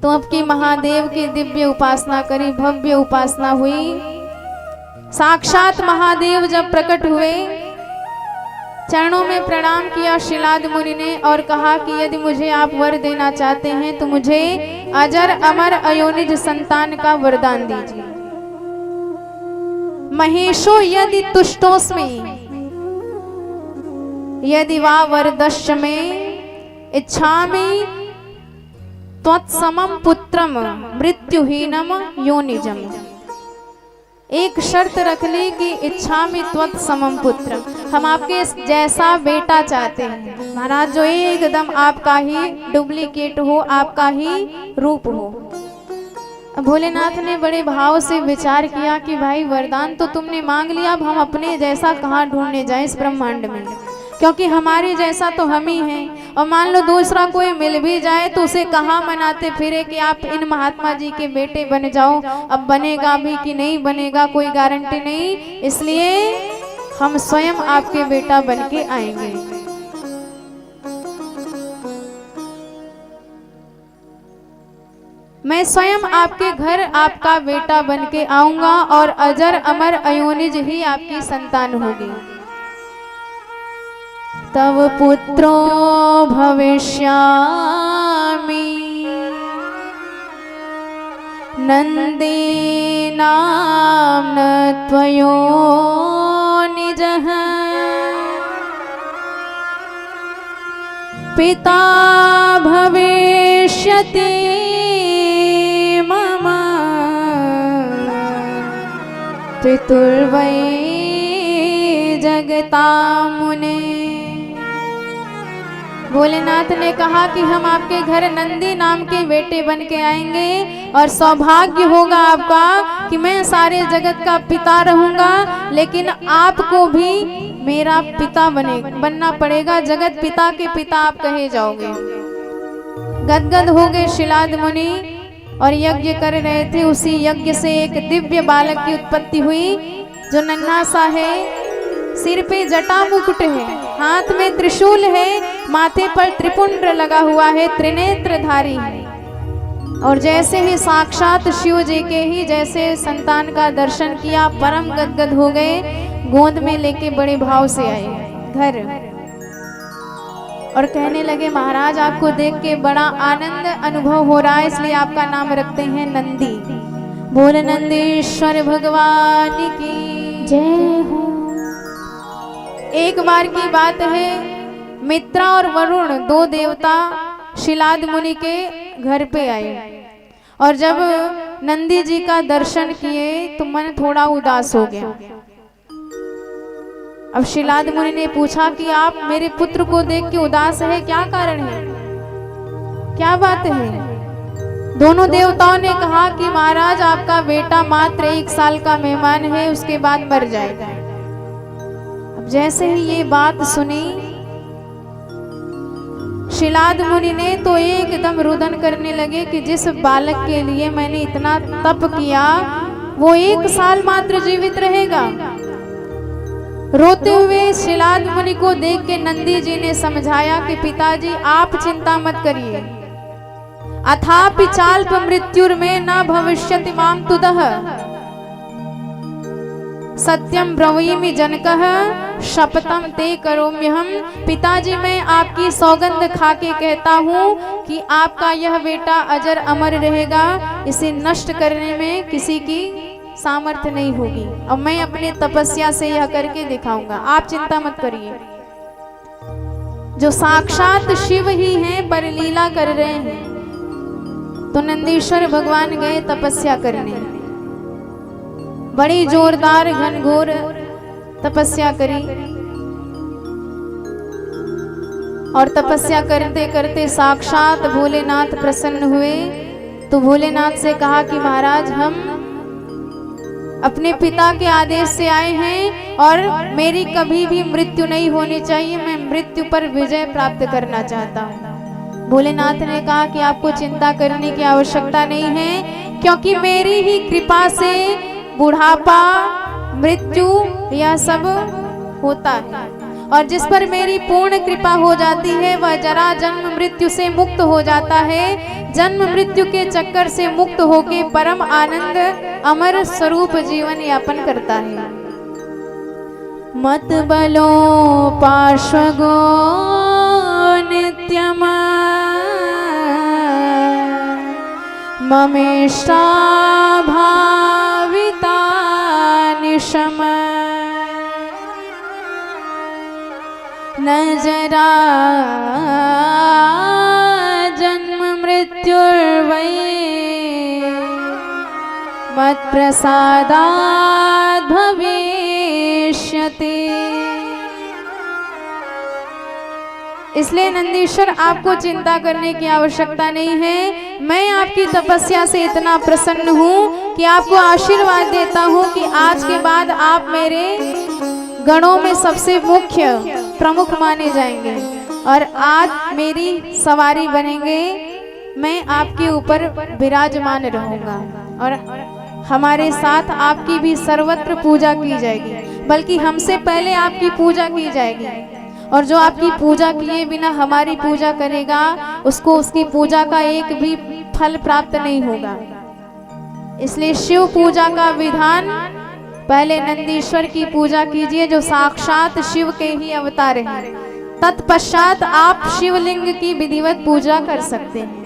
तो अब की महादेव की दिव्य उपासना करी, भव्य उपासना हुई। साक्षात महादेव जब प्रकट हुए, चरणों में प्रणाम किया शिलाद मुनि ने और कहा कि यदि मुझे आप वर देना चाहते हैं तो मुझे अजर अमर अयोनिज संतान का वरदान दीजिए। महेशो यदि तुष्टोस्मि यदि वा वरदश्च में इच्छामि त्वत्समं पुत्रम मृत्युहीनम योनिजम। एक शर्त रख ली कि इच्छा में त्वत्समं पुत्र, हम आपके जैसा बेटा चाहते हैं महाराज, जो एकदम आपका ही डुप्लीकेट हो, आपका ही रूप हो। भोलेनाथ ने बड़े भाव से विचार किया कि भाई वरदान तो तुमने मांग लिया, अब हम अपने जैसा कहाँ ढूंढने जाएं इस ब्रह्मांड में, क्योंकि हमारे जैसा तो हम ही हैं। और मान लो दूसरा कोई मिल भी जाए तो उसे कहाँ मनाते फिरे कि आप इन महात्मा जी के बेटे बन जाओ। अब बनेगा भी कि नहीं बनेगा कोई गारंटी नहीं, इसलिए हम स्वयं आपके बेटा बन के आएंगे। मैं स्वयं आपके घर आपका बेटा बन के आऊंगा और अजर अमर अयोनिज ही आपकी संतान होगी। तव पुत्रो भविष्यामि नंदी नाम्न त्वयोनिजः पिता भविष्यति मम पितुर्वै जगता मुने। भोलेनाथ ने कहा कि हम आपके घर नंदी नाम के बेटे बन के आएंगे और सौभाग्य होगा आपका कि मैं सारे जगत का पिता रहूंगा, लेकिन आपको भी मेरा पिता बनना पड़ेगा। जगत पिता के पिता आप कहे जाओगे। गदगद हो गए शिलाद मुनि और यज्ञ कर रहे थे। उसी यज्ञ से एक दिव्य बालक की उत्पत्ति हुई जो नन्हा सा है, सिर पे जटा मुकुट है, हाथ में त्रिशूल है, माथे पर त्रिपुंड लगा हुआ है, त्रिनेत्रधारी है। और जैसे ही साक्षात शिव जी के ही जैसे संतान का दर्शन किया, परम गदगद हो गए, गोद में लेके बड़े भाव से आए घर और कहने लगे महाराज आपको देख के बड़ा आनंद अनुभव हो रहा है, इसलिए आपका नाम रखते हैं नंदी। बोल नंदीश्वर भगवान की जय हो। एक बार की बात है, मित्रा और वरुण दो देवता शिलाद मुनि के घर पे आए और जब नंदी जी का दर्शन किए तो मन थोड़ा उदास हो गया। अब शिलाद मुनि ने पूछा कि आप मेरे पुत्र को देख के उदास है, क्या कारण है, क्या बात है? दोनों देवताओं ने कहा कि महाराज आपका बेटा मात्र 1 साल का मेहमान है, उसके बाद मर जाएगा। अब जैसे ही ये बात सुनी शिलाद मुनि ने तो एकदम रुदन करने लगे कि जिस बालक के लिए मैंने इतना तप किया वो 1 साल मात्र जीवित रहेगा। रोते हुए शिलाद मुनि को देख के नंदी जी ने समझाया कि पिताजी आप चिंता मत करिए, अथापि चाल्प मृत्युर्मे न भविष्यति माम तुदः सत्यम ब्रवीमि जनकः शपथम ते करोम्यहम। पिताजी मैं आपकी सौगंध खा के कहता हूँ कि आपका यह बेटा अजर अमर रहेगा, इसे नष्ट करने में किसी की सामर्थ्य नहीं होगी और मैं अपने तपस्या से यह करके दिखाऊंगा, आप चिंता मत करिए। जो साक्षात शिव ही हैं पर लीला कर रहे हैं। तो नंदीश्वर भगवान गए तपस्या करने, बड़ी जोरदार घनघोर तपस्या करी और तपस्या करते करते साक्षात भोलेनाथ प्रसन्न हुए। तो भोलेनाथ से कहा कि महाराज हम अपने पिता के आदेश से आए हैं और मेरी कभी भी मृत्यु नहीं होनी चाहिए, मैं मृत्यु पर विजय प्राप्त करना चाहता हूँ। भोलेनाथ ने कहा कि आपको चिंता करने की आवश्यकता नहीं है, क्योंकि मेरी ही कृपा से बुढ़ापा मृत्यु यह सब होता है और जिस पर मेरी पूर्ण कृपा हो जाती है वह जरा जन्म मृत्यु से मुक्त हो जाता है। जन्म मृत्यु के चक्कर से मुक्त होके परम आनंद अमर स्वरूप जीवन यापन करता है। मत बलो पार्श्वगो नित्यम ममेष्टा भाविता निशम न जरा जन्म मृत्युर्वै मत प्रसादात् भविष्यति। इसलिए नंदीश्वर आपको चिंता करने की आवश्यकता नहीं है। मैं आपकी तपस्या से इतना प्रसन्न हूँ कि आपको आशीर्वाद देता हूँ कि आज के बाद आप मेरे गणों में सबसे मुख्य प्रमुख माने जाएंगे और आज मेरी सवारी बनेंगे। मैं आपके ऊपर विराजमान रहूंगा और हमारे साथ आपकी भी सर्वत्र पूजा की जाएगी, बल्कि हमसे पहले आपकी पूजा की जाएगी। और जो आपकी पूजा किए बिना हमारी पूजा करेगा उसको उसकी पूजा का एक भी फल प्राप्त नहीं होगा। इसलिए शिव पूजा का विधान, पहले नंदीश्वर की पूजा कीजिए जो साक्षात शिव के ही अवतार हैं। तत्पश्चात आप शिवलिंग की विधिवत पूजा कर सकते हैं।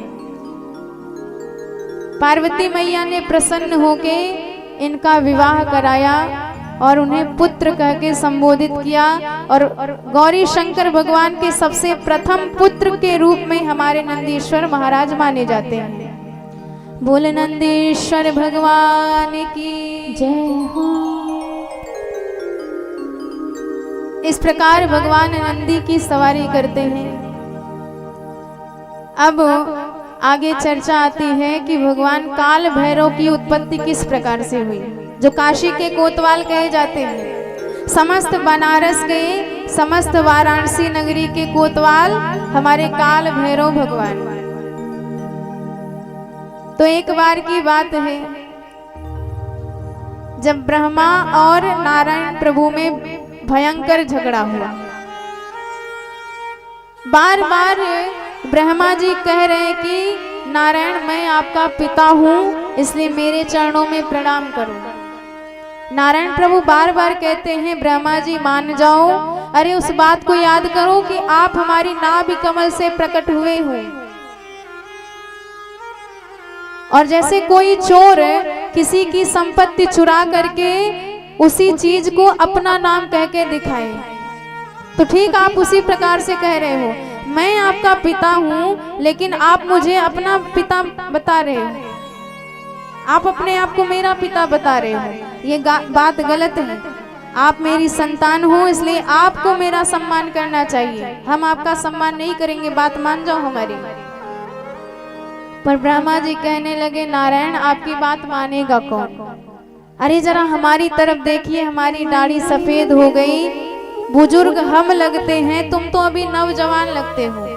पार्वती मैया ने प्रसन्न होके इनका विवाह कराया और उन्हें पुत्र कह के संबोधित किया और गौरी शंकर भगवान के सबसे प्रथम पुत्र के रूप में हमारे नंदीश्वर महाराज माने जाते हैं। बोल नंदीश्वर भगवान की जय हो। इस प्रकार भगवान नंदी की सवारी करते हैं। अब आगे चर्चा आती है कि भगवान काल भैरव की उत्पत्ति किस प्रकार से हुई, जो काशी के कोतवाल कहे जाते हैं। समस्त बनारस के, समस्त वाराणसी नगरी के कोतवाल हमारे काल भैरव भगवान। तो एक बार की बात है, जब ब्रह्मा और नारायण प्रभु में भयंकर झगड़ा हुआ। बार बार ब्रह्मा जी कह रहे हैं कि नारायण मैं आपका पिता हूं, इसलिए मेरे चरणों में प्रणाम करो। नारायण प्रभु बार बार कहते हैं ब्रह्मा जी मान जाओ, अरे उस बात को याद करो कि आप हमारी नाभि कमल से प्रकट हुए हो। और जैसे कोई चोर किसी की संपत्ति चुरा करके उसी चीज को अपना नाम कह के दिखाए, तो ठीक आप उसी प्रकार से कह रहे हो, मैं आपका पिता हूं लेकिन आप मुझे अपना पिता बता रहे हो, आप अपने आप को मेरा पिता बता रहे हो। ये बात गलत है। आप मेरी संतान हो, इसलिए आपको मेरा सम्मान करना चाहिए, हम आपका सम्मान नहीं करेंगे, बात मान जाओ हमारी। पर ब्रह्मा जी कहने लगे नारायण आपकी बात मानेगा कौन? अरे जरा हमारी तरफ देखिए, हमारी दाढ़ी सफेद हो गई, बुजुर्ग हम लगते हैं, तुम तो अभी नौजवान लगते हो।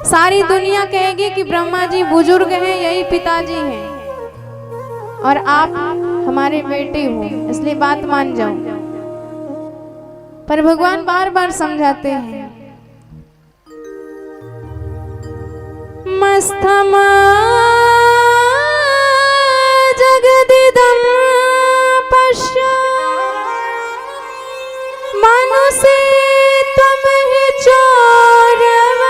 सारी दुनिया कहेगी कि ब्रह्मा जी बुजुर्ग हैं, यही पिताजी हैं, और आप हमारे बेटे हो, इसलिए बात मान जाओ। पर भगवान बार बार समझाते हैं, मस्तमा जगदिदं पश्य मनुष्य तम ही चोरव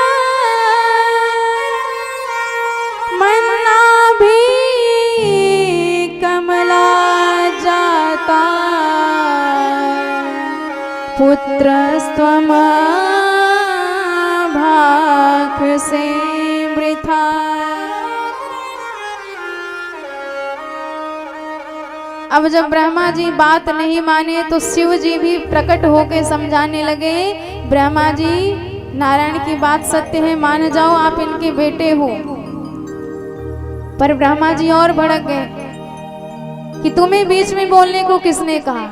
मन्ना भी कमला जाता पुत्रस्त्वम भाख से वृथा। अब जब ब्रह्मा जी बात नहीं माने तो शिव जी भी प्रकट होकर समझाने लगे, ब्रह्मा जी नारायण की बात सत्य है, मान जाओ आप इनके बेटे हो। पर ब्रह्मा जी और भड़क गए कि तुम्हें बीच में बोलने को किसने कहा,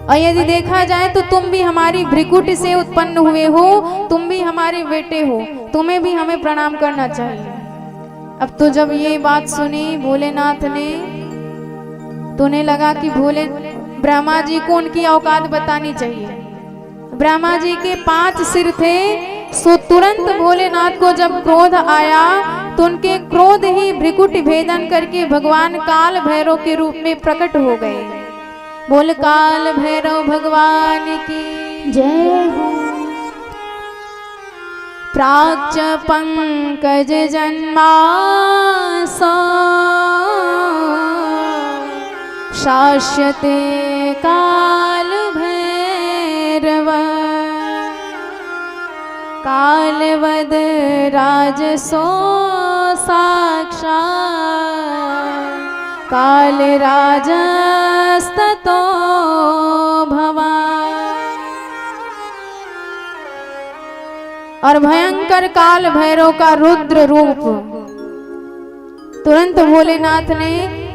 और यदि देखा जाए तो तुम भी हमारी भ्रिकुटी से उत्पन्न हुए हो, तुम भी हमारे बेटे हो, तुम्हें भी हमें प्रणाम करना चाहिए। अब तो जब ये बात सुनी भोलेनाथ ने, तो उन्हें लगा कि भोले ब्रह्मा जी को उनकी औकात बतानी चाहिए। ब्रह्मा जी के 5 सिर थे, सो तुरंत भोलेनाथ को जब क्रोध आया तो उनके क्रोध ही भ्रिकुटी भेदन करके भगवान काल भैरव के रूप में प्रकट हो गए। बोल काल भैरव भगवान की जय हो। प्राच्च पंकज जन्मास शास्यते काल भैरव कालवद राजसो साक्षात् काल राजस्ततो भवान्। और भयंकर काल भैरव का रुद्र रूप, तुरंत भोलेनाथ ने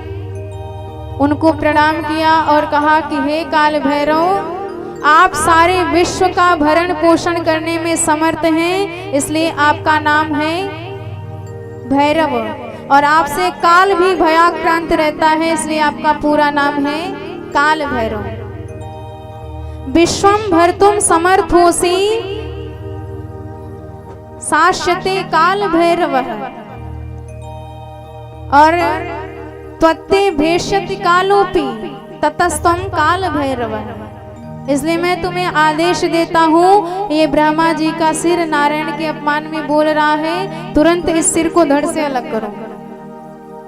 उनको प्रणाम किया और कहा कि हे काल भैरव, आप सारे विश्व का भरण पोषण करने में समर्थ हैं, इसलिए आपका नाम है भैरव, और आपसे काल भी भयाक्रांत रहता है, इसलिए आपका पूरा नाम है काल भैरव। विश्वम भर्तुम समर्थोसी शास्यते काल भैरव, और त्वत्ते भेष्यति कालोपि ततस्त्वं काल भैरव। इसलिए मैं तुम्हें आदेश देता हूँ, ये ब्रह्मा जी का सिर नारायण के अपमान में बोल रहा है, तुरंत इस सिर को धड़ से अलग करो।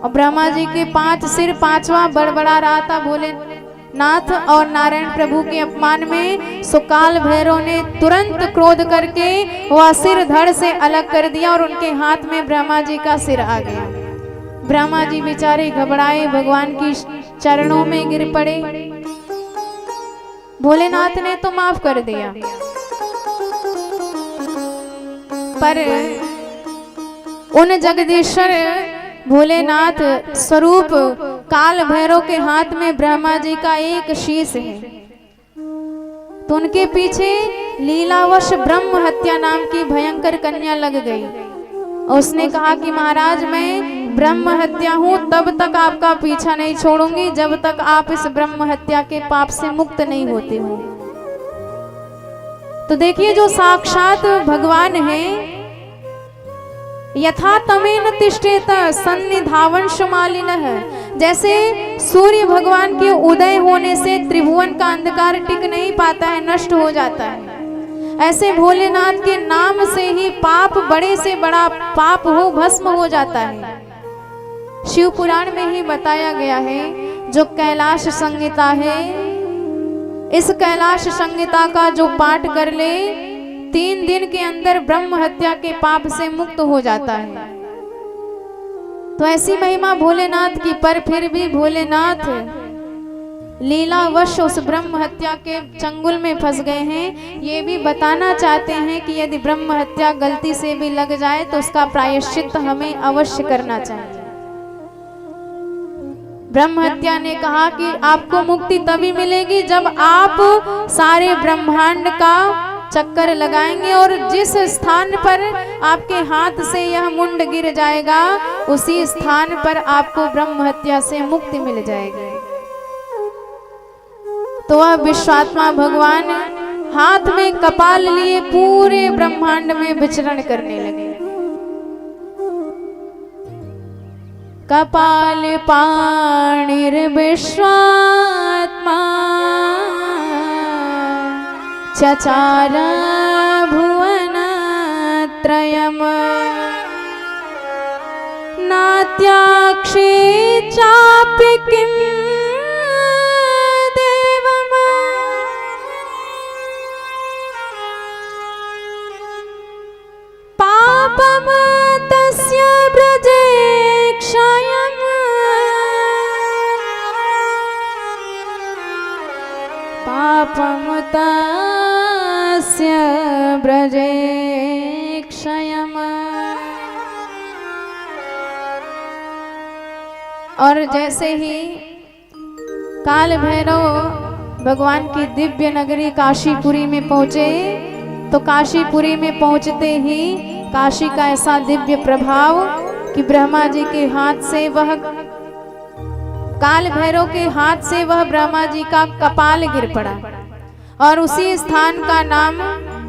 और ब्रह्मा जी के 5 सिर, 5वां बड़बड़ा रहा था भोलेनाथ और नारायण प्रभु के अपमान में। सो काल भैरव ने तुरंत क्रोध करके वह सिर धड़ से अलग कर दिया और उनके हाथ में ब्रह्मा जी का सिर आ गया। ब्रह्मा जी बेचारे घबराए, भगवान की चरणों में गिर पड़े। भोलेनाथ ने तो माफ कर दिया, पर उन जगदीश्वर भोलेनाथ स्वरूप काल भैरव के हाथ में ब्रह्मा जी का एक शीश है, तो उनके पीछे लीलावश ब्रह्म हत्या नाम की भयंकर कन्या लग गई। और उसने कहा कि महाराज मैं ब्रह्म हत्या हूं, तब तक आपका पीछा नहीं छोड़ूंगी जब तक आप इस ब्रह्म हत्या के पाप से मुक्त नहीं होते हो। तो देखिए जो साक्षात भगवान है, यथा तमेन तिष्ठेत सन्निधावंश मालिनः, जैसे सूर्य भगवान के उदय होने से त्रिभुवन का अंधकार टिक नहीं पाता है, नष्ट हो जाता है, ऐसे भोलेनाथ के नाम से ही पाप बड़े से बड़ा पाप हो भस्म हो जाता है। शिव पुराण में ही बताया गया है, जो कैलाश संहिता है, इस कैलाश संहिता का जो पाठ कर ले 3 दिन के अंदर ब्रह्म हत्या के पाप से मुक्त हो जाता है। तो ऐसी महिमा भोलेनाथ की, पर फिर भी भोलेनाथ लीलावश उस ब्रह्म हत्या के चंगुल में फंस गए हैं। ये भी बताना चाहते हैं कि यदि ब्रह्म हत्या गलती से भी लग जाए तो उसका प्रायश्चित हमें अवश्य करना चाहिए। ब्रह्म हत्या ने कहा कि आपको मुक्ति तभी मिलेगी जब आप सारे ब्रह्मांड का चक्कर लगाएंगे और जिस स्थान पर आपके हाथ से यह मुंड गिर जाएगा उसी स्थान पर आपको ब्रह्म हत्या से मुक्ति मिल जाएगी। तो वह विश्वात्मा भगवान हाथ में कपाल लिए पूरे ब्रह्मांड में विचरण करने लगे। कपाल पाणिर्विश्वात्मा चचार भुवन त्रयम् नात्याक्षे चापि किं देवम् पापम् तस्य ब्रजे क्षयम् पापम् तस्य ब्रजे क्षयम्। और जैसे ही काल भैरव भगवान की दिव्य नगरी काशीपुरी में पहुंचे, तो काशीपुरी में पहुंचते ही काशी का ऐसा दिव्य प्रभाव कि ब्रह्मा जी के हाथ से वह, काल भैरव के हाथ से वह ब्रह्मा जी का कपाल गिर पड़ा और उसी स्थान का नाम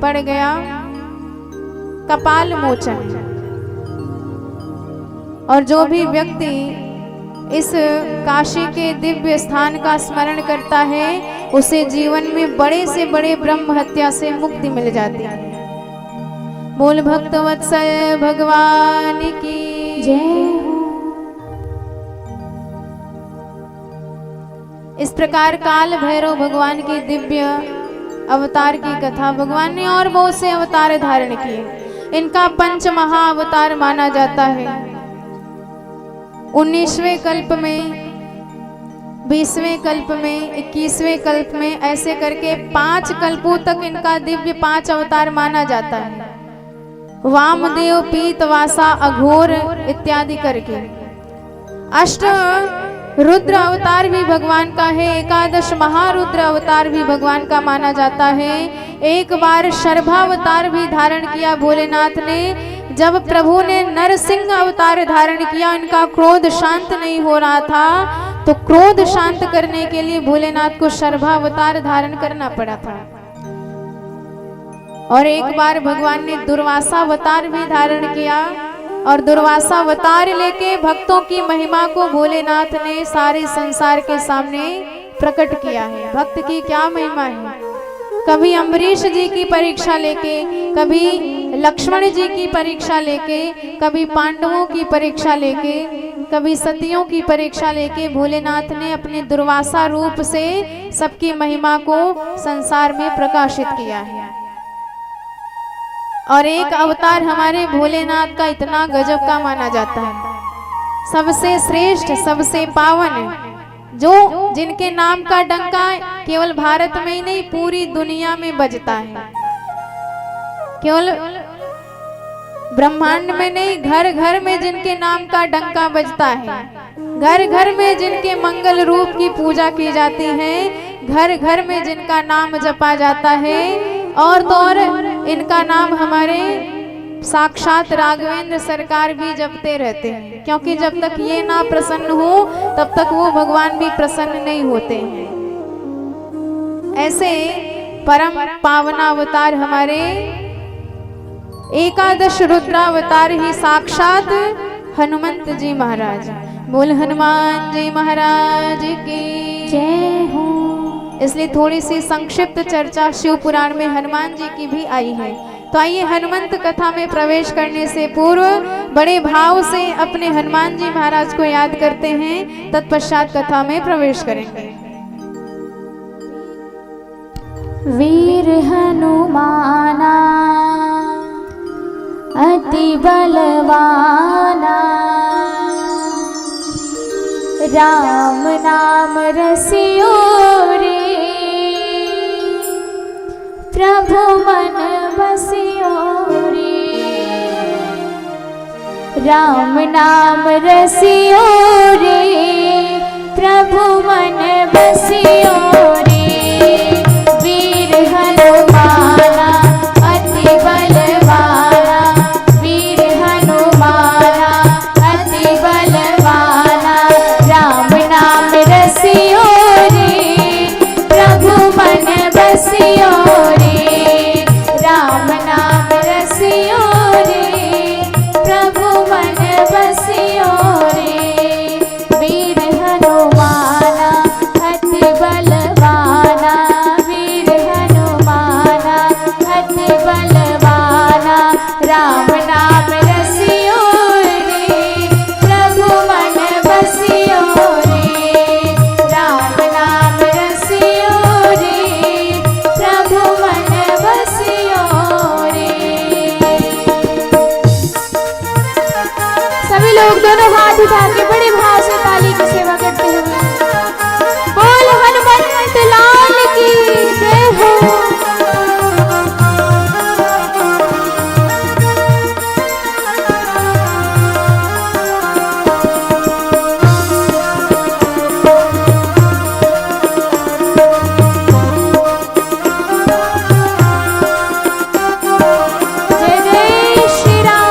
पड़ गया कपाल मोचन। और जो भी व्यक्ति इस काशी के दिव्य स्थान का स्मरण करता है उसे जीवन में बड़े से बड़े ब्रह्म हत्या से मुक्ति मिल जाती है। बोल भक्तवत्सल भगवान की जय। इस प्रकार काल भैरव भगवान की दिव्य अवतार की कथा, भगवान ने और बहुत से अवतार धारण किए। इनका पंच महाअवतार माना जाता है। 19वें कल्प में, 20वें कल्प में, 21वें कल्प में, ऐसे करके 5 कल्पों तक इनका दिव्य 5 अवतार माना जाता है। वामदेव, पीतवासा, अघोर इत्यादि करके 8 रुद्र अवतार भी भगवान का है। 11 महारुद्र अवतार भी भगवान का माना जाता है। एक बार शर्भावतार भी धारण किया भोलेनाथ ने। जब प्रभु ने नरसिंह अवतार धारण किया, इनका क्रोध शांत नहीं हो रहा था, तो क्रोध शांत करने के लिए भोलेनाथ को शर्भावतार धारण करना पड़ा था। और एक बार भगवान ने दुर्वासा अवतार भी धारण किया और दुर्वासा अवतार लेके भक्तों की महिमा को भोलेनाथ ने सारे संसार के सामने प्रकट किया है। भक्त की क्या महिमा है। कभी अम्बरीश जी की परीक्षा लेके, कभी लक्ष्मण जी की परीक्षा लेके, कभी पांडवों की परीक्षा लेके, कभी सतियों की परीक्षा लेके भोलेनाथ ने अपने दुर्वासा रूप से सबकी महिमा को संसार में प्रकाशित किया है। और एक अवतार हमारे भोलेनाथ का इतना गजब का माना जाता है, सबसे श्रेष्ठ, सबसे पावन जो जिनके नाम का डंका केवल भारत में ही नहीं पूरी दुनिया में बजता है। केवल ब्रह्मांड में नहीं, घर घर में जिनके नाम का डंका बजता है, घर घर में जिनके मंगल रूप की पूजा की जाती है, घर घर में जिनका नाम जपा जाता है, और तो और इनका नाम हमारे साक्षात राघवेंद्र सरकार भी जपते रहते हैं, क्योंकि जब तक ये ना प्रसन्न हो तब तक वो भगवान भी प्रसन्न नहीं होते हैं। ऐसे परम पावनावतार हमारे एकादश रुद्रावतार ही साक्षात हनुमंत जी महाराज। बोल हनुमान जी महाराज की जय हो। इसलिए थोड़ी सी संक्षिप्त चर्चा शिव पुराण में हनुमान जी की भी आई है। तो आइए हनुमंत कथा में प्रवेश करने से पूर्व बड़े भाव से अपने हनुमान जी महाराज को याद करते हैं, तत्पश्चात कथा में प्रवेश करेंगे। वीर हनुमाना अति बलवाना, राम नाम रसियो रे, प्रभु मन बसियो रे। राम नाम रसियो रे, प्रभु मन बसियो रे। वीर हनुमाना अति बलवाना, वीर हनुमाना अति बलवाना, राम नाम रसियो रे, प्रभु मन बसियो रे। राम नाम रसियो रे, प्रभु मन बसियो रे। वीर हनुमाना अति बलवाना, वीर हनुमाना अति बलवाना, राम नाम रसियो रे, प्रभु मन बसियो रे। राम नाम रसियो रे, प्रभु मन बसियो रे। सभी लोग दोनों हाथ उठा के बड़े भाव से ताली की सेवा करते हुए बोल हनुमंत लाल की जय हो। जय जय श्री राम।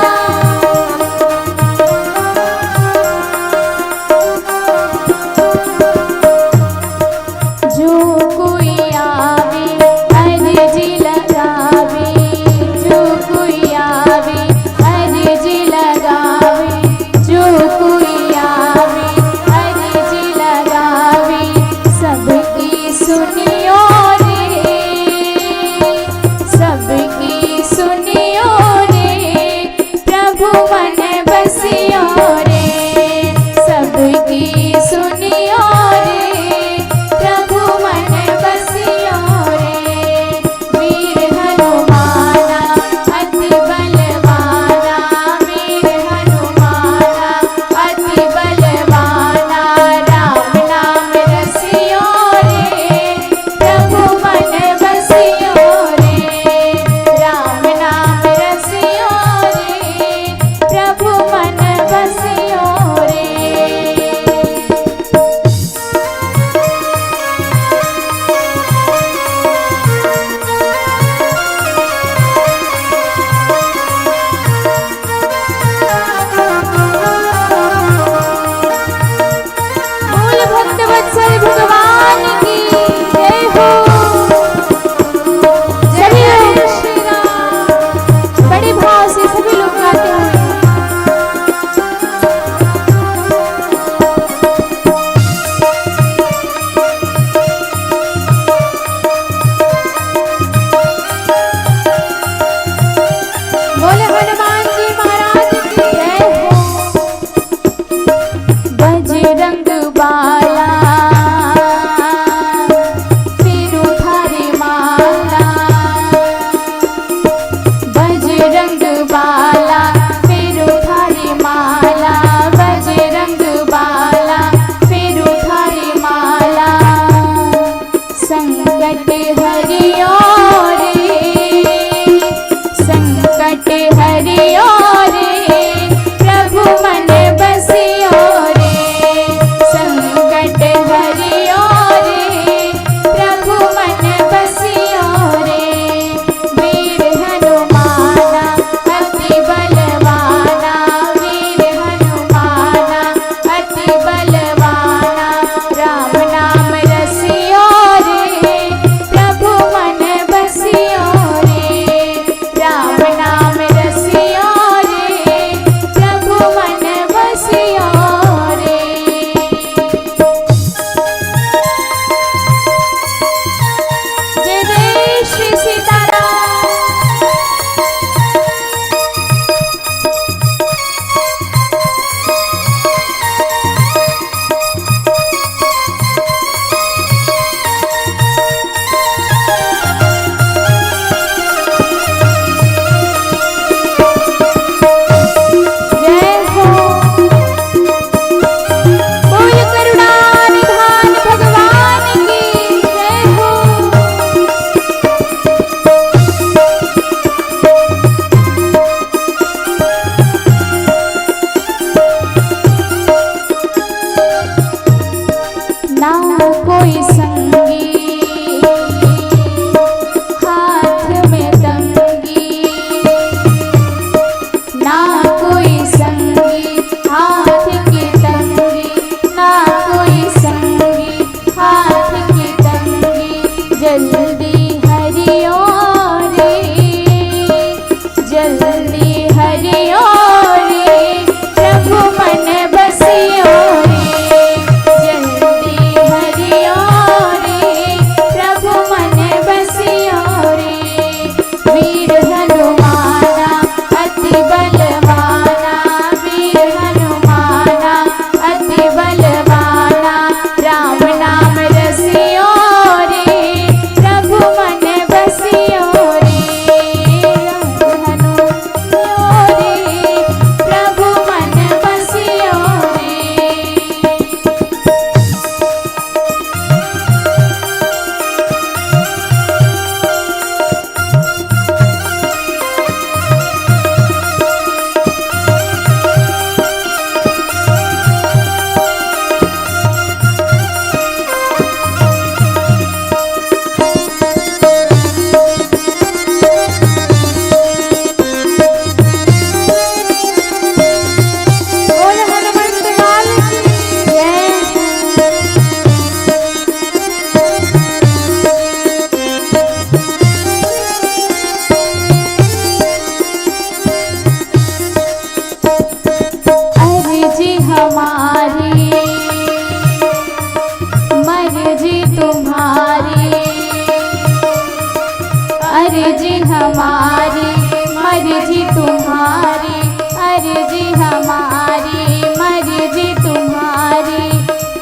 तुम्हारी, अर्जी हमारी मर्जी तुम्हारी,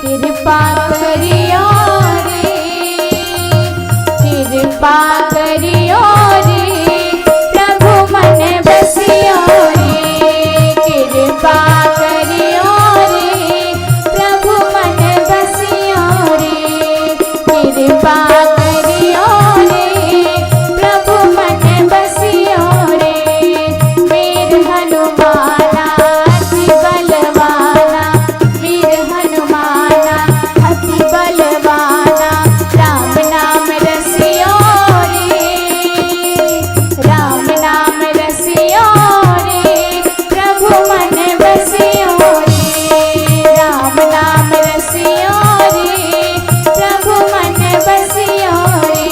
कृपा करियो रे, कृपा करियो रे, प्रभु मन बसियो रे, कृपा करियो रे, प्रभु मन बसियो रे, कृपा करियो रे, प्रभु मन बसियो रे, वीर हनुमाना अति बलवाना, वीर हनुमाना अति बलवाना, राम नाम रसियो रे, राम नाम रसियो रे, प्रभु मन बसियो रे, राम नाम रसियो रे, प्रभु मन बसियो रे,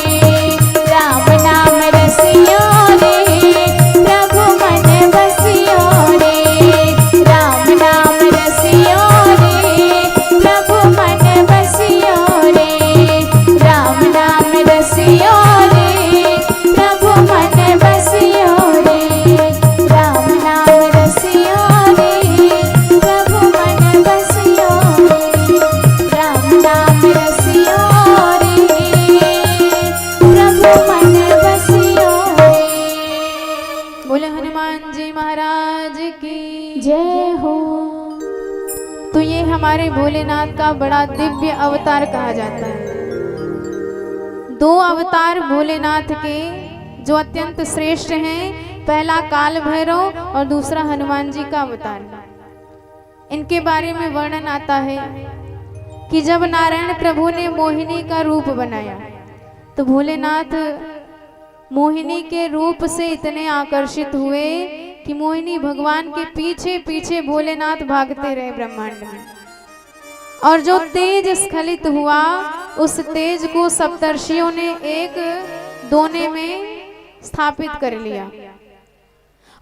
राम नाम रसियो रे, प्रभु मन बसियो रे, राम नाम रसियो रे, प्रभु मन बसियो रे, राम नाम रसियो रे, प्रभु मन बसियो रे, राम नाम रसियो रे, प्रभु मन बसियो रे, राम नाम रसियो रे, प्रभु मन बसियो रे। बोले हनुमान जी महाराज की जय हो। तो ये हमारे भोलेनाथ का बड़ा दिव्य अवतार कहा जाता है। दो अवतार भोलेनाथ के जो अत्यंत श्रेष्ठ हैं, पहला काल भैरव और दूसरा हनुमान जी का अवतार। इनके बारे में वर्णन आता है कि जब नारायण प्रभु ने मोहिनी का रूप बनाया तो भोलेनाथ मोहिनी के रूप से इतने आकर्षित हुए कि मोहिनी भगवान के पीछे पीछे भोलेनाथ भागते रहे ब्रह्मांड में। और जो तेज स्खलित हुआ उस तेज को सप्तर्षियों ने एक दोने में स्थापित कर लिया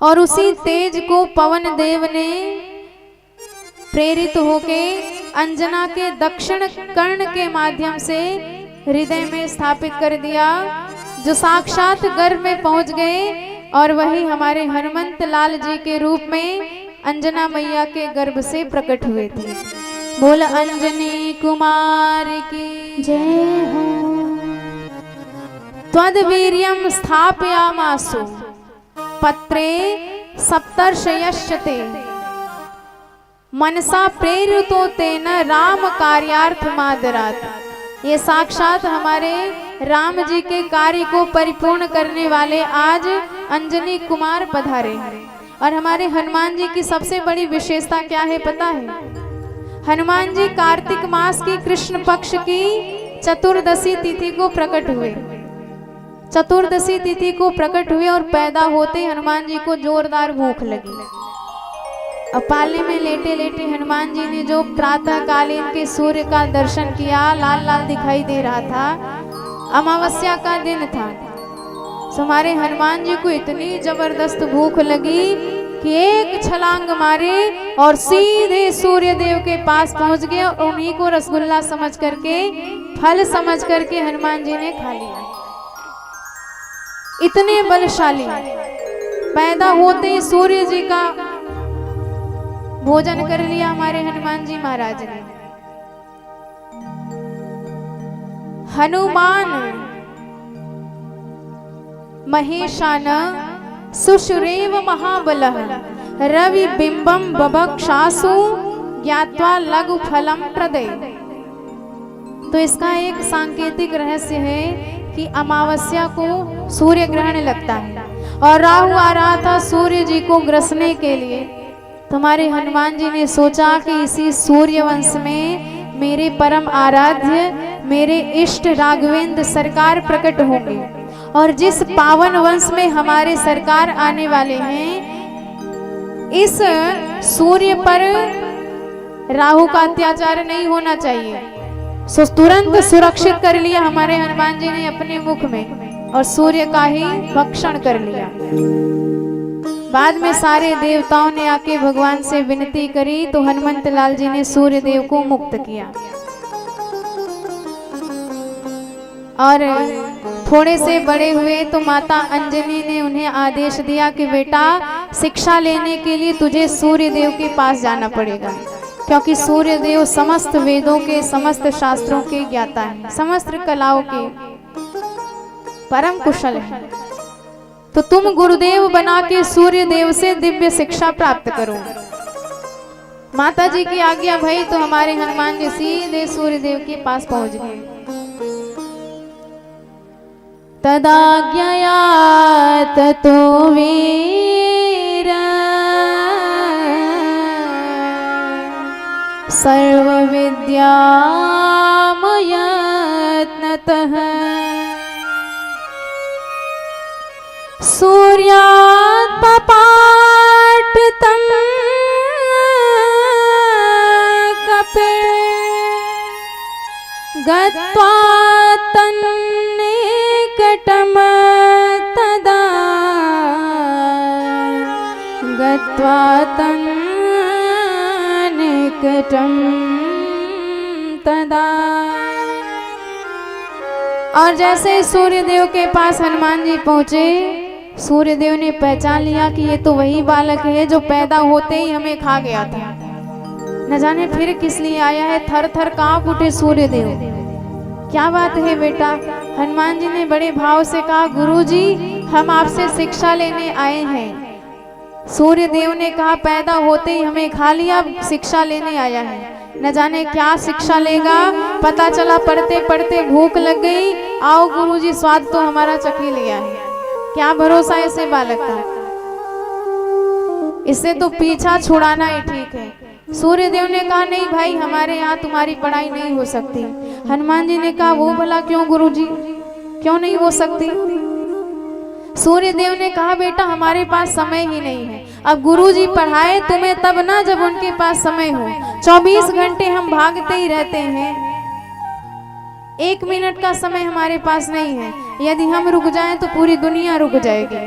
और उसी तेज को पवन देव ने प्रेरित होके अंजना के दक्षिण कर्ण के माध्यम से हृदय में स्थापित कर दिया, जो साक्षात गर्भ में पहुंच गए और वही हमारे हनुमंत लाल जी के रूप में अंजना मैया के गर्भ से प्रकट हुए थे। बोल अंजनी कुमार की जय हो। त्वद्वीर्यं स्थापयामासु पत्रे सप्तर्षयश्च मनसा प्रेरितो तेन राम कार्यार्थमादरात्। ये साक्षात हमारे राम जी के कार्य को परिपूर्ण करने वाले आज अंजनी कुमार पधारे हैं। और हमारे हनुमान जी की सबसे बड़ी विशेषता क्या है पता है? हनुमान जी कार्तिक मास की कृष्ण पक्ष की चतुर्दशी तिथि को प्रकट हुए। चतुर्दशी तिथि को प्रकट हुए और पैदा होते हनुमान जी को जोरदार भूख लगी। अब पाले में लेटे लेटे हनुमान जी ने जो प्रातः कालीन के सूर्य का दर्शन किया, लाल लाल दिखाई दे रहा था, अमावस्या का दिन था। तो हमारे हनुमान जी को इतनी जबरदस्त भूख लगी कि एक छलांग मारे और सीधे सूर्य देव के पास पहुंच गए और उन्हीं को रसगुल्ला समझ करके, फल समझ करके हनुमान जी ने खा लिया। इतने बलशाली, पैदा होते ही सूर्य जी का भोजन कर लिया हमारे हनुमान जी महाराज ने। हनुमान महेशान सुश्रेव महाबलः रवि बिंबम बबक्षासु ज्ञात्वा लघु फलम प्रदे। तो इसका एक सांकेतिक रहस्य है कि अमावस्या को सूर्य ग्रहण लगता है और राहु आ रहा था सूर्य जी को ग्रसने के लिए। तुम्हारे हनुमान जी ने सोचा कि इसी सूर्य वंश में मेरे परम आराध्य, मेरे इष्ट राघवेंद्र सरकार प्रकट होंगे और जिस पावन वंश में हमारे सरकार आने वाले हैं, इस सूर्य पर राहु का अत्याचार नहीं होना चाहिए। सो तुरंत सुरक्षित कर लिया हमारे हनुमान जी ने अपने मुख में और सूर्य का ही भक्षण कर लिया। बाद में सारे देवताओं ने आके भगवान से विनती करी तो हनुमंत लाल जी ने सूर्य देव को मुक्त किया। और थोड़े से बड़े हुए तो माता अंजनी ने उन्हें आदेश दिया कि बेटा शिक्षा लेने के लिए तुझे सूर्य देव के पास जाना पड़ेगा, क्योंकि सूर्य देव समस्त वेदों के, समस्त शास्त्रों के ज्ञाता हैं, समस्त कलाओं के परम कुशल हैं। तो तुम गुरुदेव बना के सूर्य देव से दिव्य शिक्षा प्राप्त करो। माता जी की आज्ञा भई तो हमारे हनुमान जी सीधे सूर्य देव के पास पहुंच गए। तदाज्ञया ततो वीर सर्व विद्यामयत्नतः सूर्यात् पपाटतं गत्वा तन्निकटं तदा गत्वा तन्निकटं तदा। और जैसे सूर्यदेव के पास हनुमान जी पहुंचे, सूर्यदेव ने पहचान लिया कि ये तो वही बालक है जो पैदा होते ही हमें खा गया था। न जाने फिर किस लिए आया है। थर थर कांप उठे सूर्यदेव। क्या बात है बेटा? हनुमान जी ने बड़े भाव से कहा, गुरुजी हम आपसे शिक्षा लेने आए हैं। सूर्यदेव ने कहा, पैदा होते ही हमें खा लिया, शिक्षा लेने आया है। न जाने क्या शिक्षा लेगा। पता चला पढ़ते पढ़ते भूख लग गई, आओ गुरुजी स्वाद तो हमारा चखी लिया है। क्या भरोसा ऐसे बालक का? इससे तो पीछा छुड़ाना ही ठीक है। सूर्यदेव ने कहा, नहीं भाई हमारे यहाँ तुम्हारी पढ़ाई नहीं हो सकती। हनुमान जी ने कहा, वो भला क्यों गुरुजी, क्यों नहीं हो सकती? सूर्यदेव ने कहा, बेटा हमारे पास समय ही नहीं है। अब गुरुजी पढ़ाए तुम्हें तब ना जब उनके पास समय हो। 24 घंटे हम भागते ही रहते हैं, 1 मिनट का समय हमारे पास नहीं है। यदि हम रुक जाएं तो पूरी दुनिया रुक जाएगी,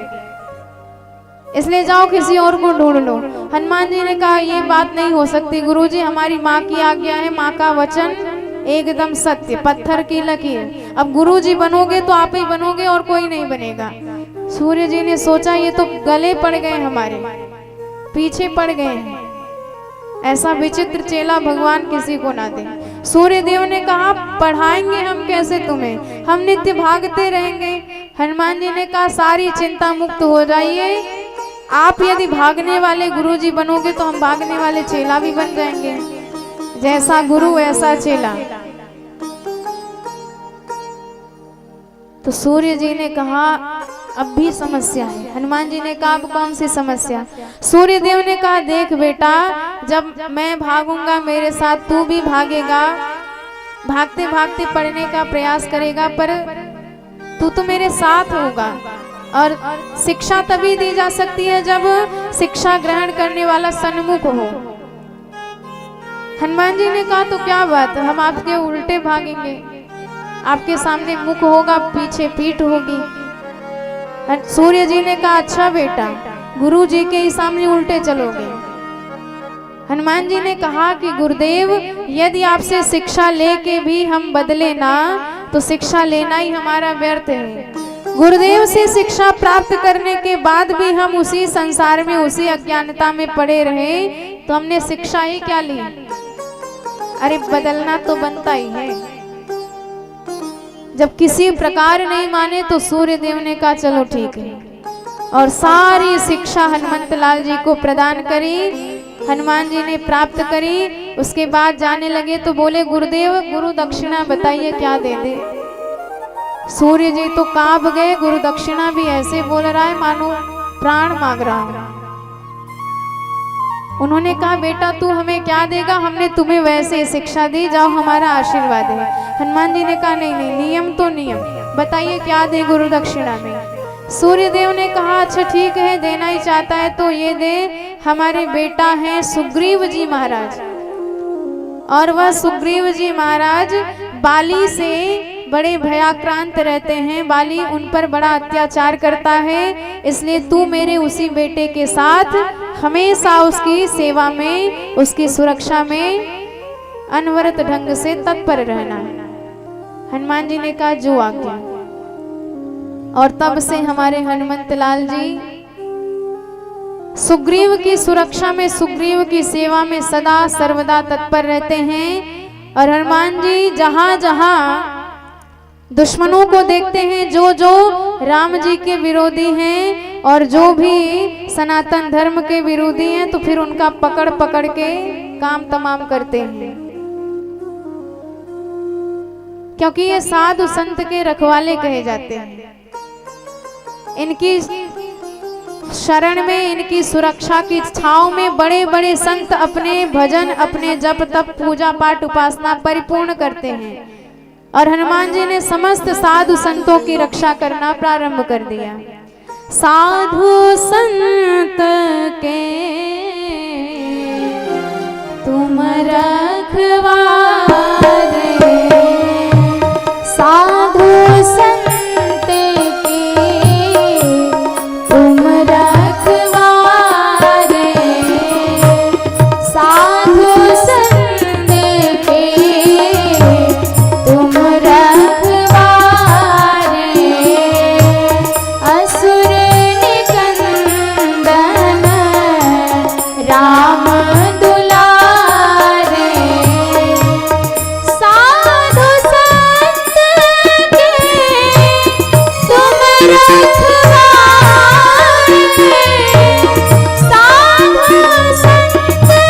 इसलिए जाओ किसी और को ढूंढ लो। हनुमान जी ने कहा, ये बात नहीं हो सकती गुरुजी, हमारी माँ की आज्ञा है, माँ का वचन एकदम सत्य, पत्थर की लकीर। अब गुरुजी बनोगे तो आप ही बनोगे और कोई नहीं बनेगा। सूर्य जी ने सोचा, ये तो गले पड़ गए, हमारे पीछे पड़ गए हैं। ऐसा विचित्र चेला भगवान किसी को ना दे। सूर्यदेव ने कहा, पढ़ाएंगे हम कैसे तुम्हें, हम नित्य भागते रहेंगे। हनुमान जी ने कहा, सारी चिंता मुक्त हो जाइए, आप यदि भागने वाले गुरुजी बनोगे तो हम भागने वाले चेला भी बन जाएंगे। जैसा गुरु वैसा चेला। तो सूर्य जी ने कहा, अब भी समस्या है। हनुमान जी ने कहा, अब कौन सी समस्या? सूर्यदेव ने कहा, देख बेटा, जब मैं भागूंगा मेरे साथ तू भी भागेगा, भागते भागते पढ़ने का प्रयास करेगा, पर तू तो मेरे साथ होगा। और शिक्षा तभी दी जा सकती है जब शिक्षा ग्रहण करने वाला सन्मुख हो। हनुमान जी ने कहा, तो क्या बात, हम आपके उल्टे भागेंगे, आपके सामने मुख होगा, पीछे पीठ होगी। सूर्य जी ने कहा, अच्छा बेटा, गुरु जी के ही सामने उल्टे चलोगे। हनुमान जी ने कहा कि गुरुदेव, यदि आपसे शिक्षा लेके भी हम बदले ना तो शिक्षा लेना ही हमारा व्यर्थ है। गुरुदेव से शिक्षा प्राप्त करने के बाद भी हम उसी संसार में, उसी अज्ञानता में पड़े रहे तो हमने शिक्षा ही क्या ली? अरे बदलना तो बनता ही है। जब किसी प्रकार नहीं माने तो सूर्यदेव ने कहा, चलो ठीक है, और सारी शिक्षा हनुमंत लाल जी को प्रदान करी। हनुमान जी ने प्राप्त करी। उसके बाद जाने लगे तो बोले, गुरुदेव गुरु दक्षिणा बताइए क्या दे दे। सूर्य जी तो कांप गए, गुरु दक्षिणा भी ऐसे बोल रहा है मानो प्राण मांग रहा है। उन्होंने कहा, बेटा तू हमें क्या देगा, हमने तुम्हें वैसे शिक्षा दी, जाओ हमारा आशीर्वाद है। हनुमान जी ने कहा, नहीं नहीं, नियम तो नियम, बताइए क्या दे गुरु दक्षिणा में। सूर्यदेव ने कहा, अच्छा ठीक है, देना ही चाहता है तो ये दे, हमारे बेटा हैं सुग्रीव जी महाराज, और वह सुग्रीव जी महाराज बाली से बड़े भयाक्रांत रहते हैं, बाली उन पर बड़ा अत्याचार करता है, इसलिए तू मेरे उसी बेटे के साथ हमेशा उसकी सेवा में, उसकी सुरक्षा में अनवरत ढंग से तत्पर रहना है। हनुमान जी ने कहा, जो आज्ञा। और तब से हमारे हनुमंत लाल जी सुग्रीव की सुरक्षा में, सुग्रीव की सेवा में सदा सर्वदा तत्पर रहते हैं। और हनुमान जी जहां जहां दुश्मनों को देखते हैं, जो जो राम जी के विरोधी हैं और जो भी सनातन धर्म के विरोधी हैं, तो फिर उनका पकड़ पकड़ के काम तमाम करते हैं, क्योंकि ये साधु संत के रखवाले कहे जाते हैं। इनकी शरण में, इनकी सुरक्षा की छांव में बड़े बड़े संत अपने भजन, अपने जप तप, पूजा पाठ, उपासना परिपूर्ण करते हैं। और हनुमान जी ने समस्त साधु संतों की रक्षा करना प्रारंभ कर दिया। साधु संत के तुम रखवारे, साधु संत के तुम रखवारे, साधु संत के तुम रखवारे, असुर निकंदन राम दुलारे, साधु संत के तुम रखवारे, साधु संत के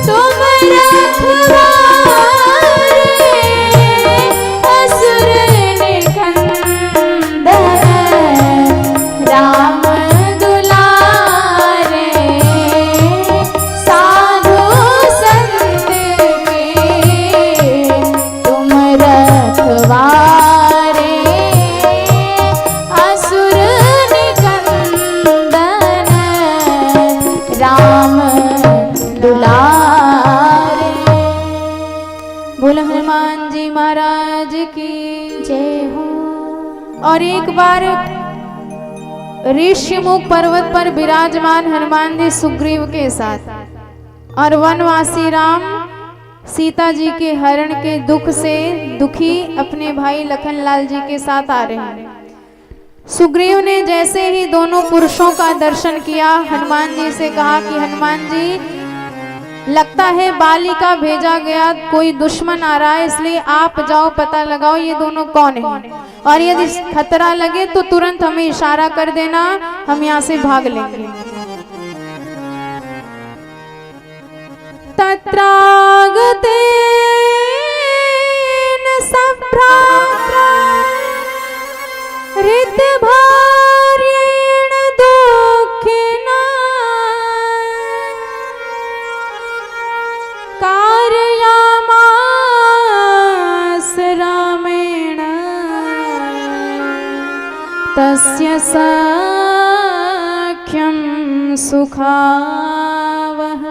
तुम रखवारे, असुर निकंदन राम दुलारे, साधु संत के तुम रखवारे, असुर निकंदन राम दुलारे। बोल हनुमान जी महाराज की जय हो। और एक बार ऋषिमुख पर्वत पर विराजमान हनुमान जी सुग्रीव के साथ और वनवासी राम सीता जी के हरण के दुख से दुखी अपने भाई लखन लाल जी के साथ आ रहे हैं। सुग्रीव ने जैसे ही दोनों पुरुषों का दर्शन किया, हनुमान जी से कहा कि हनुमान जी, लगता है बाली का भेजा गया कोई दुश्मन आ रहा है, इसलिए आप जाओ पता लगाओ ये दोनों कौन हैं, और यदि खतरा लगे तो तुरंत हमें इशारा कर देना, हम यहाँ से भाग लेंगे। तत्रागतेन ऋतभार्येण दुःखिना कारयामास रामेण तस्य सख्यं सुखावह।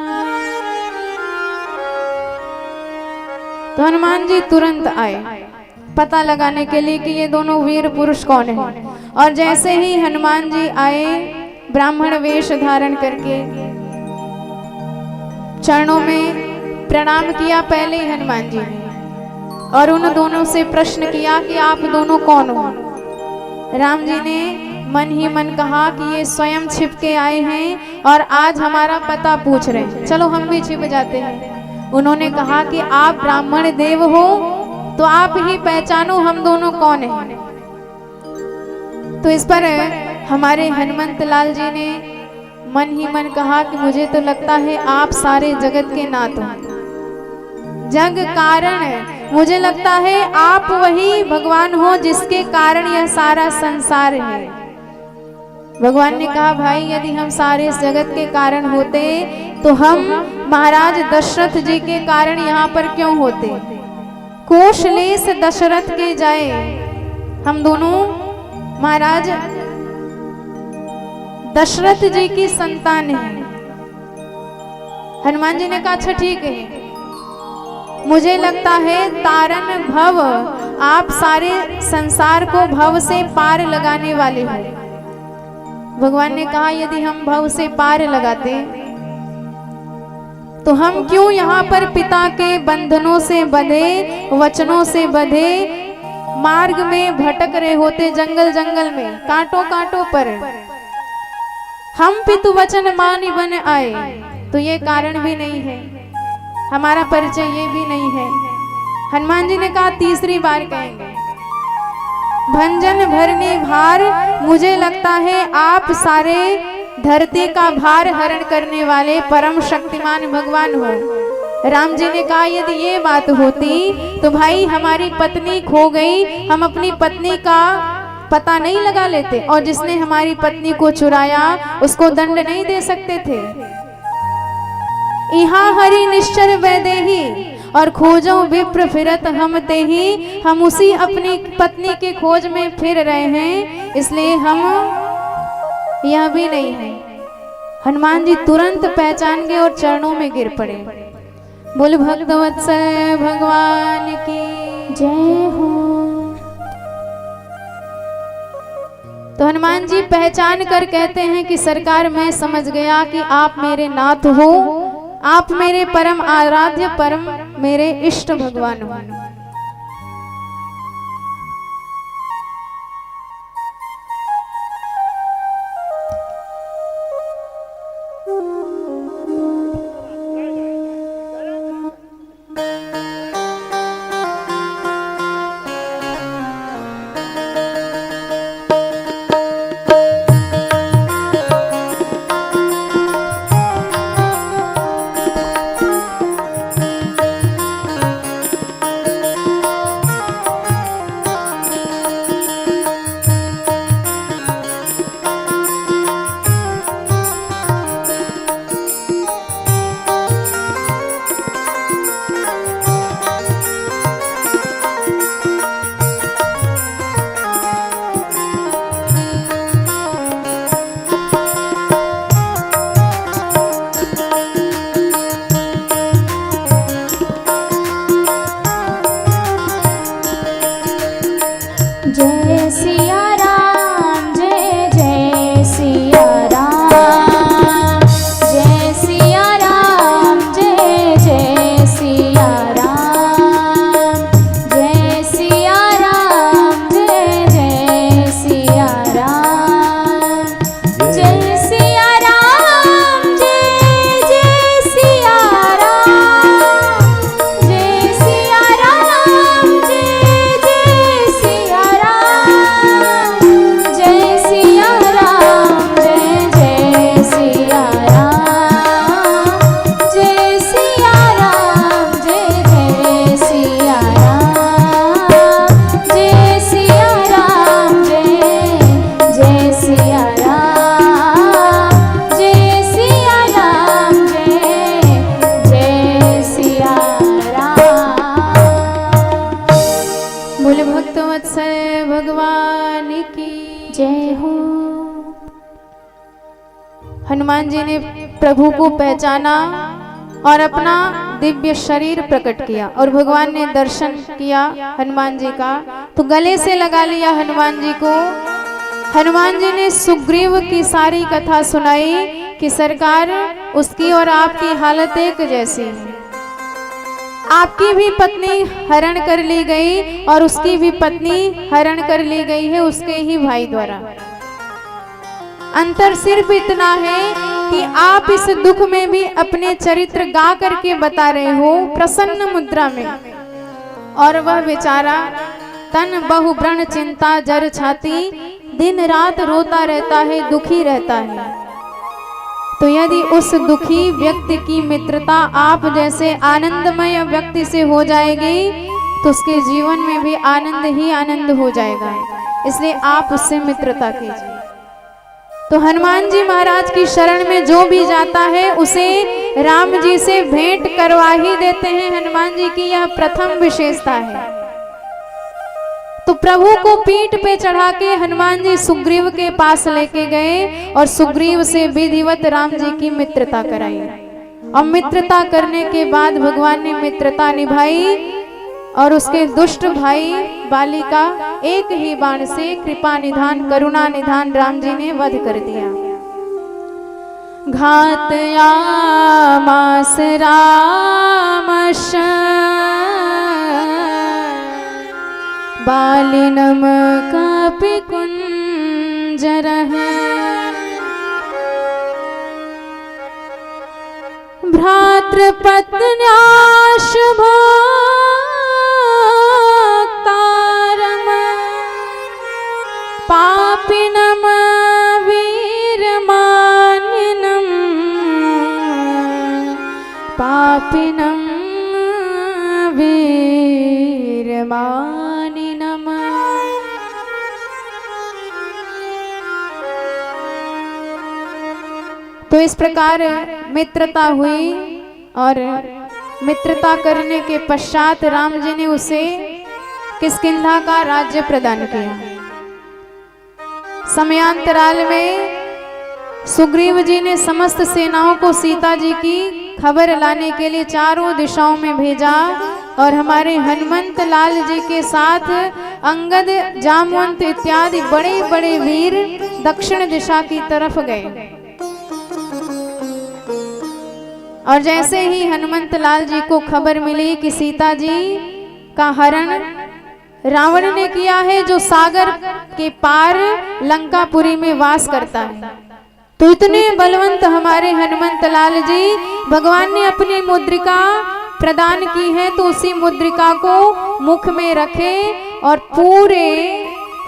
तो हनुमान जी तुरंत आए पता लगाने के लिए कि ये दोनों वीर पुरुष कौन हैं। और जैसे ही हनुमान जी आए, ब्राह्मण वेश धारण करके चरणों में प्रणाम किया पहले ही हनुमान जी ने, और उन दोनों से प्रश्न किया कि आप दोनों कौन हो। राम जी ने मन ही मन कहा कि ये स्वयं छिप के आए हैं और आज हमारा पता पूछ रहे हैं, चलो हम भी छिप जाते हैं। उन्होंने कहा कि आप ब्राह्मण देव हो तो आप ही पहचानो हम दोनों कौन हैं। तो इस पर हमारे हनुमंत लाल जी ने मन ही मन कहा कि मुझे तो लगता है आप सारे जगत के नाथ हो, जग कारण, मुझे लगता है आप वही भगवान हो जिसके कारण यह सारा संसार है। भगवान ने कहा, भाई यदि हम सारे इस जगत के कारण होते तो हम महाराज दशरथ जी के कारण यहाँ पर क्यों होते। कोशलेश दशरथ के जाए, हम दोनों महाराज दशरथ जी की संतान हैं। हनुमान जी ने कहा अच्छा ठीक है, मुझे लगता है तारन भव, आप सारे संसार को भव से पार लगाने वाले हो। भगवान ने कहा यदि हम भव से पार लगाते तो हम क्यों यहाँ पर पिता के बंधनों से बंधे, वचनों से बंधे मार्ग में भटक रहे होते, जंगल जंगल में, कांटों कांटों पर। हम पितु वचन मानि बन आए, तो ये कारण भी नहीं है, हमारा परिचय ये भी नहीं है। हनुमान जी ने कहा तीसरी बार कहेंगे, भंजन भरने भार, मुझे लगता है आप सारे धरती का भार हरण करने वाले परम शक्तिमान भगवान हो। राम जी ने कहा यदि ये बात होती तो भाई हमारी पत्नी खो गई, हम अपनी पत्नी का पता नहीं लगा लेते, और जिसने हमारी पत्नी को चुराया उसको दंड नहीं दे सकते थे। यहाँ हरि निश्चर वैदेही, और खोजो विप्र फिरत हम तेहि, हम उसी अपनी पत्नी के खोज में फिर रहे हैं, इसलिए हम यह भी नहीं है। हनुमान जी तुरंत पहचान गए और चरणों में गिर पड़े। बोल भक्तवत्सल भगवान की जय हो। तो हनुमान जी पहचान कर कहते हैं कि सरकार मैं समझ गया कि आप मेरे नाथ हो, आप मेरे परम आराध्य परम मेरे इष्ट भगवान हो। जय सिया राम, जय जय सिया राम, जय सिया राम, जय जय सिया राम, जय सिया राम, जय जय सिया राम, जय सिया राम, जय जय सिया राम, जय सिया राम, जय जय सिया राम, जय सिया राम, जय जय सिया राम, जय सिया राम, जय जय सिया राम, जय सिया राम, जय जय सिया राम, जय सिया राम, जय जय सिया राम। बोले भक्तवत्सल भगवान की जय हो। हनुमान जी ने प्रभु को पहचाना और अपना दिव्य शरीर प्रकट किया, और भगवान ने दर्शन किया हनुमान जी का, तो गले से लगा लिया हनुमान जी को। हनुमान जी ने सुग्रीव की सारी कथा सुनाई कि सरकार उसकी और आपकी हालत एक जैसी है, आपकी भी पत्नी हरण कर ली गई और उसकी भी पत्नी हरण कर ली गई है उसके ही भाई द्वारा। अंतर सिर्फ इतना है कि आप इस दुख में भी अपने चरित्र गा करके बता रहे हो प्रसन्न मुद्रा में, और वह बेचारा तन बहु व्रण चिंता जर छाती, दिन रात रोता रहता है, दुखी रहता है। तो यदि उस दुखी व्यक्ति की मित्रता आप जैसे आनंदमय व्यक्ति से हो जाएगी तो उसके जीवन में भी आनंद ही आनंद हो जाएगा, इसलिए आप उससे मित्रता कीजिए। तो हनुमान जी महाराज की शरण में जो भी जाता है उसे राम जी से भेंट करवा ही देते हैं। हनुमान जी की यह प्रथम विशेषता है। तो प्रभु को पीठ पे चढ़ा के हनुमान जी सुग्रीव के पास लेके गए और सुग्रीव से विधिवत राम जी की मित्रता कराई, और मित्रता करने के बाद भगवान ने मित्रता निभाई और उसके दुष्ट भाई बाली का एक ही बाण से कृपा निधान करुणा निधान राम जी ने वध कर दिया। घात आमास रामश बालिनम कापि कुंजरः मातृपत्न्याशुभोक्तारम् पापिनम् वीरमानिनम् पापिनम् वीरमानिनम्। तो इस प्रकार मित्रता हुई और मित्रता करने के पश्चात राम जी ने उसे किष्किंधा का राज्य प्रदान किया। समयांतराल में सुग्रीव जी ने समस्त सेनाओं को सीता जी की खबर लाने के लिए चारों दिशाओं में भेजा और हमारे हनुमंत लाल जी के साथ अंगद, जामवंत इत्यादि बड़े बड़े वीर दक्षिण दिशा की तरफ गए। और जैसे ही हनुमंत लाल जी को खबर मिली कि सीता जी का हरण रावण ने किया है, जो सागर के पार लंकापुरी में वास करता है, तो इतने बलवंत हमारे हनुमंत लाल जी, भगवान ने अपनी मुद्रिका प्रदान की है, तो उसी मुद्रिका को मुख में रखे और पूरे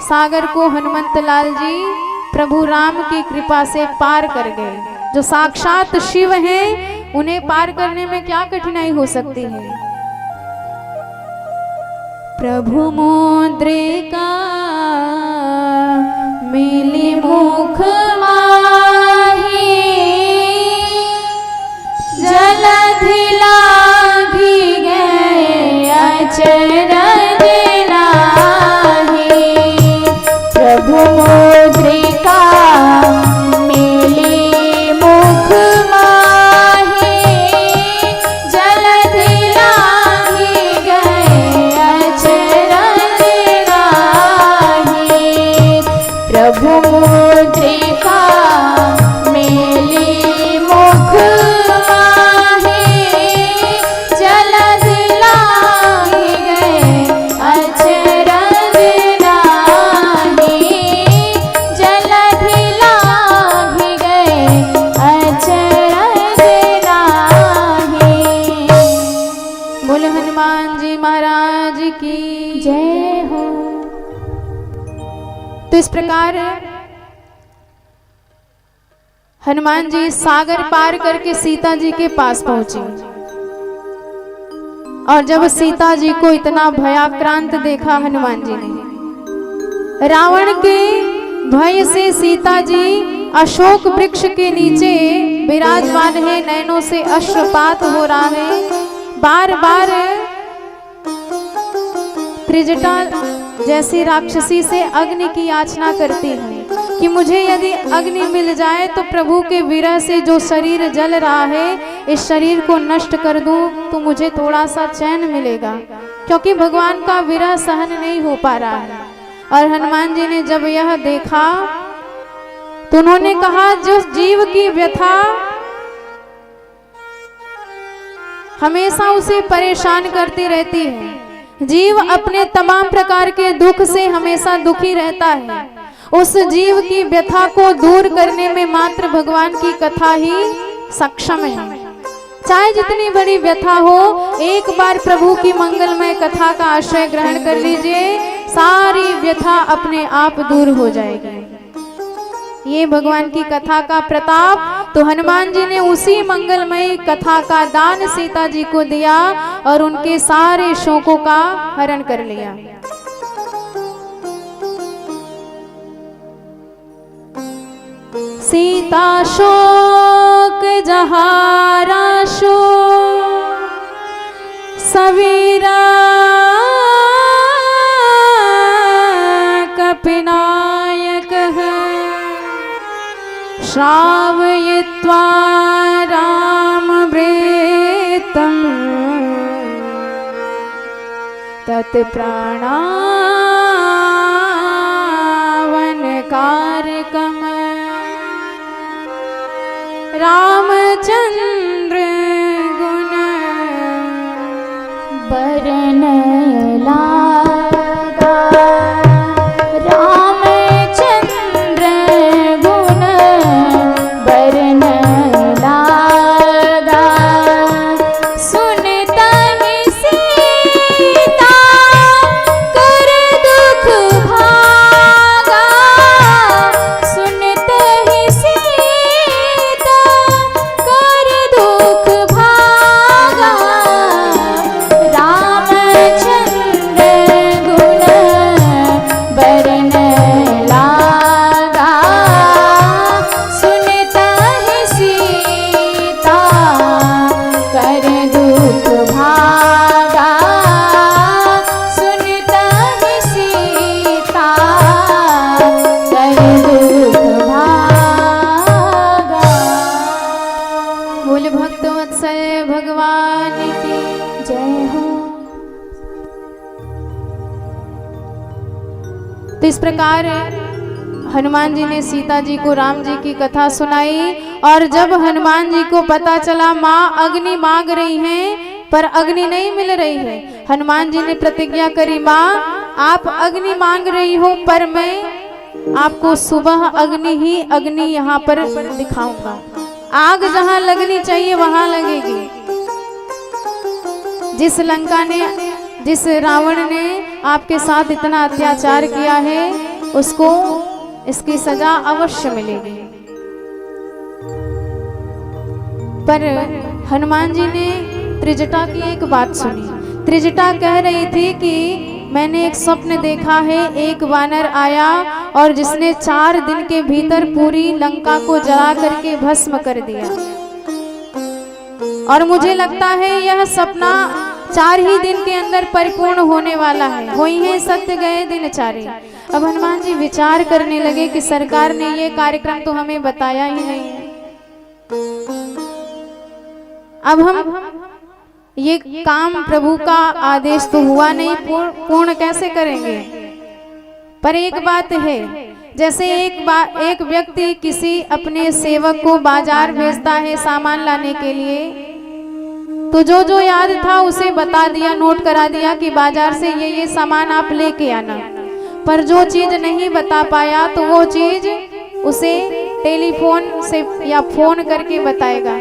सागर को हनुमंत लाल जी प्रभु राम की कृपा से पार कर गए। जो साक्षात शिव हैं, उन्हें पार करने में क्या कठिनाई हो सकती है। प्रभु मुद्रिका मिली मुख माही, जलधि लागी गए अचरज नाहि। प्रभु मुद्रिका मिली मुख माही, जलधि लागी गए अचरज नाहि। प्रभु मुद्रिका मिली मुख माही, जलधि लागी गए अचरज नाहि। जलधि लागी गए अचरज नाहि। बोले हनुमान जी महाराज की जय हो। तो इस प्रकार हनुमान जी सागर पार करके सीता जी के पास पहुंचे। और जब सीता जी को इतना भयाक्रांत देखा हनुमान जी ने, रावण के भय से सीता जी अशोक वृक्ष के नीचे विराजमान है, नैनों से अश्रुपात हो रहा है। बार बार त्रिजटा जैसी राक्षसी से अग्नि की याचना करती है कि मुझे यदि अग्नि मिल जाए तो प्रभु के विरह से जो शरीर जल रहा है, इस शरीर को नष्ट कर दूं तो मुझे थोड़ा सा चैन मिलेगा, क्योंकि भगवान का विरह सहन नहीं हो पा रहा है। और हनुमान जी ने जब यह देखा तो उन्होंने कहा, जो जीव की व्यथा हमेशा उसे परेशान करती रहती है, जीव अपने तमाम प्रकार के दुख से हमेशा दुखी रहता है, उस जीव की व्यथा को दूर करने में मात्र भगवान की कथा ही सक्षम है। चाहे जितनी बड़ी व्यथा हो, एक बार प्रभु की मंगलमय कथा का आश्रय ग्रहण कर लीजिए, सारी व्यथा अपने आप दूर हो जाएगी। ये भगवान की कथा का प्रताप। तो हनुमान जी ने उसी मंगलमय कथा का दान सीता जी को दिया और उनके सारे शोकों का हरण कर लिया। सीता शोक जहारा शो सवीरा कपिनायक श्रावयित्वा रामवृतं तत्प्राणावनकारकम् रामचंद्र गुण बरन लागा, रामचंद्र गुण बरन लागा, तो इस प्रकार हनुमान जी ने सीता जी को राम जी की कथा सुनाई। और जब हनुमान जी को पता चला माँ अग्नि मांग रही हैं पर अग्नि नहीं मिल रही है, हनुमान जी ने प्रतिज्ञा करी, माँ आप अग्नि मांग रही हो पर मैं आपको सुबह अग्नि यहाँ पर दिखाऊंगा। आग जहाँ लगनी चाहिए वहां लगेगी। जिस रावण ने आपके साथ इतना अत्याचार किया है उसको इसकी सजा अवश्य मिलेगी। पर हनुमान जी ने त्रिजटा की एक बात सुनी। त्रिजटा कह रही थी कि मैंने एक स्वप्न देखा है, एक वानर आया और जिसने 4 दिन के भीतर पूरी लंका को जला करके भस्म कर दिया। और मुझे लगता है यह सपना 4 ही दिन के अंदर परिपूर्ण होने वाला है। हुई है सत्य गए दिन 4। अब हनुमान जी विचार करने लगे कि सरकार ने ये कार्यक्रम तो हमें बताया ही नहीं है। अब हम ये काम प्रभु का आदेश तो हुआ नहीं, पूर्ण कैसे करेंगे। पर एक बात है, जैसे एक व्यक्ति किसी अपने सेवक को बाजार भेजता है सामान लाने के लिए, तो जो याद था उसे बता दिया, नोट करा दिया कि बाजार से ये सामान आप लेके आना। पर जो चीज नहीं बता पाया तो वो चीज उसे टेलीफोन से या फोन करके बताएगा।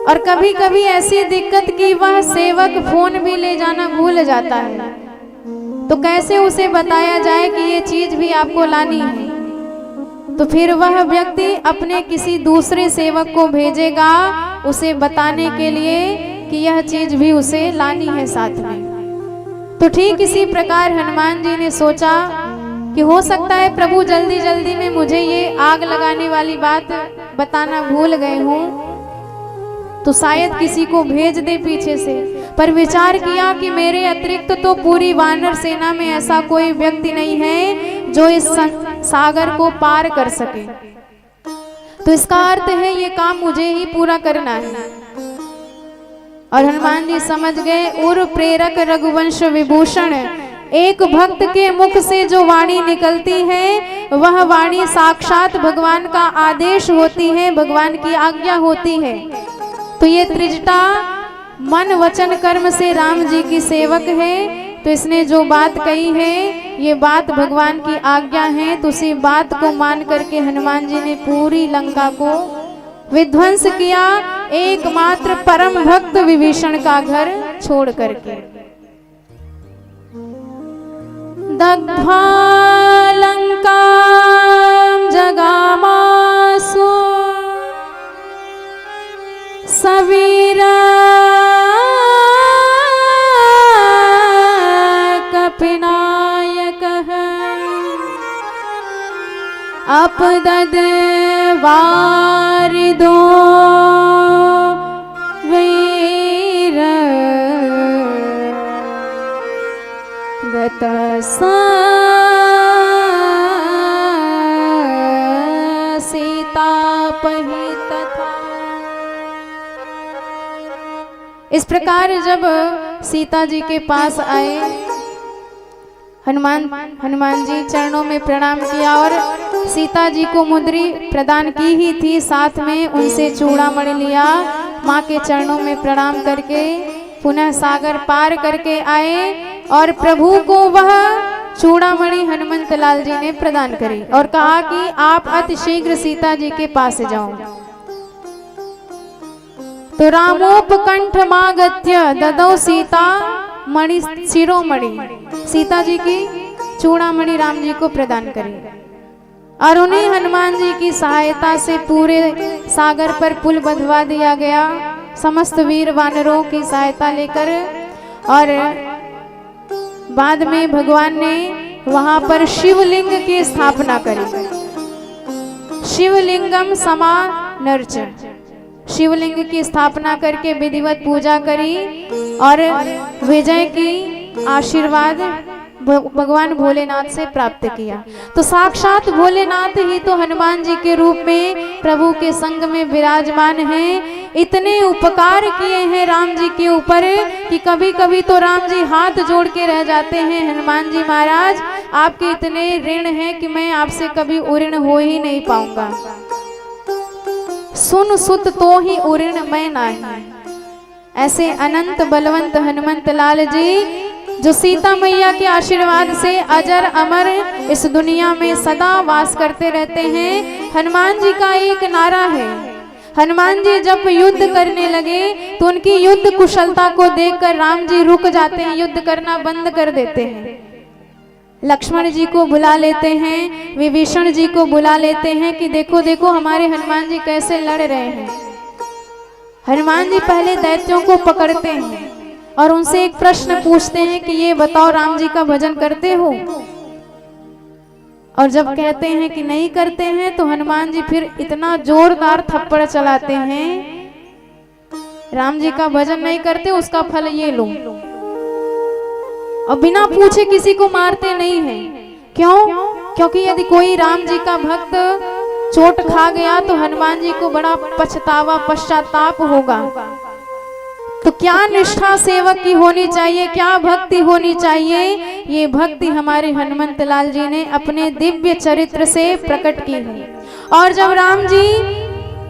और कभी कभी ऐसी दिक्कत कि वह सेवक फोन भी ले जाना भूल जाता है, तो कैसे उसे बताया जाए कि ये चीज भी आपको लानी है। तो फिर वह व्यक्ति अपने किसी दूसरे सेवक को भेजेगा उसे बताने के लिए कि यह चीज भी उसे लानी है साथ में। तो ठीक इसी प्रकार हनुमान जी ने सोचा कि हो सकता है प्रभु जल्दी जल्दी में मुझे ये आग लगाने वाली बात बताना भूल गए हूँ, तो शायद किसी को भेज दे पीछे से। पर विचार किया कि मेरे अतिरिक्त तो पूरी वानर सेना में ऐसा कोई व्यक्ति नहीं है जो इस सागर को पार कर सके। तो इसका अर्थ है ये काम मुझे ही पूरा करना है। और हनुमान जी समझ गए, उर प्रेरक रघुवंश विभूषण, एक भक्त के मुख से जो वाणी निकलती है वह वाणी साक्षात भगवान का आदेश होती है, भगवान की आज्ञा होती है। तो ये त्रिजटा मन वचन कर्म से राम जी की सेवक है, तो इसने जो बात कही है ये बात भगवान की आज्ञा है। तो उसी बात को मान करके हनुमान जी ने पूरी लंका को विध्वंस किया, एकमात्र परम भक्त विभीषण का घर छोड़ करके। दग्धा लंका जगामासु सवीरा कपिनायकः अपदद वारिदो वीर गतसा सीतापहि तथा। इस प्रकार जब सीता जी के पास आए, हनुमान जी चरणों में प्रणाम किया और सीता जी को मुद्री प्रदान की ही थी, साथ में उनसे चूड़ामणि लिया। माँ के चरणों में प्रणाम करके पुनः सागर पार करके आए और प्रभु को वह चूड़ामणि हनुमंत लाल जी ने प्रदान करी और कहा कि आप अति शीघ्र सीता जी के पास जाओ। तो रामोपकंठ मागत्य ददौ सीता मणि शिरोमणि, सीता जी की चूड़ामणि राम जी को प्रदान करी। और उन्हें हनुमान जी की सहायता से पूरे सागर पर पुल बंधवा दिया गया, समस्त वीर वानरों की सहायता लेकर। और बाद में भगवान ने वहां पर शिवलिंग की स्थापना करी। शिवलिंगम समा नर्च, शिवलिंग की स्थापना करके विधिवत पूजा करी और विजय की आशीर्वाद भगवान भोलेनाथ से प्राप्त किया। तो साक्षात भोलेनाथ ही तो हनुमान जी के रूप में प्रभु के संग में विराजमान हैं। इतने उपकार किए हैं राम जी के ऊपर कि कभी कभी तो राम जी हाथ जोड़ के रह जाते हैं, हनुमान जी महाराज आपके इतने ऋण हैं कि मैं आपसे कभी उऋण हो ही नहीं पाऊंगा। सुन सुत तो ही उऋण मैं नाही। ऐसे अनंत बलवंत हनुमंत लाल जी जो सीता मैया के आशीर्वाद से अजर अमर इस दुनिया में सदा वास करते रहते हैं। हनुमान जी का एक नारा है, हनुमान जी जब युद्ध करने लगे तो उनकी युद्ध कुशलता को देखकर राम जी रुक जाते हैं, युद्ध करना बंद कर देते हैं। लक्ष्मण जी को बुला लेते हैं, विभीषण जी को बुला लेते हैं कि देखो देखो हमारे हनुमान जी कैसे लड़ रहे हैं। हनुमान जी पहले दैत्यों को पकड़ते हैं और उनसे एक प्रश्न पूछते हैं कि ये बताओ राम जी का भजन करते हो? और जब कहते हैं कि नहीं करते हैं तो हनुमान जी फिर इतना जोरदार थप्पड़ चलाते हैं, राम जी का भजन नहीं करते उसका फल ये लो। और बिना पूछे किसी को मारते नहीं हैं। क्यों? क्योंकि यदि कोई राम जी का भक्त चोट खा गया तो हनुमान जी को बड़ा पछतावा पश्चाताप होगा। तो क्या निष्ठा सेवक की होनी चाहिए, क्या भक्ति होनी चाहिए, ये भक्ति हमारे हनुमंत लाल जी ने अपने दिव्य चरित्र से प्रकट की है। और जब राम जी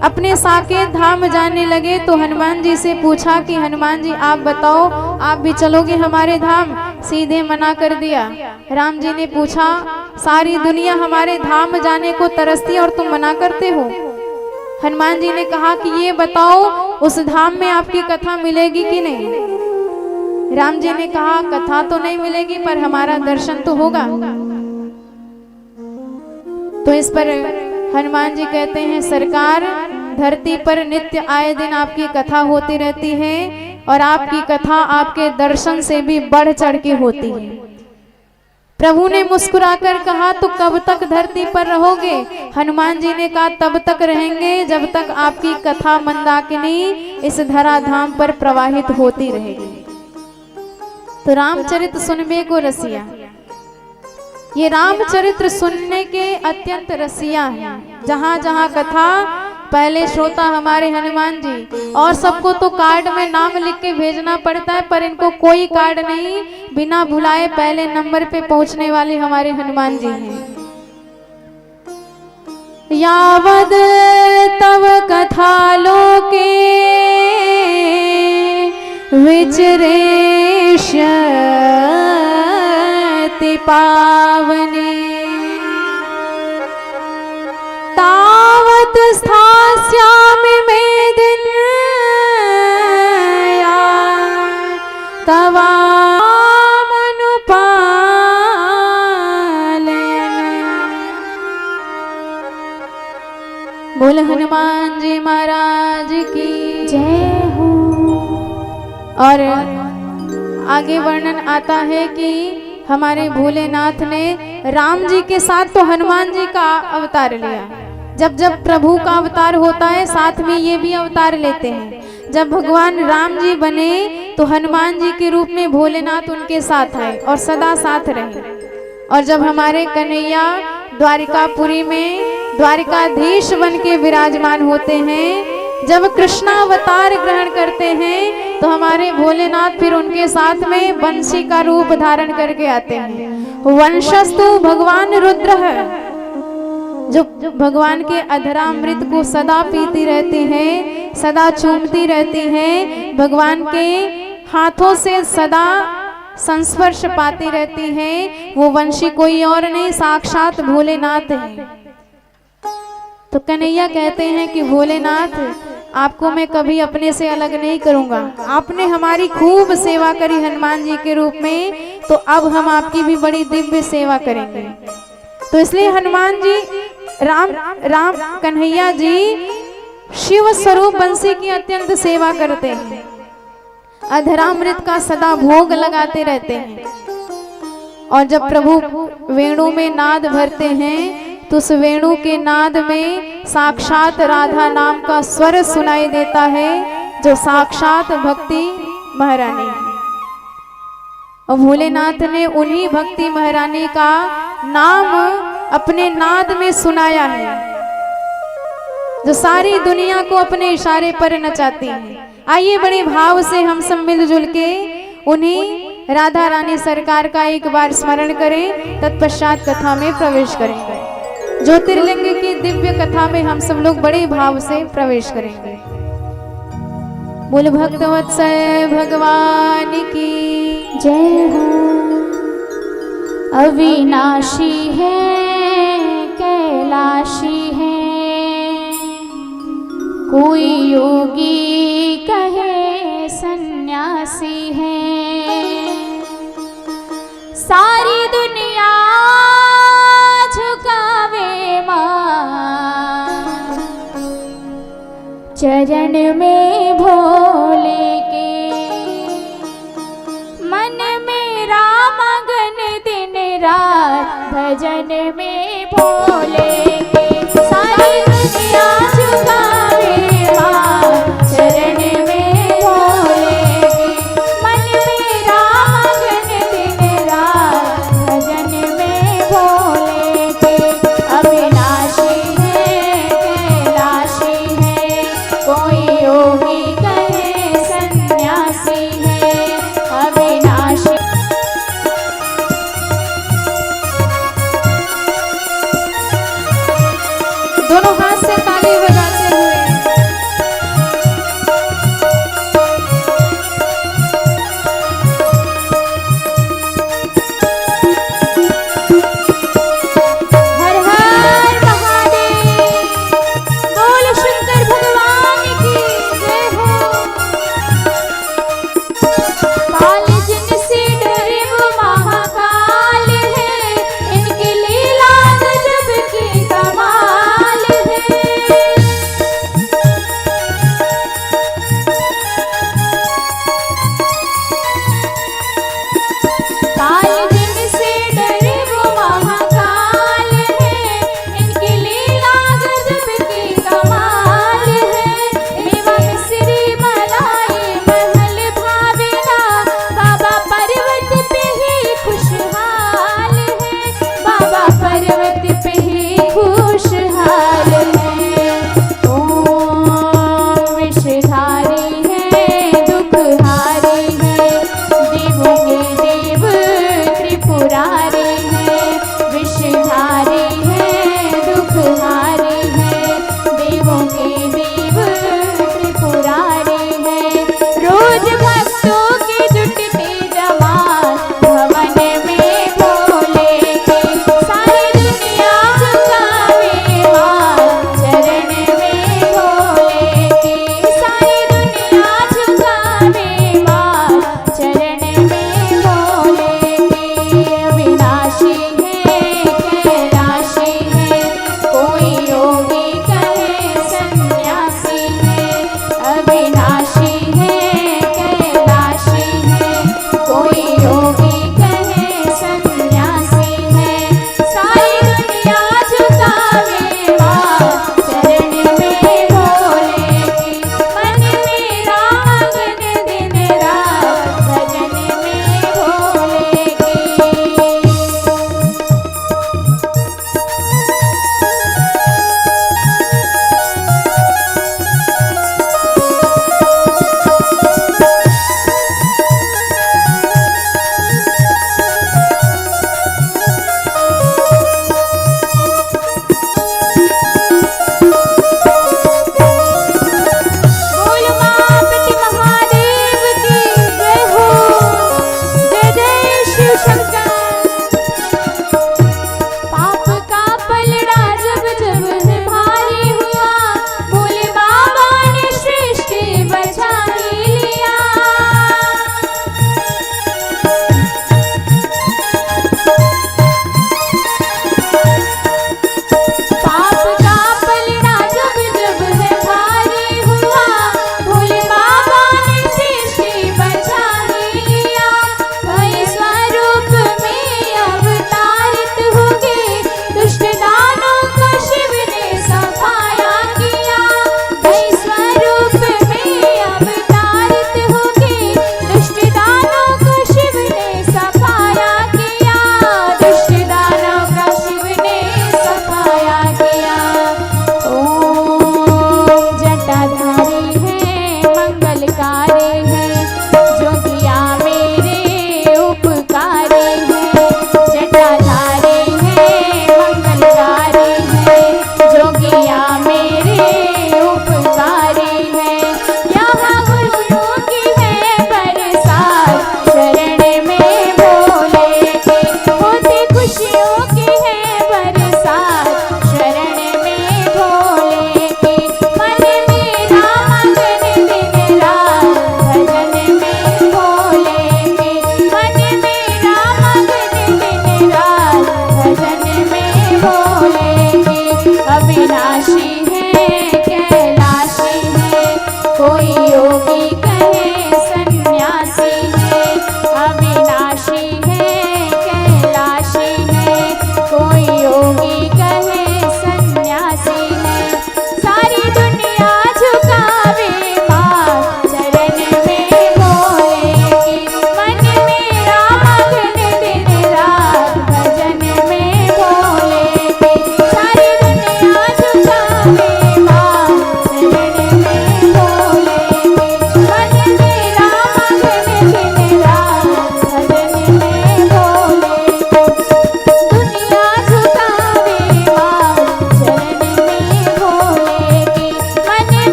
अपने साकेत धाम जाने लगे तो हनुमान जी से पूछा कि हनुमान जी आप बताओ आप भी चलोगे हमारे धाम? सीधे मना कर दिया। राम जी ने पूछा सारी दुनिया हमारे धाम जाने को तरसती और तुम मना करते हो? हनुमान जी ने कहा कि ये बताओ उस धाम में आपकी कथा मिलेगी कि नहीं? राम जी ने कहा कथा तो नहीं मिलेगी पर हमारा दर्शन तो होगा। तो इस पर हनुमान जी कहते हैं सरकार धरती पर नित्य आए दिन आपकी कथा होती रहती है और आपकी कथा आपके दर्शन से भी बढ़ चढ़ के होती है। प्रभु ने मुस्कुराकर कहा तो कब तक धरती पर रहोगे? हनुमान जी ने कहा तब तक रहेंगे जब तक आपकी कथा मंदाकिनी इस धराधाम पर प्रवाहित होती रहेगी। तो रामचरित सुनबे को रसिया, ये रामचरित्र सुनने के अत्यंत रसिया हैं। जहाँ जहाँ कथा पहले श्रोता हमारे हनुमान जी, और सबको तो कार्ड में नाम लिख के भेजना पड़ता है पर इनको कोई कार्ड नहीं, बिना भुलाए पहले नंबर पे पहुंचने वाले हमारे हनुमान जी हैं। यावद तव कथा लोके विचरेष्यति पावने तावत स्थास्यामि मेदिन तवामनुपालयन्। बोल हनुमान जी महाराज की जय हो। और आगे वर्णन आता है कि हमारे भोलेनाथ ने राम जी के साथ तो हनुमान जी का अवतार लिया। जब जब प्रभु का अवतार होता है साथ में ये भी अवतार लेते हैं। जब भगवान राम जी बने तो हनुमान जी के रूप में भोलेनाथ उनके साथ आए और सदा साथ रहे। और जब हमारे कन्हैया द्वारिकापुरी में द्वारिकाधीश बन के विराजमान होते हैं, जब कृष्णावतार ग्रहण करते हैं तो हमारे भोलेनाथ फिर उनके साथ में बंशी का रूप धारण करके आते हैं। वंशस्तु भगवान रुद्र है, जो भगवान के अधरामृत को सदा पीती रहती हैं, सदा चूमती रहती हैं, भगवान के हाथों से सदा संस्पर्श पाती रहती हैं। वो वंशी कोई और नहीं साक्षात भोलेनाथ है। तो कन्हैया कहते हैं कि भोलेनाथ आपको मैं कभी अपने से अलग नहीं करूंगा। आपने हमारी खूब सेवा करी हनुमान जी के रूप में, तो अब हम आपकी भी बड़ी दिव्य सेवा करेंगे। तो इसलिए हनुमान जी राम कन्हैया जी शिव स्वरूप बंसी की अत्यंत सेवा करते हैं, अधरामृत का सदा भोग लगाते रहते हैं। और जब प्रभु वेणु में नाद भरते हैं तो उस वेणु के नाद में साक्षात राधा नाम का स्वर सुनाई देता है, जो साक्षात भक्ति महारानी है। और भोलेनाथ ने उन्हीं भक्ति महारानी का नाम अपने नाद में सुनाया है, जो सारी दुनिया को अपने इशारे पर नचाती है। आइए बड़े भाव से हम सब मिलजुल के उन्हीं राधा रानी सरकार का एक बार स्मरण करें, तत्पश्चात कथा में प्रवेश करेंगे। ज्योतिर्लिंग की दिव्य कथा में हम सब लोग बड़े भाव से प्रवेश करेंगे। बोल भक्तवत्सल भगवान की जय हो। अविनाशी है कैलाशी है, कोई योगी कहे सन्यासी है, सारी दुनिया झुकावे मां चरण में भोले के, मन मेरा मगन दिन रात भजन में भोले के, सारी दुनिया झुकावे मां चरण में भोले के, मन मेरा मगन दिन रात भजन में भोले के। अविनाशी है कैलाशी है, कोई योगी कहे सन्यासी है, अविनाशी। दोनों हाथ से ताली बजाते हुए हर हर महादेव। बोल शंकर भगवान की जय हो। काल जिनसे डरे वो महाकाल है, इनकी लीला गजब की कमाल है। काल जिनसे डरे वो महाकाल है, इनकी लीला गजब की कमाल है। मेवा मिश्री मलाई महल भावेना, बाबा पर्वत पे ही खुशहाल है, बाबा पर्वत पे ही खुशहाल है। ओम विषधारी है दुखहारी है, देवों के देव त्रिपुरारी है, विषधारी है दुखहारी है, देवों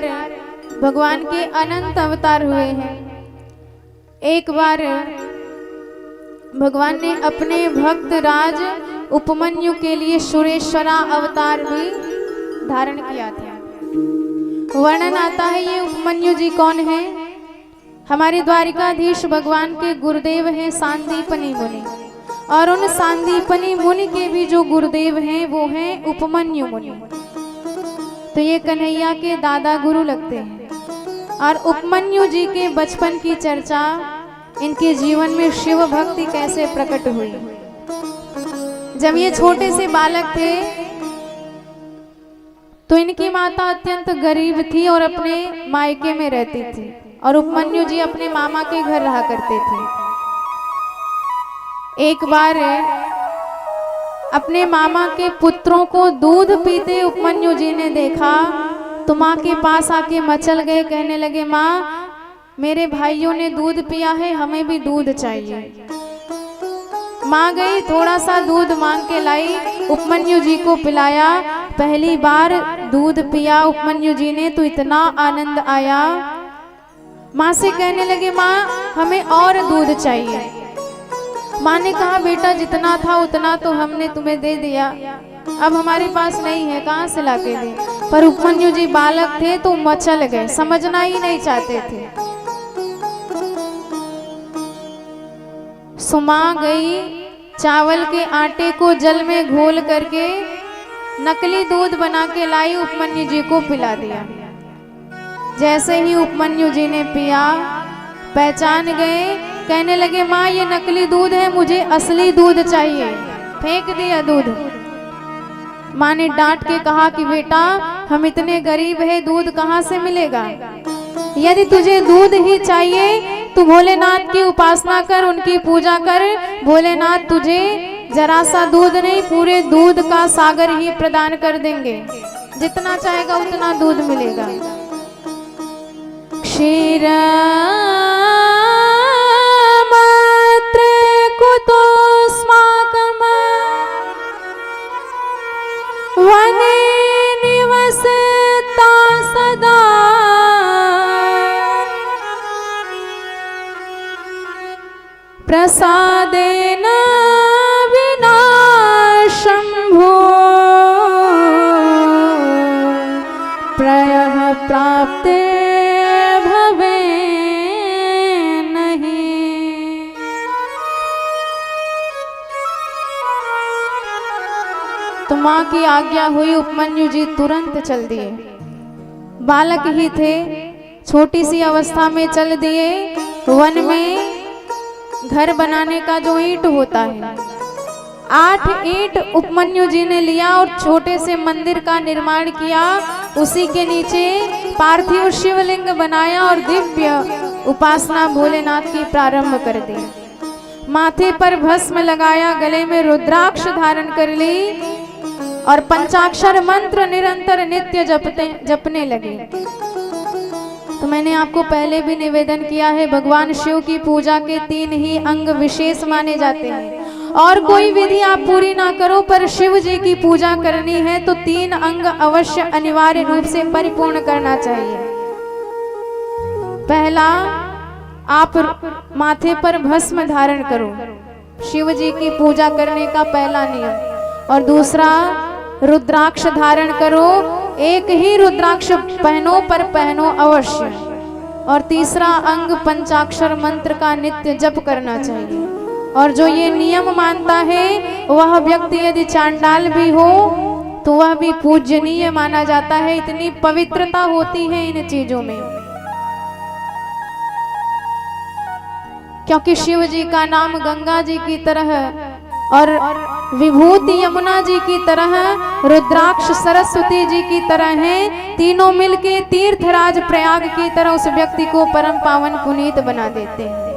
बार भगवान के अनंत अवतार हुए हैं। एक बार भगवान ने अपने भक्त राज उपमन्यु के लिए सुरेश्वरा अवतार भी धारण किया था। वर्णन आता है ये उपमन्यु जी कौन है। हमारे द्वारिकाधीश भगवान के गुरुदेव हैं सांदीपनी मुनि, और उन सांदीपनी मुनि के भी जो गुरुदेव हैं वो हैं उपमन्यु मुनि। तो ये कन्हैया के दादा गुरु लगते हैं। और उपमन्यु जी के बचपन की चर्चा, इनके जीवन में शिव भक्ति कैसे प्रकट हुई। जब ये छोटे से बालक थे तो इनकी माता अत्यंत गरीब थी और अपने मायके में रहती थी, और उपमन्यु जी अपने मामा के घर रहा करते थे। एक बार अपने मामा के पुत्रों को दूध पीते उपमन्यु जी ने देखा तो माँ के पास आके मचल गए, कहने लगे माँ मेरे भाइयों ने दूध पिया है, हमें भी दूध चाहिए। माँ गई, थोड़ा सा दूध मांग के लाई, उपमन्यु जी को पिलाया। पहली बार दूध पिया उपमन्यु जी ने तो इतना आनंद आया, माँ से कहने लगे माँ हमें और दूध चाहिए। माँ ने कहा बेटा जितना था उतना तो हमने तुम्हें दे दिया, अब हमारे पास नहीं है, कहाँ से लाके दे। पर उपमन्यु जी बालक थे तो मचल गए, समझना ही नहीं चाहते थे। सुमा गई, चावल के आटे को जल में घोल करके नकली दूध बना के लाई, उपमन्यु जी को पिला दिया। जैसे ही उपमन्यु जी ने पिया पहचान गए, कहने लगे माँ ये नकली दूध है, मुझे असली दूध चाहिए। फेंक दिया दूध। माँ ने डांट के कहा कि बेटा हम इतने गरीब हैं, दूध कहाँ से मिलेगा। यदि तुझे दूध ही चाहिए तो भोलेनाथ की उपासना कर, उनकी पूजा कर, भोलेनाथ तुझे जरा सा दूध नहीं पूरे दूध का सागर ही प्रदान कर देंगे, जितना चाहेगा उतना दूध मिलेगा। क्षीर मात्र कुतोस्माकम् वने निवसता सदा प्रसादेन विना शंभो प्रयः प्राप्ते भवे नहीं। तो माँ की आज्ञा हुई, उपमन्यु जी तुरंत चल दिए। बालक ही थे, छोटी सी अवस्था में चल दिए। वन में घर बनाने का जो ईंट होता है, 8 ईंट उपमन्यु जी ने लिया और छोटे से मंदिर का निर्माण किया। उसी के नीचे पार्थिव शिवलिंग बनाया और दिव्य उपासना भोलेनाथ की प्रारंभ कर दी। माथे पर भस्म लगाया, गले में रुद्राक्ष धारण कर ली और पंचाक्षर मंत्र निरंतर नित्य जपने लगे। तो मैंने आपको पहले भी निवेदन किया है, भगवान शिव की पूजा के 3 ही अंग विशेष माने जाते हैं, और कोई विधि आप पूरी ना करो पर शिव जी की पूजा करनी है तो 3 अंग अवश्य अनिवार्य रूप से परिपूर्ण करना चाहिए। पहला, आप माथे पर भस्म धारण करो, शिव जी की पूजा करने का पहला नियम। और दूसरा, रुद्राक्ष धारण करो, एक ही रुद्राक्ष पहनो पर पहनो अवश्य। और तीसरा अंग पंचाक्षर मंत्र का नित्य जप करना चाहिए। और जो ये नियम मानता है वह व्यक्ति यदि चांडाल भी हो तो वह भी पूजनीय माना जाता है, इतनी पवित्रता होती है इन चीजों में। क्योंकि शिव जी का नाम गंगा जी की तरह और विभूति यमुना जी की तरह, रुद्राक्ष सरस्वती जी की तरह हैं, तीनों मिलके तीर्थराज प्रयाग की तरह उस व्यक्ति को परम पावन पुनीत बना देते हैं।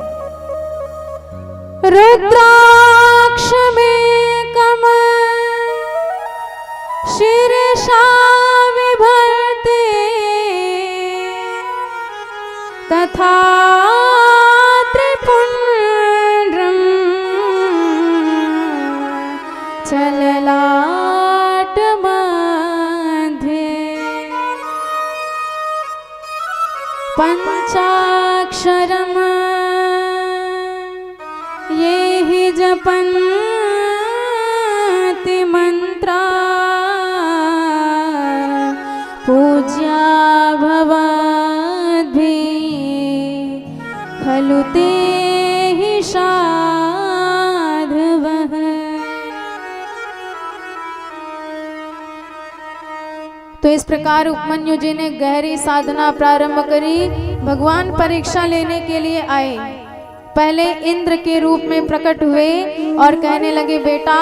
रुद्राक्ष में कमल शीर्षा विभर्ते तथा त्रिपुंड्रम चललाट मध्य। जपन्ति मंत्रा पूज्या भवद्भिः खलु ते हि साधवः। तो इस प्रकार उपमन्यु जी ने गहरी साधना प्रारंभ करी। भगवान परीक्षा लेने के लिए आए। पहले इंद्र के रूप में प्रकट हुए और कहने लगे, बेटा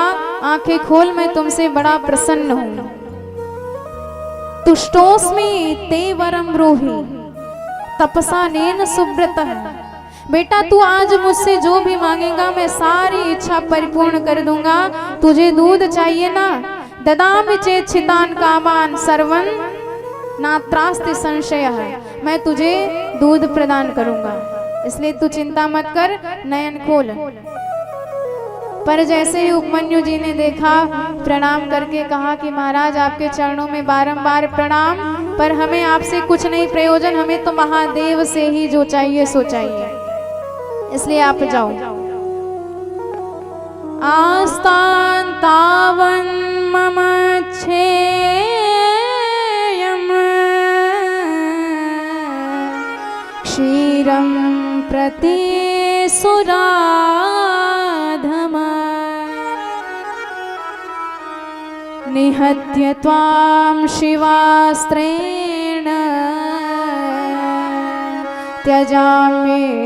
आंखें खोल, मैं तुमसे बड़ा प्रसन्न हूं। तुष्टोस्मि ते वरम ब्रूहि तपसा नेन सुब्रतः। बेटा तू आज मुझसे जो भी मांगेगा मैं सारी इच्छा परिपूर्ण कर दूंगा। तुझे दूध चाहिए ना, ददामि चेत् छितान कामान सर्वन नात्रास्ति संशयः। मैं तुझे दूध प्रदान करूंगा, इसलिए तू चिंता मत कर, नयन खोल। पर जैसे ही उपमन्यु जी ने देखा, प्रणाम करके कहा कि महाराज आपके चरणों में बारंबार प्रणाम, पर हमें आपसे कुछ नहीं प्रयोजन, हमें तो महादेव से ही जो चाहिए सो चाहिए, इसलिए आप जाओ। आस्तां तावन् मम क्षेयम् क्षीरं प्रति सुराधम निहत्य त्वां शिवास्त्रेण त्यजाम्येतत्कलेवरम्।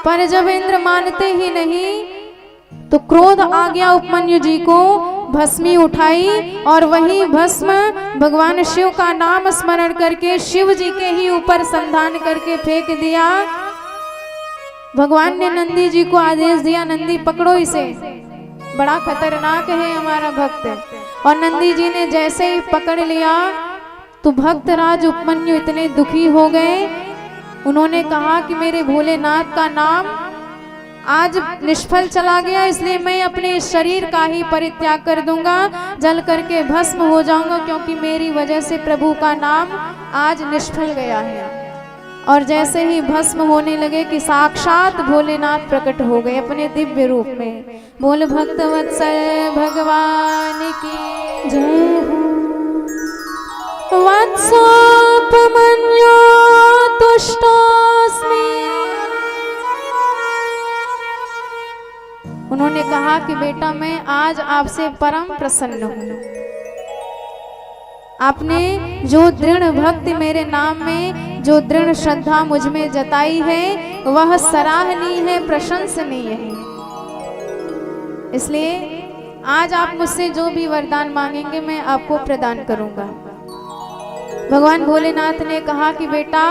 पर जब इंद्र मानते ही नहीं तो क्रोध आ गया उपमन्यु जी को। भस्मी उठाई और वही भस्म भगवान शिव का नाम स्मरण करके शिव जी के ही ऊपर संधान करके फेंक दिया। भगवान ने नंदी जी को आदेश दिया, नंदी पकड़ो इसे, बड़ा खतरनाक है हमारा भक्त। और नंदी जी ने जैसे ही पकड़ लिया तो भक्तराज उपमन्यु इतने दुखी हो गए। उन्होंने कहा कि मेरे भोलेनाथ का नाम आज निष्फल चला गया, इसलिए मैं अपने शरीर का ही परित्याग कर दूंगा, जल करके भस्म हो जाऊंगा, क्योंकि मेरी वजह से प्रभु का नाम आज निष्फल गया है। और जैसे ही भस्म होने लगे कि साक्षात भोलेनाथ प्रकट हो गए अपने दिव्य रूप में। बोल भक्तवत्सल भगवान की जय हो। वत्सोपमन्यो तुष्टोस्मि। उन्होंने कहा कि बेटा मैं आज आपसे परम प्रसन्न हूँ। आपने जो दृढ़ भक्ति मेरे नाम में, जो दृढ़ श्रद्धा मुझ में जताई है, वह सराहनीय है, प्रशंसनीय है। इसलिए आज आप मुझसे जो भी वरदान मांगेंगे मैं आपको प्रदान करूंगा। भगवान भोलेनाथ ने कहा कि बेटा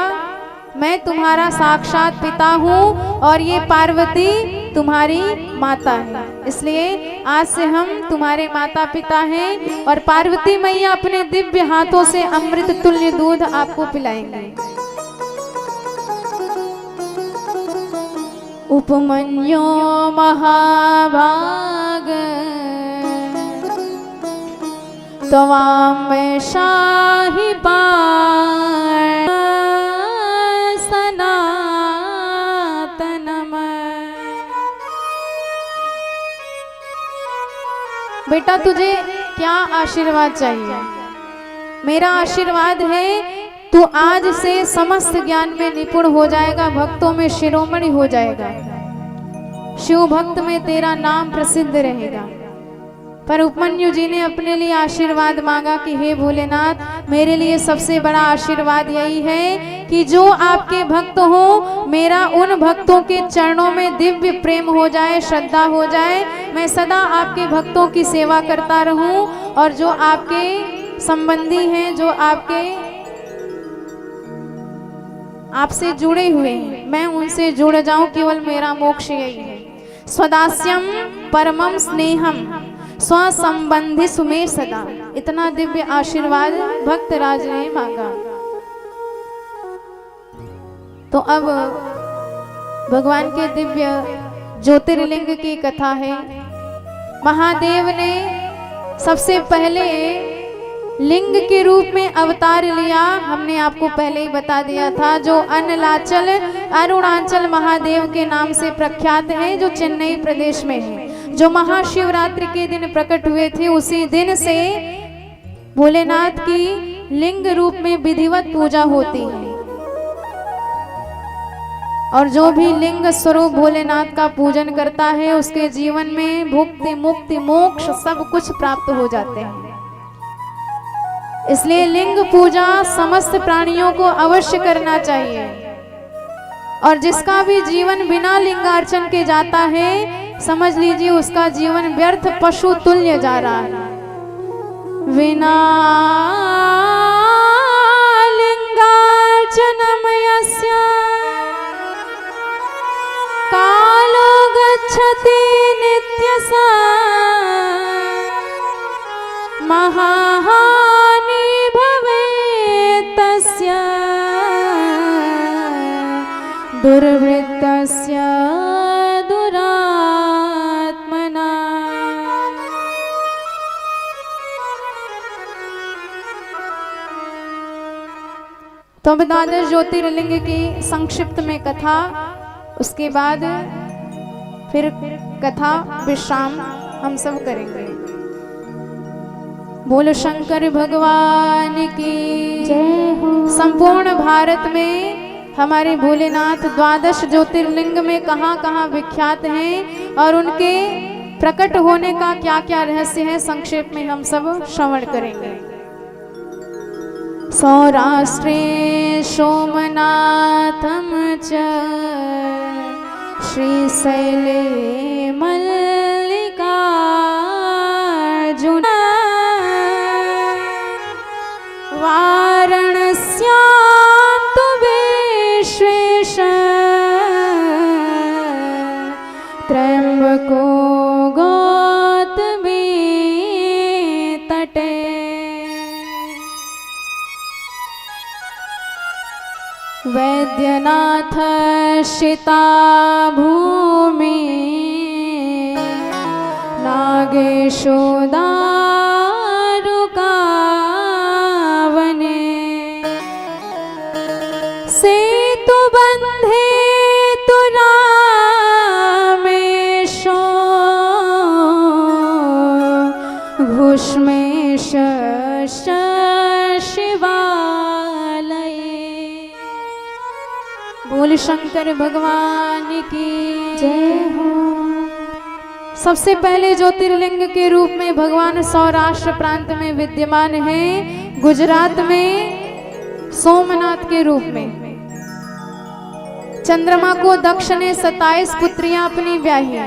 मैं तुम्हारा साक्षात पिता हूँ और ये पार्वती तुम्हारी माता है, इसलिए आज से हम तुम्हारे माता पिता हैं और पार्वती मैया अपने दिव्य हाथों से अमृत तुल्य दूध आपको पिलाएंगे। उपमन्यो महाभाग त्वां मैं शाही सनातनम। बेटा तुझे क्या आशीर्वाद चाहिए? मेरा आशीर्वाद है तू आज से समस्त ज्ञान में निपुण हो जाएगा, भक्तों में शिरोमणि हो जाएगा, शिव भक्त में तेरा नाम प्रसिद्ध रहेगा। पर उपमन्यु जी ने अपने लिए आशीर्वाद मांगा कि हे भोलेनाथ, मेरे लिए सबसे बड़ा आशीर्वाद यही है कि जो आपके भक्त हो, मेरा उन भक्तों के चरणों में दिव्य प्रेम हो जाए, श्रद्धा हो जाए, मैं सदा आपके भक्तों की सेवा करता रहूं और जो आपके संबंधी हैं, जो आपसे जुड़े हुए हैं, मैं उनसे जुड़ जाऊं, केवल मेरा मोक्ष यही है। स्वदास्यम परमम स्नेहम स्वसंबंधी सुमे सदा। इतना दिव्य आशीर्वाद भक्तराज ने मांगा। तो अब भगवान के दिव्य ज्योतिर्लिंग की कथा है। महादेव ने सबसे पहले लिंग के रूप में अवतार लिया। हमने आपको पहले ही बता दिया था, जो अनलाचल अरुणाचल महादेव के नाम से प्रख्यात है, जो चेन्नई प्रदेश में है, जो महाशिवरात्रि के दिन प्रकट हुए थे। उसी दिन से भोलेनाथ की लिंग रूप में विधिवत पूजा होती है, और जो भी लिंग स्वरूप भोलेनाथ का पूजन करता है उसके जीवन में भुक्ति मुक्ति मोक्ष सब कुछ प्राप्त हो जाते हैं। इसलिए लिंग पूजा समस्त प्राणियों को अवश्य करना चाहिए, और जिसका भी जीवन बिना लिंगार्चन के जाता है, समझ लीजिए उसका जीवन व्यर्थ पशु तुल्य जा रहा है। विना लिंगार्चनम यस्य कालो गच्छति नित्यसा महाहानि भवेत् तस्य दुर्वृत्तस्य दुरात्मना। तो अब द्वादश ज्योतिर्लिंग की संक्षिप्त में कथा, उसके बाद फिर कथा विश्राम हम सब करेंगे। बोलो शंकर भगवान की जय हो। संपूर्ण भारत में हमारे भोलेनाथ द्वादश ज्योतिर्लिंग में कहाँ कहाँ विख्यात हैं और उनके प्रकट होने का क्या क्या रहस्य है, संक्षेप में हम सब श्रवण करेंगे। सौराष्ट्रे सोमनाथम च श्रीशैले मल्लिकार्जुन वाराणस्यां तु विश्वेश त्र्यंबको गौतमी तटे। वैद्यनाथ शिता भूमि नागेशो दारुकावने सेतु बंधे तु रामेशो घुष्मेश शिवालये। बोल शंकर भगवान की जय हो। सबसे पहले ज्योतिर्लिंग के रूप में भगवान सौराष्ट्र प्रांत में विद्यमान है, गुजरात में सोमनाथ के रूप में। चंद्रमा को दक्ष ने 27 पुत्रियां अपनी ब्याही,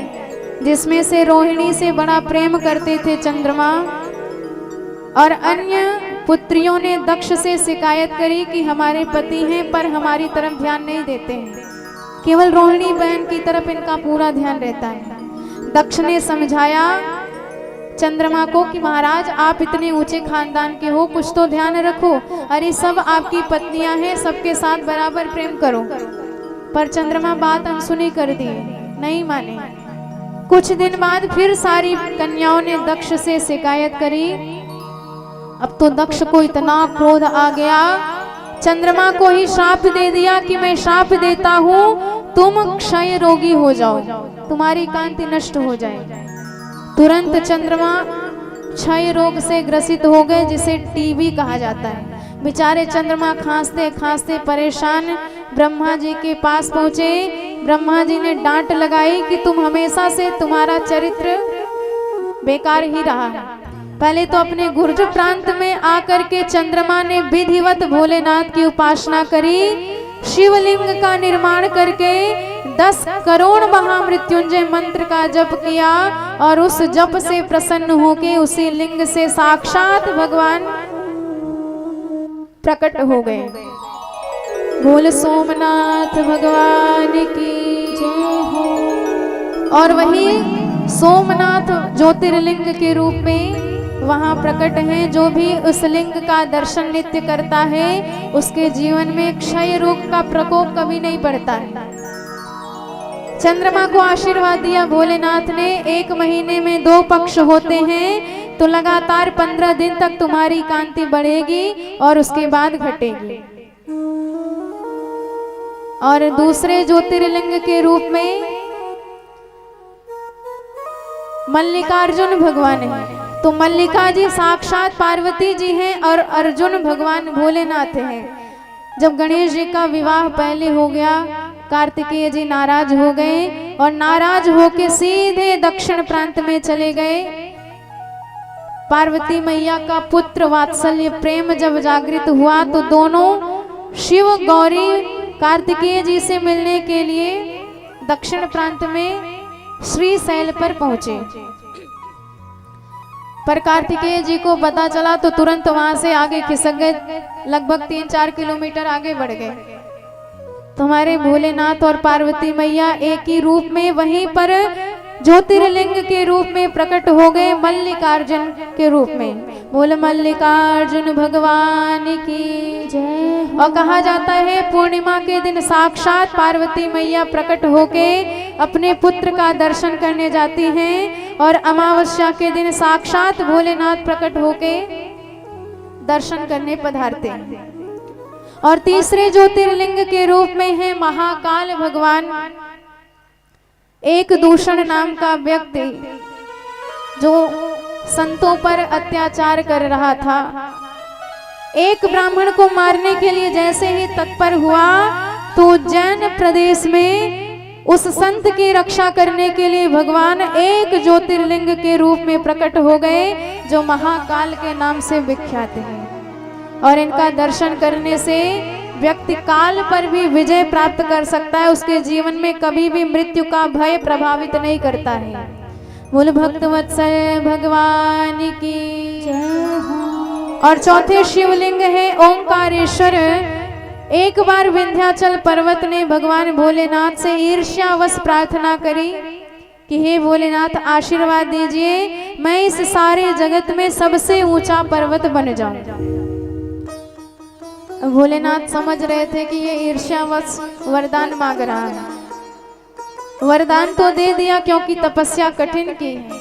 जिसमें से रोहिणी से बड़ा प्रेम करते थे चंद्रमा, और अन्य पुत्रियों ने दक्ष से शिकायत करी कि हमारे पति हैं पर हमारी तरफ ध्यान नहीं देते हैं, केवल रोहिणी बहन की तरफ इनका पूरा ध्यान रहता है। दक्ष ने समझाया चंद्रमा को कि महाराज आप इतने ऊंचे खानदान के हो, कुछ तो ध्यान रखो, अरे सब आपकी पत्नियां हैं, सबके साथ बराबर प्रेम करो। पर चंद्रमा बात अनसुनी कर दी, नहीं माने। कुछ दिन बाद फिर सारी कन्याओं ने दक्ष से शिकायत करी। अब तो दक्ष को इतना क्रोध आ गया, चंद्रमा को ही श्राप दे दिया कि मैं श्राप देता हूँ तुम क्षय रोगी हो जाओ, तुम्हारी कांति नष्ट हो जाए। तुरंत चंद्रमा क्षय रोग से ग्रसित हो गए, जिसे टीबी कहा जाता है। बेचारे चंद्रमा खांसते खांसते परेशान ब्रह्मा जी के पास पहुंचे। ब्रह्मा जी ने डांट लगाई कि तुम हमेशा से तुम्हारा चरित्र बेकार ही रहा है। पहले तो अपने गुर्ज प्रांत में आकर के चंद्रमा ने विधिवत भोलेनाथ की उपासना करी, शिवलिंग का निर्माण करके 10 करोड़ महामृत्युंजय मंत्र का जप किया, और उस जप से प्रसन्न होके उसी लिंग से साक्षात भगवान प्रकट हो गए। बोल सोमनाथ भगवान की जय हो। और वही सोमनाथ ज्योतिर्लिंग के रूप में वहाँ प्रकट है। जो भी उस लिंग का दर्शन नित्य करता है उसके जीवन में क्षय रोग का प्रकोप कभी नहीं पड़ता है। चंद्रमा को आशीर्वाद दिया भोलेनाथ ने, 1 महीने में 2 पक्ष होते हैं, तो लगातार 15 दिन तक तुम्हारी कांति बढ़ेगी और उसके बाद घटेगी। और दूसरे ज्योतिर्लिंग के रूप में मल्लिकार्जुन भगवान है। तो मल्लिका जी साक्षात पार्वती जी हैं और अर्जुन भगवान भोलेनाथ हैं। जब गणेश जी का विवाह पहले हो गया, कार्तिकेय जी नाराज हो गए और नाराज होके सीधे दक्षिण प्रांत में चले गए। पार्वती मैया का पुत्र वात्सल्य प्रेम जब जागृत हुआ तो दोनों शिव गौरी कार्तिकेय जी से मिलने के लिए दक्षिण प्रांत में श्रीशैल पर पहुंचे। पर कार्तिकेय जी को पता चला तो तुरंत वहां से आगे खिसक गए, लगभग 3-4 किलोमीटर आगे बढ़ गए। तुम्हारे भोलेनाथ और पार्वती मैया एक ही रूप में वहीं पर ज्योतिर्लिंग के रूप में प्रकट हो गए, मल्लिकार्जुन के रूप में। बोल मल्लिकार्जुन भगवान की जय। और कहा जाता है पूर्णिमा के दिन साक्षात पार्वती मैया प्रकट होके अपने पुत्र का दर्शन करने जाती हैं और अमावस्या के दिन साक्षात भोलेनाथ प्रकट होके दर्शन करने पधारते हैं। और तीसरे ज्योतिर्लिंग के रूप में है महाकाल भगवान। एक दूषण नाम का व्यक्ति जो संतों पर अत्याचार कर रहा था, एक ब्राह्मण को मारने के लिए जैसे ही तत्पर हुआ तो उज्जैन प्रदेश में उस संत की रक्षा करने के लिए भगवान एक ज्योतिर्लिंग के रूप में प्रकट हो गए जो महाकाल के नाम से विख्यात है। और इनका दर्शन करने से व्यक्ति काल पर भी विजय प्राप्त कर सकता है, उसके जीवन में कभी भी मृत्यु का भय प्रभावित नहीं करता है। बोल भक्तवत्सल भगवान की जय हो। और चौथे शिवलिंग है ओंकारेश्वर। एक बार विंध्याचल पर्वत ने भगवान भोलेनाथ से ईर्ष्यावश प्रार्थना करी कि हे भोलेनाथ आशीर्वाद दीजिए, मैं इस सारे जगत में सबसे ऊंचा पर्वत बन जाऊं। भोलेनाथ समझ रहे थे कि ये ईर्ष्यावश वरदान मांग रहा है। वरदान तो दे दिया क्योंकि तपस्या कठिन की है।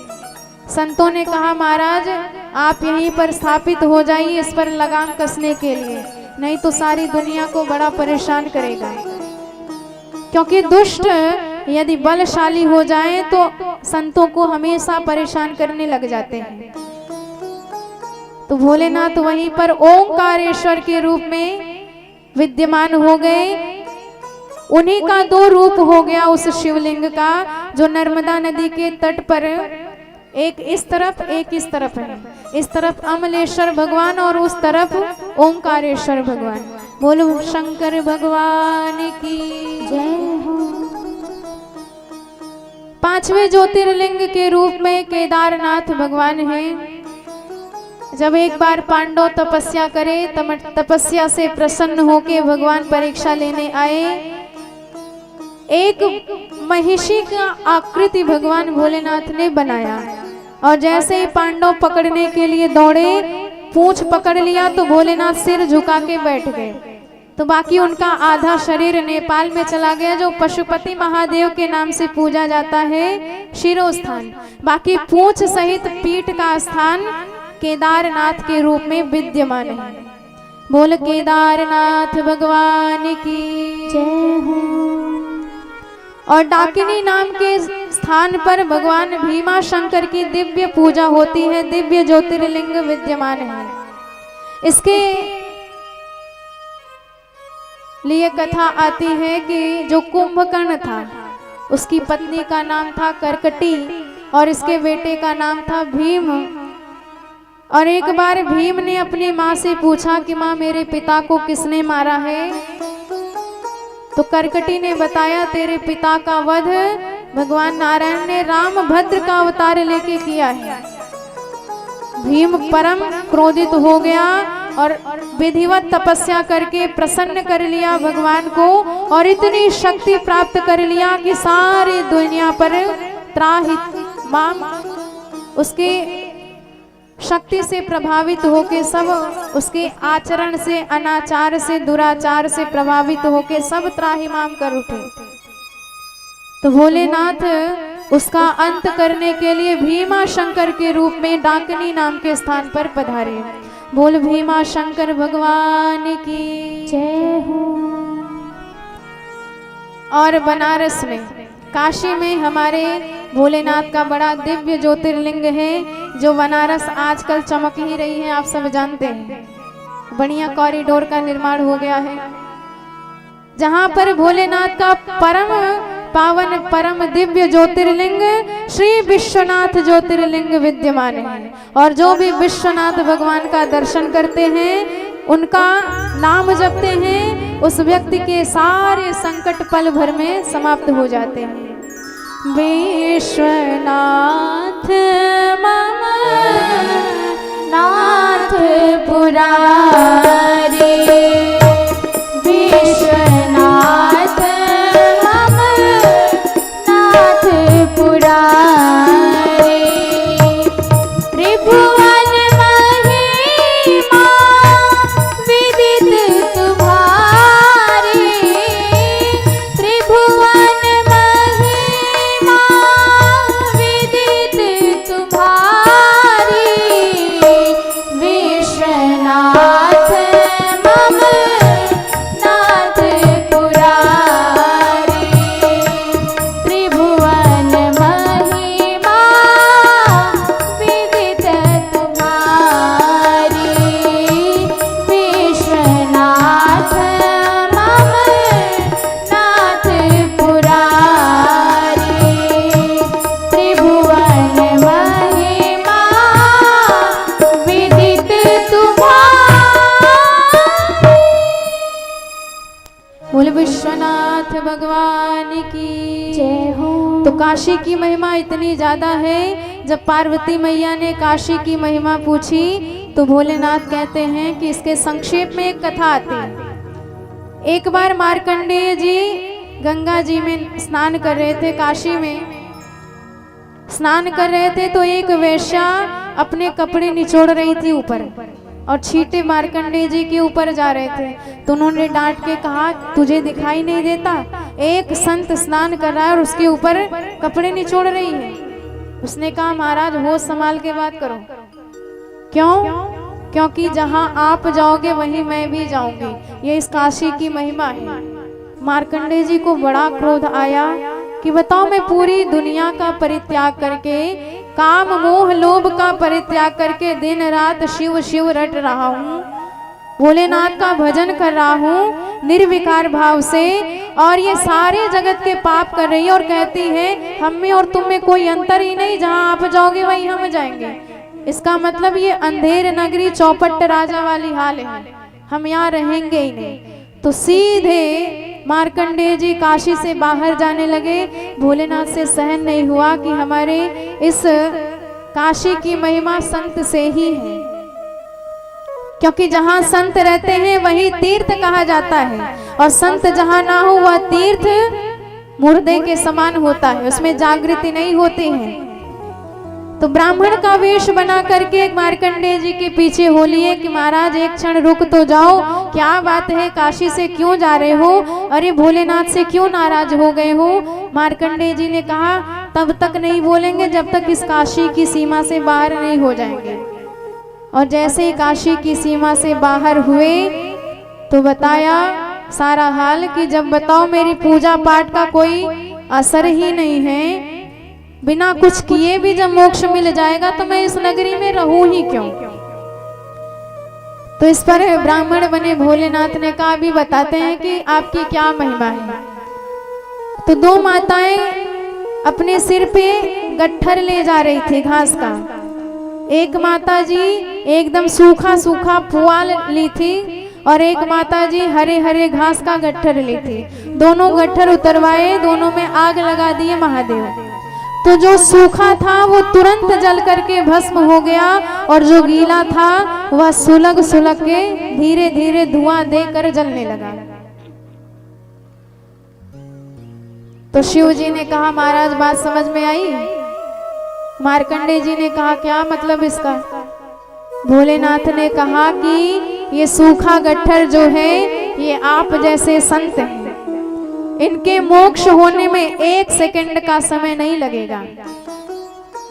संतों ने कहा महाराज आप यहीं पर स्थापित हो जाइए इस पर लगाम कसने के लिए, नहीं तो सारी दुनिया को बड़ा परेशान करेगा। क्योंकि दुष्ट यदि बलशाली हो जाए तो संतों को हमेशा परेशान करने लग जाते हैं। तो भोलेनाथ वहीं पर ओंकारेश्वर के रूप में विद्यमान हो गए। उन्हीं का दो रूप हो गया उस शिवलिंग का जो नर्मदा नदी के तट पर एक इस तरफ एक इस तरफ है। इस तरफ अमलेश्वर भगवान और उस तरफ ओंकारेश्वर भगवान। बोलो शंकर भगवान की जय हो। पांचवें ज्योतिर्लिंग के रूप में केदारनाथ भगवान हैं। जब एक बार पांडव तपस्या करे, तपस्या से प्रसन्न होके भगवान परीक्षा लेने आए। एक महिषी का आकृति भगवान भोलेनाथ ने बनाया और जैसे ही पांडव पकड़ने के लिए दौड़े, पूंछ पकड़ लिया तो भोलेनाथ सिर झुका के बैठ गए। तो बाकी उनका आधा शरीर नेपाल में चला गया जो पशुपति महादेव के नाम से पूजा जाता है, शिरोस्थान। बाकी पूंछ सहित पीठ का स्थान केदारनाथ के रूप में विद्यमान है। बोल केदारनाथ भगवान की जय हो। और डाकिनी नाम के स्थान पर भगवान भीमा शंकर की दिव्य पूजा होती है, दिव्य ज्योतिर्लिंग विद्यमान है। इसके लिए कथा आती है कि जो कुंभकर्ण था उसकी पत्नी का नाम था करकटी और इसके बेटे का नाम था भीम। और एक बार भीम ने अपनी माँ से पूछा कि माँ मेरे पिता को किसने मारा है? तो करकटी ने बताया तेरे पिता का वध भगवान नारायण ने रामभद्र का अवतार लेके किया है। भीम परम क्रोधित हो गया और विधिवत तपस्या करके प्रसन्न कर लिया भगवान को और इतनी शक्ति प्राप्त कर लिया कि सारी दुनिया पर त्राहि माम उसके शक्ति से प्रभावित होके सब उसके आचरण से, अनाचार से, दुराचार से प्रभावित होके सब त्राहिमाम कर उठे। तो भोलेनाथ उसका अंत करने के लिए भीमा शंकर के रूप में डाकनी नाम के स्थान पर पधारे। बोल भीमा शंकर भगवान की जय हो। और बनारस में, काशी में हमारे भोलेनाथ का बड़ा दिव्य ज्योतिर्लिंग है, जो बनारस आजकल चमक ही रही है, आप सब जानते हैं। बढ़िया कॉरिडोर का निर्माण हो गया है, जहां पर भोलेनाथ का परम पावन परम दिव्य ज्योतिर्लिंग श्री विश्वनाथ ज्योतिर्लिंग विद्यमान है। और जो भी विश्वनाथ भगवान का दर्शन करते हैं, उनका नाम जपते हैं, उस व्यक्ति के सारे संकट पल भर में समाप्त हो जाते हैं। विश्वनाथ मम नाथ पुरारी, विश्वनाथ मम नाथ पुरारी, त्रिभुवन महिमा विदित तुम्हारी, त्रिभुवन महिमा विदित तुम्हारी, विश्वनाथ मम नाथ पुरारी, त्रिभुवन महिमा विदित तुम्हारी, विश्वनाथ मम नाथ पुरारी, त्रिभुवन महिमा विदित तुम्हारी। बोल विश्वनाथ भगवान की जय हो। तो काशी की महिमा इतनी ज्यादा है, जब पार्वती मैया ने काशी की महिमा पूछी तो भोलेनाथ कहते हैं कि इसके संक्षेप में एक कथा आती है। एक बार मार्कंडेय जी गंगा जी में स्नान कर रहे थे, काशी में स्नान कर रहे थे, तो एक वेश्या अपने कपड़े निचोड़ रही थी ऊपर, और छींटे मार्कंडेय जी के ऊपर जा रहे थे। तो उन्होंने डांट के कहा, तुझे दिखाई नहीं देता? एक संत स्नान कर रहा है और उसके ऊपर कपड़े निचोड़ रही है। उसने कहा, महाराज होश संभाल के बात करो। क्यों? क्योंकि जहां आप जाओगे वहीं मैं भी जाऊंगी, ये इस काशी की महिमा है। मार्कंडेय जी को बड़ा क्रोध आया कि बताओ, मैं पूरी दुनिया का परित्याग करके, काम मोह लोभ का परित्याग करके दिन रात शिव शिव रट रहा हूँ, भोलेनाथ का भजन कर रहा हूँ निर्विकार भाव से, और ये सारे जगत के पाप कर रही है और कहती है हम में और तुम में कोई अंतर ही नहीं, जहाँ आप जाओगे वहीं हम जाएंगे। इसका मतलब ये अंधेर नगरी चौपट राजा वाली हाल है, हम यहाँ रहेंगे ही नहीं। तो सीधे मार्कंडेय जी काशी से बाहर जाने लगे। भोलेनाथ से सहन नहीं हुआ कि हमारे इस काशी की महिमा संत से ही है, क्योंकि जहाँ संत रहते हैं वही तीर्थ कहा जाता है, और संत जहाँ ना हो वह तीर्थ मुर्दे के समान होता है, उसमें जागृति नहीं होती है। तो ब्राह्मण का वेश बना करके मार्कंडेय जी के पीछे हो लिए कि महाराज एक क्षण रुक तो जाओ, क्या बात है, काशी से क्यों जा रहे हो? अरे भोलेनाथ से क्यों नाराज हो गए हो? मार्कंडेय जी ने कहा, तब तक नहीं बोलेंगे जब तक इस काशी की सीमा से बाहर नहीं हो जाएंगे। और जैसे ही काशी की सीमा से बाहर हुए तो बताया सारा हाल कि जब बताओ मेरी पूजा पाठ का कोई असर ही नहीं है, बिना कुछ किए भी जब मोक्ष मिल जाएगा तो मैं इस नगरी में रहूं ही क्यों? तो इस पर ब्राह्मण बने भोलेनाथ ने कहा, भी बताते हैं कि आपकी क्या महिमा है। तो दो माताएं अपने सिर पे गट्ठर ले जा रही थी घास का। एक माता जी एकदम सूखा सूखा पुआल ली थी, और एक माता जी हरे हरे घास का गट्ठर ली थी। दोनों गट्ठर उतरवाए, दोनों में आग लगा दिए महादेव। तो जो सूखा था वो तुरंत जल करके भस्म हो गया, और जो गीला था वह सुलग सुलग के धीरे धीरे धुआं देकर जलने लगा। तो शिव जी ने कहा, महाराज बात समझ में आई? मार्कंडेय जी ने कहा, क्या मतलब इसका? भोलेनाथ ने कहा कि ये सूखा गट्ठर जो है ये आप जैसे संत हैं, इनके मोक्ष होने में 1 सेकंड का समय नहीं लगेगा।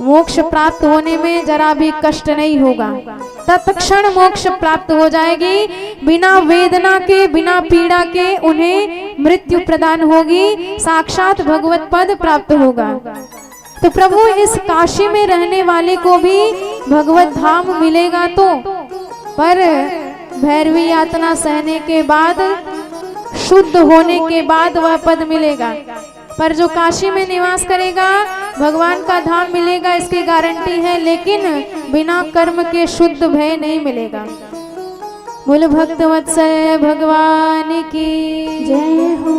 मोक्ष प्राप्त होने में जरा भी कष्ट नहीं होगा, तत्क्षण मोक्ष प्राप्त हो जाएगी। बिना वेदना के, बिना पीड़ा के उन्हें मृत्यु प्रदान होगी, साक्षात भगवत पद प्राप्त होगा। तो प्रभु इस काशी में रहने वाले को भी भगवत धाम मिलेगा, तो पर भैरवी यातना सहने के बाद, शुद्ध होने के बाद वह पद मिलेगा। पर जो काशी में निवास करेगा भगवान का धाम मिलेगा, इसकी गारंटी है, लेकिन बिना कर्म के शुद्ध भय नहीं मिलेगा। बोल भक्तवत्सल भगवान की जय हो।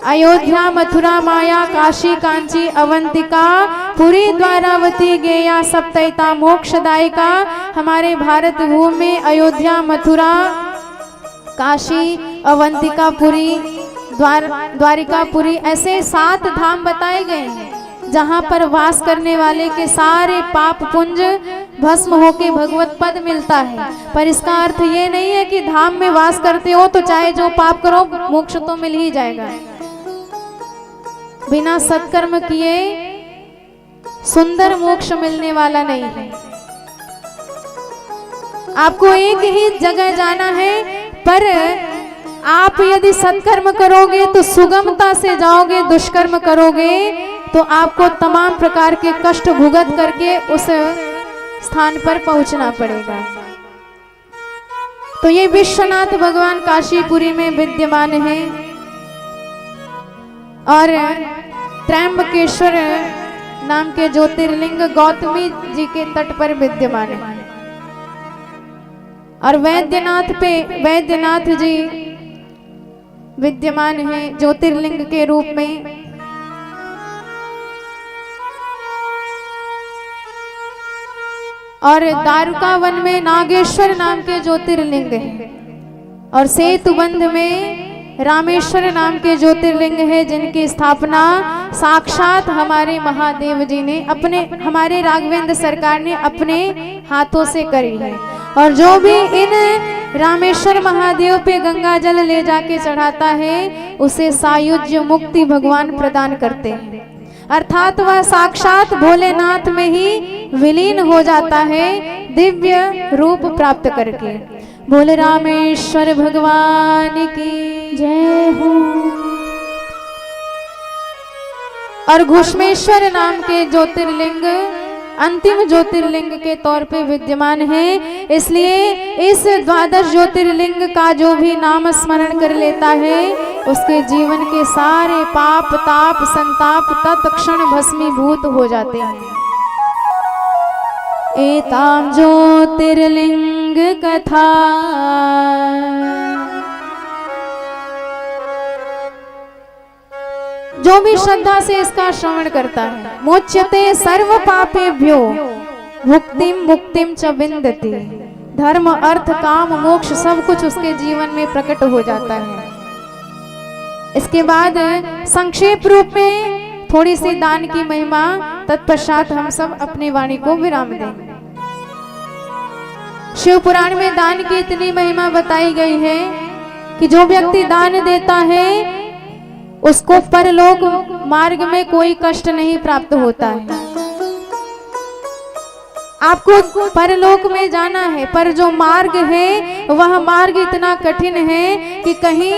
अयोध्या, मथुरा, माया, काशी, कांची, अवंतिका, पुरी, द्वारावती, गेया, सप्तैता, मोक्षदायिका। हमारे भारत भूमि में अयोध्या, मथुरा, काशी, अवंतिका, पुरी, द्वारिकापुरी ऐसे 7 धाम बताए गए हैं, जहां पर वास करने वाले के सारे पाप पुंज भस्म होके भगवत पद मिलता है। पर इसका अर्थ ये नहीं है कि धाम में वास करते हो तो चाहे जो पाप करो मोक्ष तो मिल ही जाएगा। बिना सत्कर्म किए सुंदर मोक्ष मिलने वाला नहीं है। आपको एक ही जगह जाना है, पर आप यदि सत्कर्म करोगे तो सुगमता से जाओगे, दुष्कर्म करोगे तो आपको तमाम प्रकार के कष्ट भुगत करके उस स्थान पर पहुंचना पड़ेगा। तो ये विश्वनाथ भगवान काशीपुरी में विद्यमान है और त्र्यंबकेश्वर नाम के ज्योतिर्लिंग गौतमी जी के तट पर विद्यमान है। और वैद्यनाथ जी विद्यमान है ज्योतिर्लिंग के रूप में। और दारुकावन में नागेश्वर नाम के ज्योतिर्लिंग है। और सेतुबंध में रामेश्वर नाम के ज्योतिर्लिंग है, जिनकी स्थापना साक्षात हमारे महादेव जी ने हमारे राघवेंद्र सरकार ने अपने हाथों से करी है। और जो भी इन रामेश्वर महादेव पे गंगा जल ले जाके चढ़ाता है उसे सायुज्य मुक्ति भगवान प्रदान करते हैं, अर्थात वह साक्षात भोलेनाथ में ही विलीन हो जाता है दिव्य रूप प्राप्त करके। बोले रामेश्वर भगवान की जय हो। और घुष्मेश्वर नाम के ज्योतिर्लिंग अंतिम ज्योतिर्लिंग के तौर पे विद्यमान है। इसलिए इस 12 ज्योतिर्लिंग का जो भी नाम स्मरण कर लेता है उसके जीवन के सारे पाप ताप संताप तत्क्षण भस्मीभूत हो जाते हैं। एताम ज्योतिर्लिंग कथा जो भी श्रद्धा से इसका श्रवण करता है मोच्यते सर्व पापेभ्यो मुक्तिम मुक्तिम च विन्दति। धर्म अर्थ काम मोक्ष सब कुछ उसके जीवन में प्रकट हो जाता है। इसके बाद संक्षेप रूप में थोड़ी सी दान की महिमा, तत्पश्चात हम सब अपनी वाणी को विराम देंगे। शिव पुराण में दान की इतनी महिमा बताई गई है कि जो व्यक्ति दान देता है उसको परलोक मार्ग में कोई कष्ट नहीं प्राप्त होता है। आपको परलोक में जाना है, पर जो मार्ग है वह मार्ग इतना कठिन है कि कहीं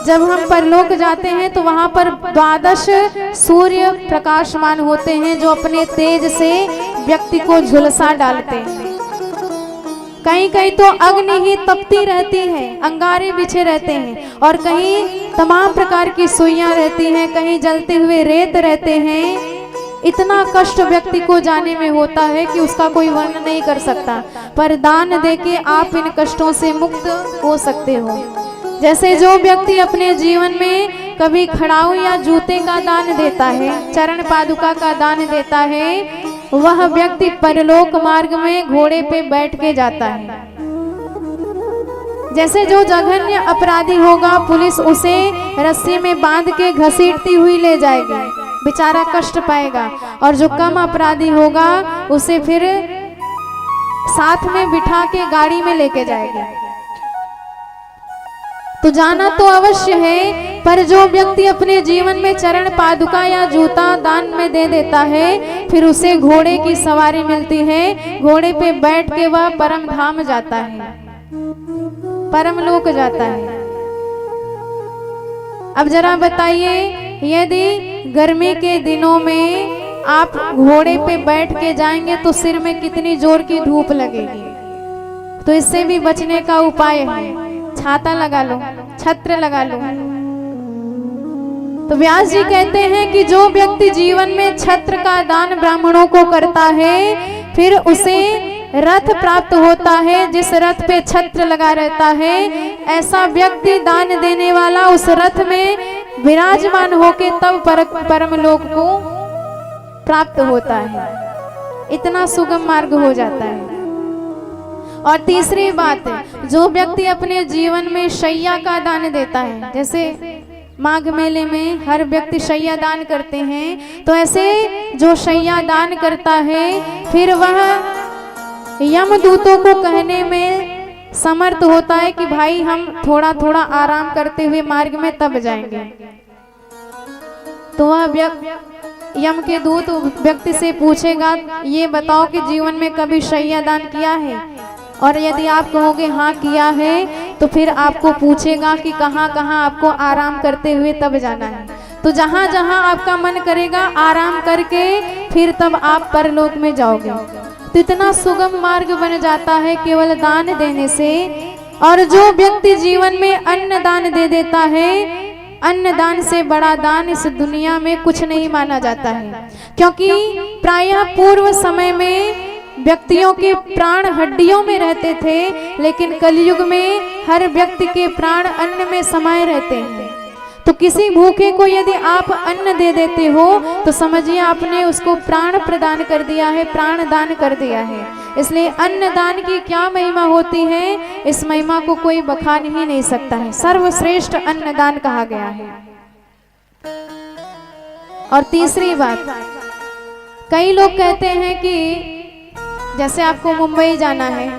जब हम परलोक जाते हैं तो वहां पर 12 सूर्य प्रकाशमान होते हैं जो अपने तेज से व्यक्ति को झुलसा डालते हैं। कहीं कहीं तो अग्नि ही तपती रहती है, अंगारे बिछे रहते हैं, और कहीं तमाम प्रकार की सुइयां रहती हैं, कहीं जलते हुए रेत रहते हैं। इतना कष्ट व्यक्ति को जाने में होता है कि उसका कोई वर्णन नहीं कर सकता। पर दान देके आप इन कष्टों से मुक्त हो सकते हो। जैसे जो व्यक्ति अपने जीवन में कभी खड़ाऊ या जूते का दान देता है, चरण पादुका का दान देता है, वह व्यक्ति परलोक मार्ग में घोड़े पे बैठ के जाता है। जैसे जो जघन्य अपराधी होगा पुलिस उसे रस्सी में बांध के घसीटती हुई ले जाएगी, बेचारा कष्ट पाएगा। और जो कम अपराधी होगा उसे फिर साथ में बिठा के गाड़ी में लेके जाएगी। तो जाना तो अवश्य है, पर जो व्यक्ति अपने जीवन में चरण पादुका या जूता दान में दे देता है, फिर उसे घोड़े की सवारी मिलती है। घोड़े पे बैठ के वह परम धाम जाता है, परम लोक जाता है। अब जरा बताइए, यदि गर्मी के दिनों में आप घोड़े पे बैठ के जाएंगे तो सिर में कितनी जोर की धूप लगेगी। तो इससे भी बचने का उपाय है, छाता लगा लो, छत्र लगा लो। तो व्यास जी कहते हैं कि जो व्यक्ति जीवन में छत्र का दान ब्राह्मणों को करता है, फिर उसे रथ प्राप्त होता है, जिस रथ पे छत्र लगा रहता है। ऐसा व्यक्ति दान देने वाला उस रथ में विराजमान होके तब परम लोक को प्राप्त होता है। इतना सुगम मार्ग हो जाता है। और तीसरी बात, जो व्यक्ति अपने जीवन में शैया का दान देता है, जैसे माघ मेले में हर व्यक्ति शैया दान करते हैं, तो ऐसे जो शैया दान करता है, फिर वह यमदूतों को कहने में समर्थ होता है कि भाई हम थोड़ा थोड़ा आराम करते हुए मार्ग में तब जाएंगे। तो वह यम के दूत व्यक्ति से पूछेगा, ये बताओ कि जीवन में कभी शैया दान किया है? और यदि आप कहोगे हाँ किया है, तो फिर आपको पूछेगा कि कहाँ कहाँ आपको आराम करते हुए तब जाना है। तो जहाँ जहाँ आपका मन करेगा आराम करके फिर तब आप परलोक में जाओगे। तो इतना सुगम मार्ग बन जाता है केवल दान देने से। और जो व्यक्ति जीवन में अन्न दान दे देता है, अन्न दान से बड़ा दान इस दुनिया में कुछ नहीं माना जाता है। क्योंकि प्रायः पूर्व समय में व्यक्तियों के प्राण हड्डियों में रहते थे, लेकिन कलयुग में हर व्यक्ति के प्राण अन्न में समाये रहते हैं। तो किसी भूखे को यदि आप अन्न दे देते हो तो समझिए आपने उसको प्राण प्रदान कर दिया है, प्राण दान कर दिया है। इसलिए अन्न दान की क्या महिमा होती है, इस महिमा को कोई बखान ही नहीं सकता है। सर्वश्रेष्ठ अन्न दान कहा गया है। और तीसरी बात, कई लोग कहते हैं कि जैसे आपको मुंबई जाना है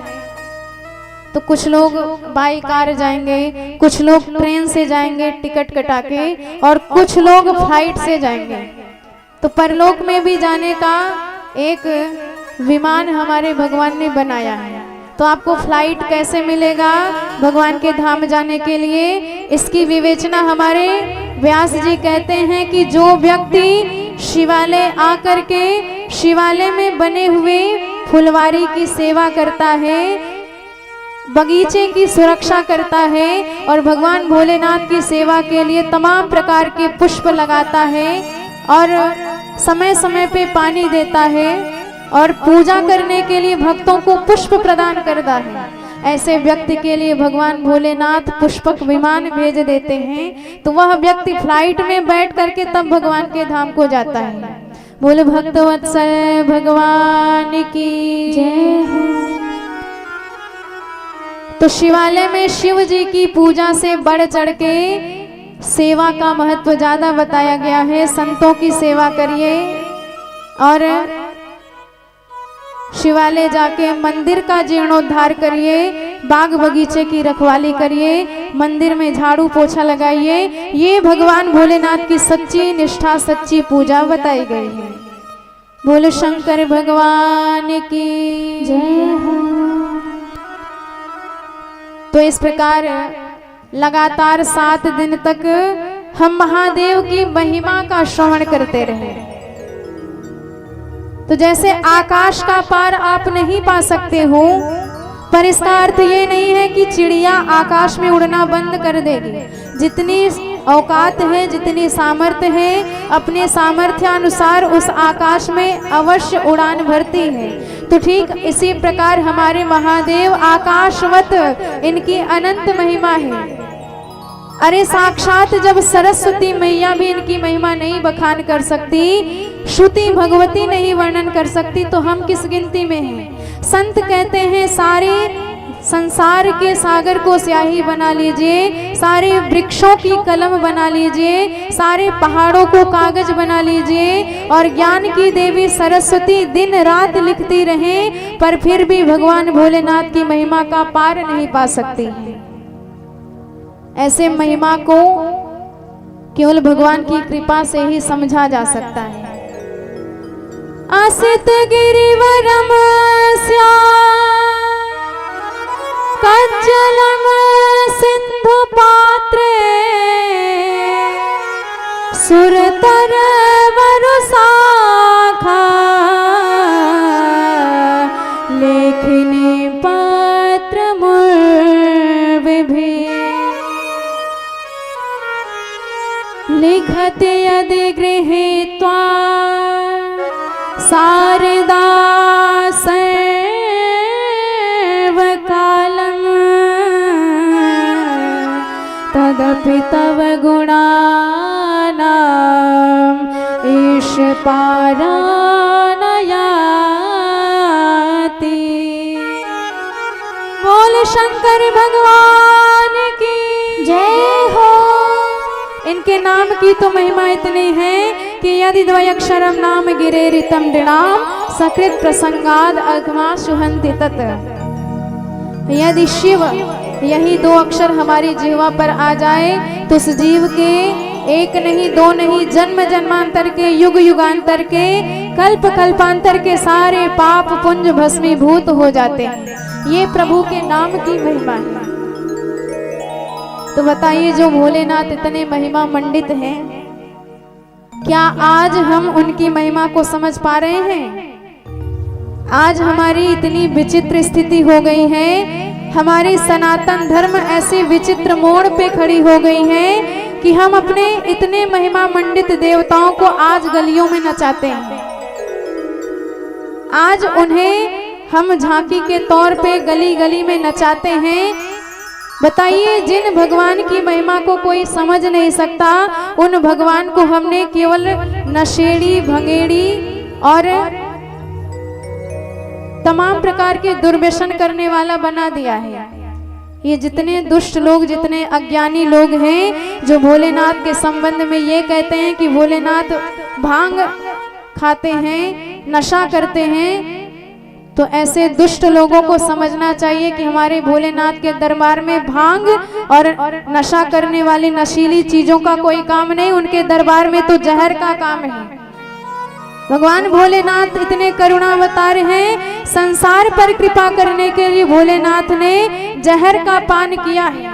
तो कुछ लोग बाई कार जाएंगे, कुछ लोग ट्रेन से जाएंगे टिकट कटा के, और कुछ लोग फ्लाइट से जाएंगे। तो परलोक में भी जाने का एक विमान हमारे भगवान ने बनाया है। तो आपको फ्लाइट कैसे मिलेगा भगवान के धाम जाने के लिए, इसकी विवेचना हमारे व्यास जी कहते हैं कि जो व्यक्ति शिवालय आकर के शिवालय में बने हुए फुलवारी की सेवा करता है, बगीचे की सुरक्षा करता है और भगवान भोलेनाथ की सेवा के लिए तमाम प्रकार के पुष्प लगाता है और समय समय पे पानी देता है और पूजा करने के लिए भक्तों को पुष्प प्रदान करता है, ऐसे व्यक्ति के लिए भगवान भोलेनाथ पुष्पक विमान भेज देते हैं। तो वह व्यक्ति फ्लाइट में बैठ करके तब भगवान के धाम को जाता है। बोले भक्तवत्सल भगवान की जय हो। तो शिवालय में शिव जी की पूजा से बढ़ चढ़ के सेवा का महत्व ज्यादा बताया गया है। संतों की सेवा करिए और शिवालय जाके मंदिर का जीर्णोद्धार करिए, बाग बगीचे की रखवाली करिए, मंदिर में झाड़ू पोछा लगाइए। ये भगवान भोलेनाथ की सच्ची निष्ठा, सच्ची पूजा बताई गई है। बोले शंकर भगवान की जय हो। तो इस प्रकार लगातार 7 दिन तक हम महादेव की महिमा का श्रवण करते रहे। तो जैसे आकाश का पार आप नहीं पा सकते हो, पर इसका अर्थ ये नहीं है कि चिड़िया आकाश में उड़ना बंद कर देगी। जितनी औकात है, जितनी सामर्थ्य है, अपने सामर्थ्य अनुसार उस आकाश में अवश्य उड़ान भरती है। तो ठीक इसी प्रकार हमारे महादेव आकाशवत, इनकी अनंत महिमा है। अरे साक्षात जब सरस्वती मैया भी इनकी महिमा नहीं बखान कर सकती, श्रुति भगवती नहीं वर्णन कर सकती, तो हम किस गिनती में हैं। संत कहते हैं सारे संसार के सागर को स्याही बना लीजिए, सारे वृक्षों की कलम बना लीजिए, सारे पहाड़ों को कागज बना लीजिए, और ज्ञान की देवी सरस्वती दिन रात लिखती रहे, पर फिर भी भगवान भोलेनाथ की महिमा का पार नहीं पा सकती है। ऐसे महिमा को केवल भगवान की कृपा से ही समझा जा सकता है। आसित गिरिवरम कज्जलम सिंधु पात्रे सुरतर वरुसाखा लेखिनी पात्र विभि लिखते यदि गृहीत्वा शारदा सर्वकालम् तदपि तव गुणानाम् ईश पारायणाति। बोल शंकर भगवान की जय हो। इनके नाम की तो महिमा इतनी है कि यदि द्वयक्षरम नाम गिरेरितम नृणाम सकृत प्रसंगाद अगमा शुहन्ति तत्। यदि शिव यही दो अक्षर हमारी जिह्वा पर आ जाए तो उस जीव के एक नहीं दो नहीं जन्म जन्मांतर के युग युगांतर के कल्प कल्पांतर के सारे पाप पुंज भस्मीभूत हो जाते हैं। ये प्रभु के नाम की महिमा है। तो बताइए, जो भोलेनाथ इतने महिमा मंडित हैं, क्या आज हम उनकी महिमा को समझ पा रहे हैं? आज हमारी इतनी विचित्र स्थिति हो गई है, हमारी सनातन धर्म ऐसे विचित्र मोड़ पे खड़ी हो गई है कि हम अपने इतने महिमा मंडित देवताओं को आज गलियों में नचाते हैं। आज उन्हें हम झांकी के तौर पे गली गली में नचाते हैं। बताइए, जिन भगवान की महिमा को कोई समझ नहीं सकता, उन भगवान को हमने केवल नशेड़ी भंगेड़ी और तमाम प्रकार के दुर्व्यसन करने वाला बना दिया है। ये जितने दुष्ट लोग, जितने अज्ञानी लोग हैं जो भोलेनाथ के संबंध में ये कहते हैं कि भोलेनाथ भांग खाते हैं, नशा करते हैं, तो ऐसे दुष्ट लोगों को समझना चाहिए कि हमारे भोलेनाथ के दरबार में भांग और नशा करने वाली नशीली चीजों का कोई काम नहीं, उनके दरबार में तो जहर का काम है। भगवान भोलेनाथ इतने करुणावतार हैं, संसार पर कृपा करने के लिए भोलेनाथ ने जहर का पान किया है।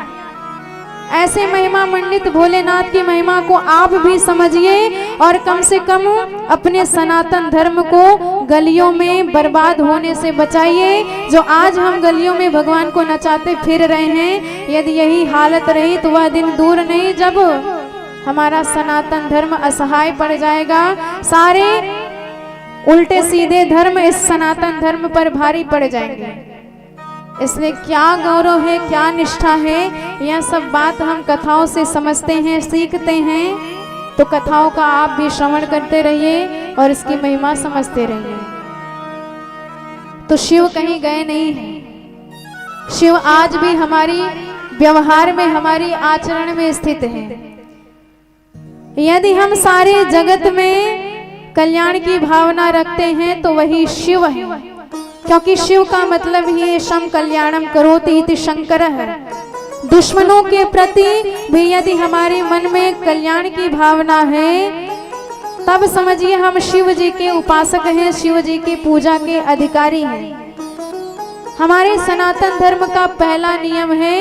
ऐसे महिमा मंडित भोलेनाथ की महिमा को आप भी समझिए और कम से कम अपने सनातन धर्म को गलियों में बर्बाद होने से बचाइए। जो आज हम गलियों में भगवान को नचाते फिर रहे हैं, यदि यही हालत रही तो वह दिन दूर नहीं जब हमारा सनातन धर्म असहाय पड़ जाएगा। सारे उल्टे सीधे धर्म इस सनातन धर्म पर भारी पड़ जाएंगे। इसलिए क्या गौरव है, क्या निष्ठा है, यह सब बात हम कथाओं से समझते हैं, सीखते हैं। तो कथाओं का आप भी श्रवण करते रहिए और इसकी महिमा समझते रहिए। तो शिव कहीं गए नहीं हैं। शिव आज भी हमारी व्यवहार में, हमारी आचरण में स्थित है। यदि हम सारे जगत में कल्याण की भावना रखते हैं तो वही शिव है, क्योंकि शिव का मतलब ही है शम कल्याणम करोति इति शंकरः। दुश्मनों के प्रति भी यदि हमारे मन में कल्याण की भावना है, तब समझिए हम शिव जी के उपासक हैं, शिव जी की पूजा के अधिकारी हैं। हमारे सनातन धर्म का पहला नियम है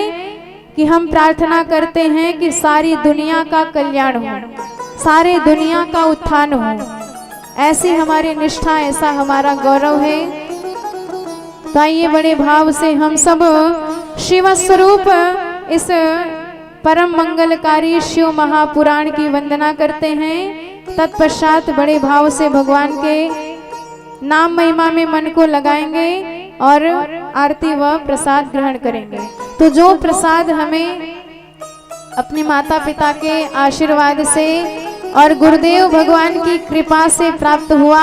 कि हम प्रार्थना करते हैं कि सारी दुनिया का कल्याण हो, सारी दुनिया का उत्थान हो। ऐसी हमारी निष्ठा, ऐसा हमारा गौरव है। तो आइए बड़े भाव से हम सब शिव स्वरूप इस परम मंगलकारी शिव महापुराण की वंदना करते हैं। तत्पश्चात बड़े भाव से भगवान के नाम महिमा में मन को लगाएंगे और आरती व प्रसाद ग्रहण करेंगे। तो जो प्रसाद हमें अपने माता पिता के आशीर्वाद से और गुरुदेव भगवान की कृपा से प्राप्त हुआ,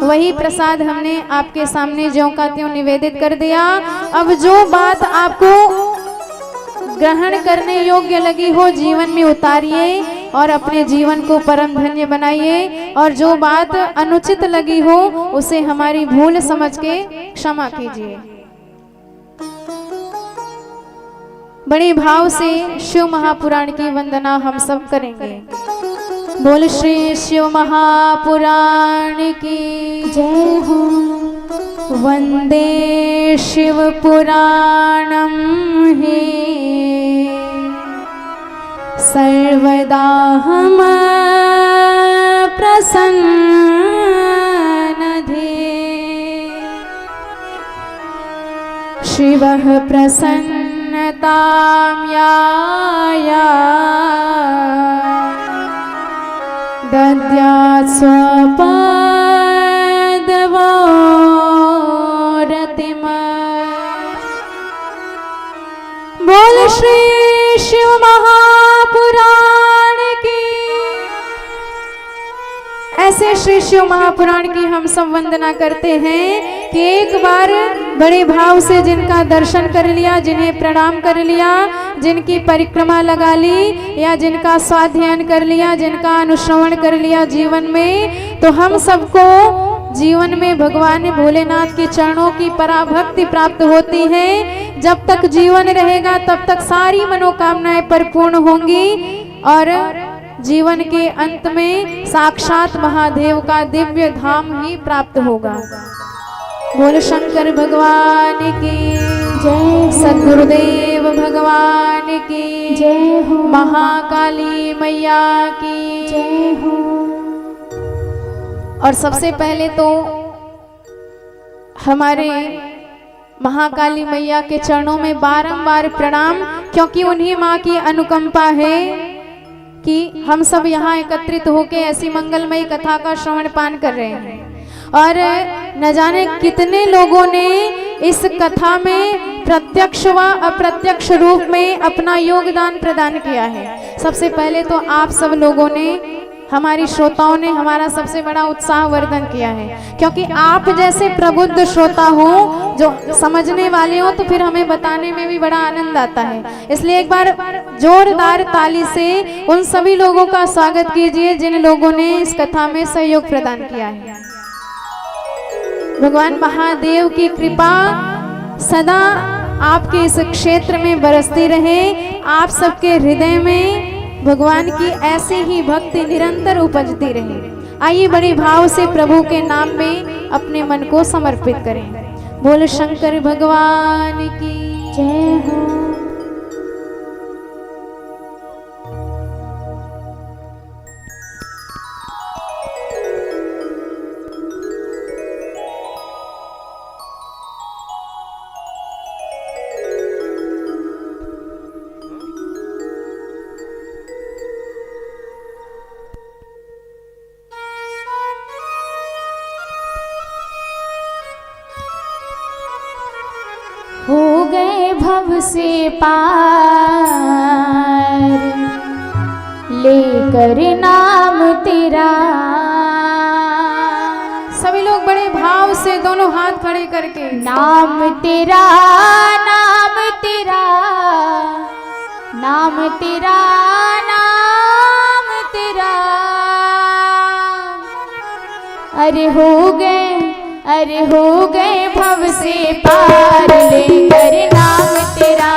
वही प्रसाद हमने आपके सामने ज्यों का त्यों निवेदित कर दिया। अब जो बात आपको ग्रहण करने योग्य लगी हो, जीवन में उतारिए और अपने जीवन को परम धन्य बनाइए, और जो बात अनुचित लगी हो उसे हमारी भूल समझ के क्षमा कीजिए। बड़े भाव से शिव महापुराण की वंदना हम सब करेंगे। बोल श्री शिव महापुराण की जय हो। वंदे शिव पुराणम हे सर्वदा हम प्रसन्न ध्ये शिवः प्रसन्नतां याया दद्यात् स्वपदवोरतिम्। बोल श्री शिव महापुराण की। ऐसे श्री शिव महापुराण की हम सब वंदना करते हैं कि एक बार बड़े भाव से जिनका दर्शन कर लिया, जिन्हें प्रणाम कर लिया, जिनकी परिक्रमा लगा ली या जिनका स्वाध्याय कर लिया, जिनका अनुश्रवण कर लिया जीवन में, तो हम सबको जीवन में भगवान भोलेनाथ के चरणों की पराभक्ति प्राप्त होती है। जब तक जीवन रहेगा तब तक सारी मनोकामनाएं परिपूर्ण होंगी और जीवन के अंत में साक्षात महादेव का दिव्य धाम ही प्राप्त होगा। बोल शंकर भगवान की जय, सद्गुरुदेव भगवान की जय हो। महाकाली मैया की जय हो। और सबसे पहले तो हमारे महाकाली मैया के चरणों में बारंबार प्रणाम, क्योंकि उन्हीं माँ की अनुकंपा है कि हम सब यहाँ एकत्रित होकर ऐसी मंगलमयी कथा का श्रवण पान कर रहे हैं। और न जाने कितने लोगों ने इस कथा में प्रत्यक्ष व अप्रत्यक्ष रूप में अपना योगदान प्रदान किया है। सबसे पहले तो आप सब लोगों ने, हमारी श्रोताओं ने हमारा सबसे बड़ा उत्साह वर्धन किया है, क्योंकि आप जैसे प्रबुद्ध श्रोता हो जो समझने वाले हो तो फिर हमें बताने में भी बड़ा आनंद आता है। इसलिए एक बार जोरदार ताली से उन सभी लोगों का स्वागत कीजिए जिन लोगों ने इस कथा में सहयोग प्रदान किया है। भगवान महादेव की कृपा सदा आपके इस क्षेत्र में बरसती रहे। आप सबके हृदय में भगवान की ऐसी ही भक्ति निरंतर उपजती रहे। आइए बड़े भाव से प्रभु के नाम में अपने मन को समर्पित करें। बोल शंकर भगवान की जय हो। हो गए भव से पार लेकर नाम तेरा। सभी लोग बड़े भाव से दोनों हाथ खड़े करके नाम तेरा, नाम तेरा, नाम तेरा, नाम तेरा। अरे हो गए भव से पार लेकर नाम तेरा।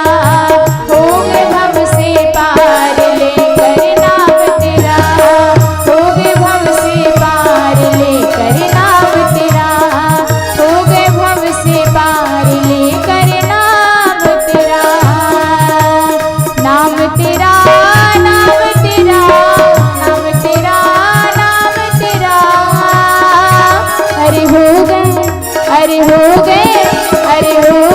हो गए भव से पार लेकर नाम तेरा। हो गए भव से पार लेकर नाम तेरा। हो गए भव से पार लेकर नाम तेरा। नाम तेरा, नाम तेरा, नाम तेरा, नाम तेरा। अरे हो गए, अरे हो गए, अरे हो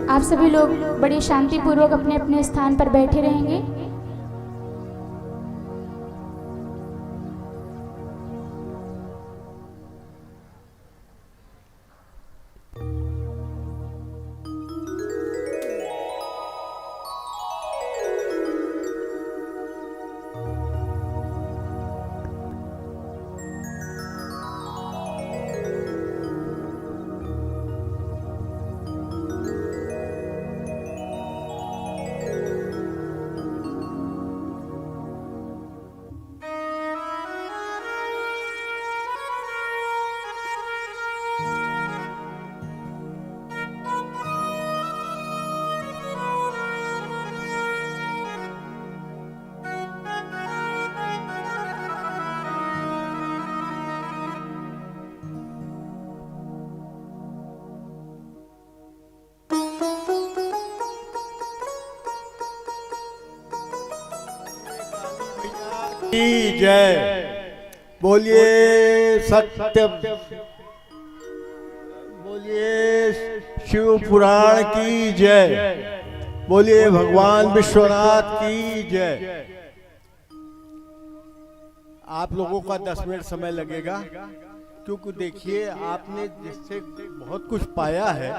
आप सभी लोग बड़ी शांतिपूर्वक अपने अपने स्थान पर बैठे रहेंगे। की जय। बोलिए सत्य, बोलिए शिव पुराण की जय। बोलिए भगवान विश्वनाथ की जय। आप लोगों का 10 मिनट समय लगेगा, क्योंकि देखिए आपने जिससे बहुत कुछ पाया है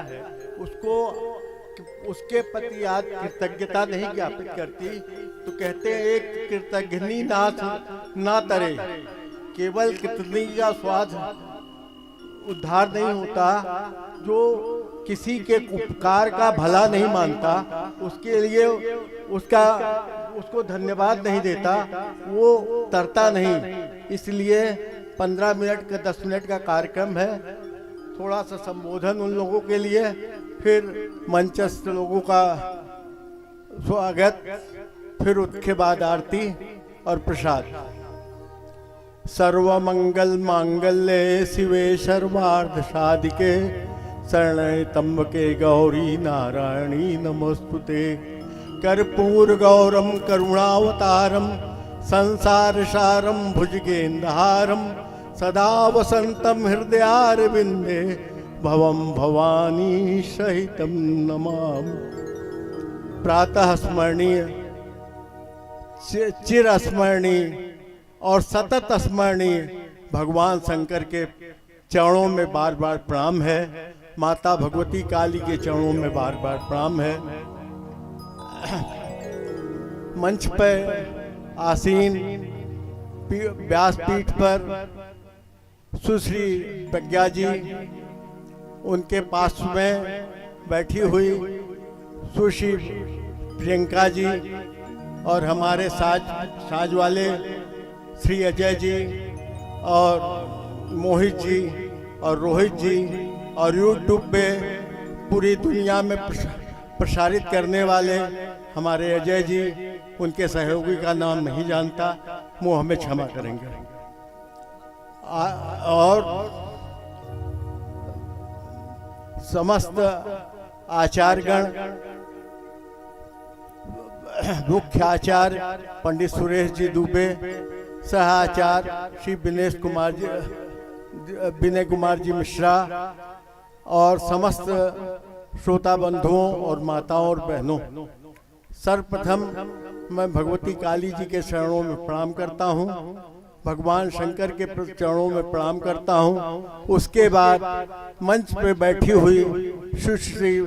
उसके प्रति आज कृतज्ञता नहीं ज्ञापित करती, तो कहते हैं एक कृतज्ञनी ना तरे। केवल कृतज्ञता का स्वाद उद्धार नहीं होता, जो किसी के उपकार का भला नहीं मानता, उसके लिए उसको धन्यवाद नहीं देता, वो तरता नहीं। इसलिए 15 मिनट का 10 मिनट का कार्यक्रम है, थोड़ा सा संबोधन उन लोगों के लिए, फिर मंचस्थ लोगों का स्वागत, फिर उसके बाद आरती और प्रसाद। सर्वमंगल मांगल्ये शिवे सर्वार्थ साधिके शरण्ये त्र्यंबके गौरी नारायणी नमोस्तुते। कर्पूर गौरम करुणावतारम संसार सारम भुजगेंद्रहारम सदा वसंतम हृदयारविंदे भवम भवानी सहितम नमामि। प्रातः स्मरणीय, चिर स्मरणीय और सतत स्मरणीय भगवान शंकर के चरणों में बार बार प्रणाम है। माता भगवती काली के चरणों में बार बार प्रणाम है। मंच पर आसीन व्यासपीठ पर सुश्री प्रज्ञा जी, उनके पास में बैठी हुई सुश्री प्रियंका जी, और हमारे साज वाले श्री अजय जी और मोहित जी और रोहित जी, और यूट्यूब पे पूरी दुनिया में प्रसारित करने वाले हमारे अजय जी, उनके सहयोगी का नाम नहीं जानता, वो हमें क्षमा करेंगे। और समस्त आचार्यगण, मुख्य आचार्य पंडित सुरेश जी दुबे, सह आचार्य श्री विनय कुमार जी मिश्रा, और समस्त श्रोता बंधुओं और माताओं और बहनों, सर्वप्रथम मैं भगवती काली जी के चरणों में प्रणाम करता हूँ, भगवान शंकर के चरणों में प्रणाम करता हूँ। उसके बाद मंच पे बैठी हुई सुश्री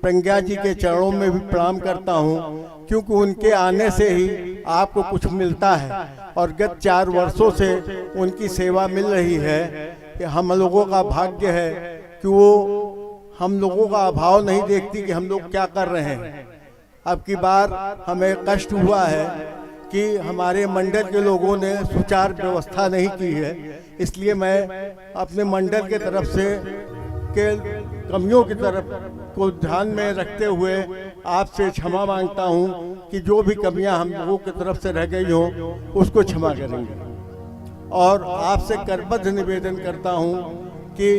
प्रज्ञा जी के चरणों में भी प्रणाम करता हूँ, क्योंकि उनके आने से ही आपको कुछ मिलता है, और गत 4 वर्षों से उनकी सेवा मिल रही है। कि हम लोगों का भाग्य है कि वो हम लोगों का अभाव नहीं देखती कि हम लोग क्या कर रहे हैं। अब की बार हमें कष्ट हुआ है कि हमारे मंडल के लोगों ने सुचारू व्यवस्था नहीं की है, इसलिए मैं अपने मंडल के तरफ से के कमियों की तरफ को ध्यान में रखते हुए आपसे क्षमा मांगता हूं कि जो भी कमियां हम लोगों की तरफ से रह गई हों उसको क्षमा करेंगे। और आपसे करबद्ध निवेदन करता हूं कि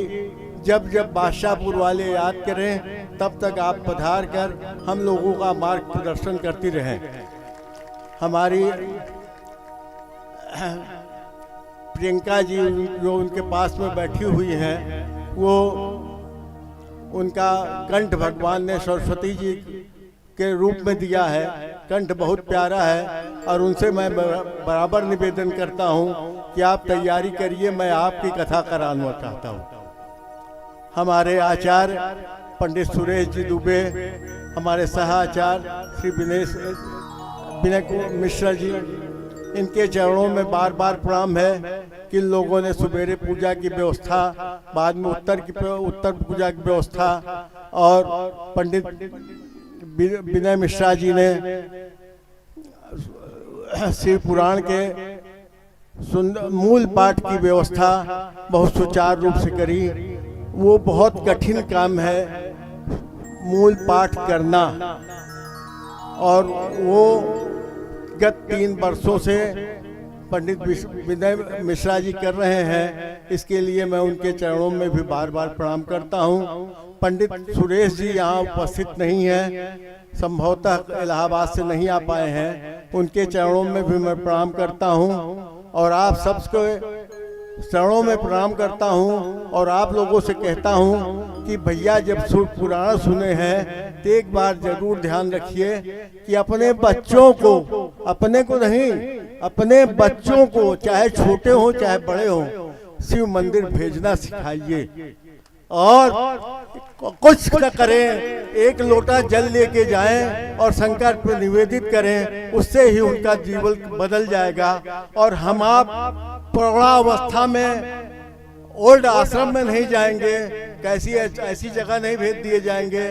जब जब बादशाहपुर वाले याद करें तब तक आप पधार कर हम लोगों का मार्ग प्रदर्शन करती रहें। हमारी प्रियंका जी जो उनके पास में बैठी हुई हैं, वो उनका कंठ भगवान ने सरस्वती जी के रूप में दिया है। कंठ बहुत प्यारा है और उनसे मैं बराबर निवेदन करता हूँ कि आप तैयारी करिए, मैं आपकी कथा कराना चाहता हूँ। हमारे आचार्य पंडित सुरेश जी दुबे, हमारे सह आचार्य श्री विनय मिश्रा जी, इनके चरणों में बार बार प्रणाम है कि लोगों ने सवेरे पूजा की व्यवस्था, बाद में उत्तर पूजा की व्यवस्था, और पंडित विनय मिश्रा जी ने शिव पुराण के मूल पाठ की व्यवस्था बहुत सुचारू रूप से करी। वो बहुत कठिन काम है मूल पाठ करना, और वो गत 3 वर्षों से पंडित विनय मिश्रा जी कर रहे हैं। इसके लिए मैं उनके चरणों में भी बार बार प्रणाम करता हूँ। पंडित सुरेश जी यहाँ उपस्थित नहीं हैं, संभवतः इलाहाबाद से नहीं आ पाए हैं। उनके चरणों में भी मैं प्रणाम करता हूँ और आप सबको चरणों में प्रणाम करता हूँ। और आप लोगों से कहता हूँ कि भैया जब पुराण सुने हैं तो एक बार जरूर ध्यान रखिए कि अपने बच्चों को, अपने को नहीं, अपने बच्चों को, चाहे छोटे हो चाहे बड़े हो, शिव मंदिर भेजना सिखाइए। और कुछ करें, एक लोटा जल लेके जाएं और शंकर पर निवेदित करें, उससे ही उनका जीवन बदल जाएगा। और हम आप प्रौढ़ावस्था में ओल्ड आश्रम में नहीं जाएंगे, कैसी ऐसी जगह नहीं भेज दिए जाएंगे।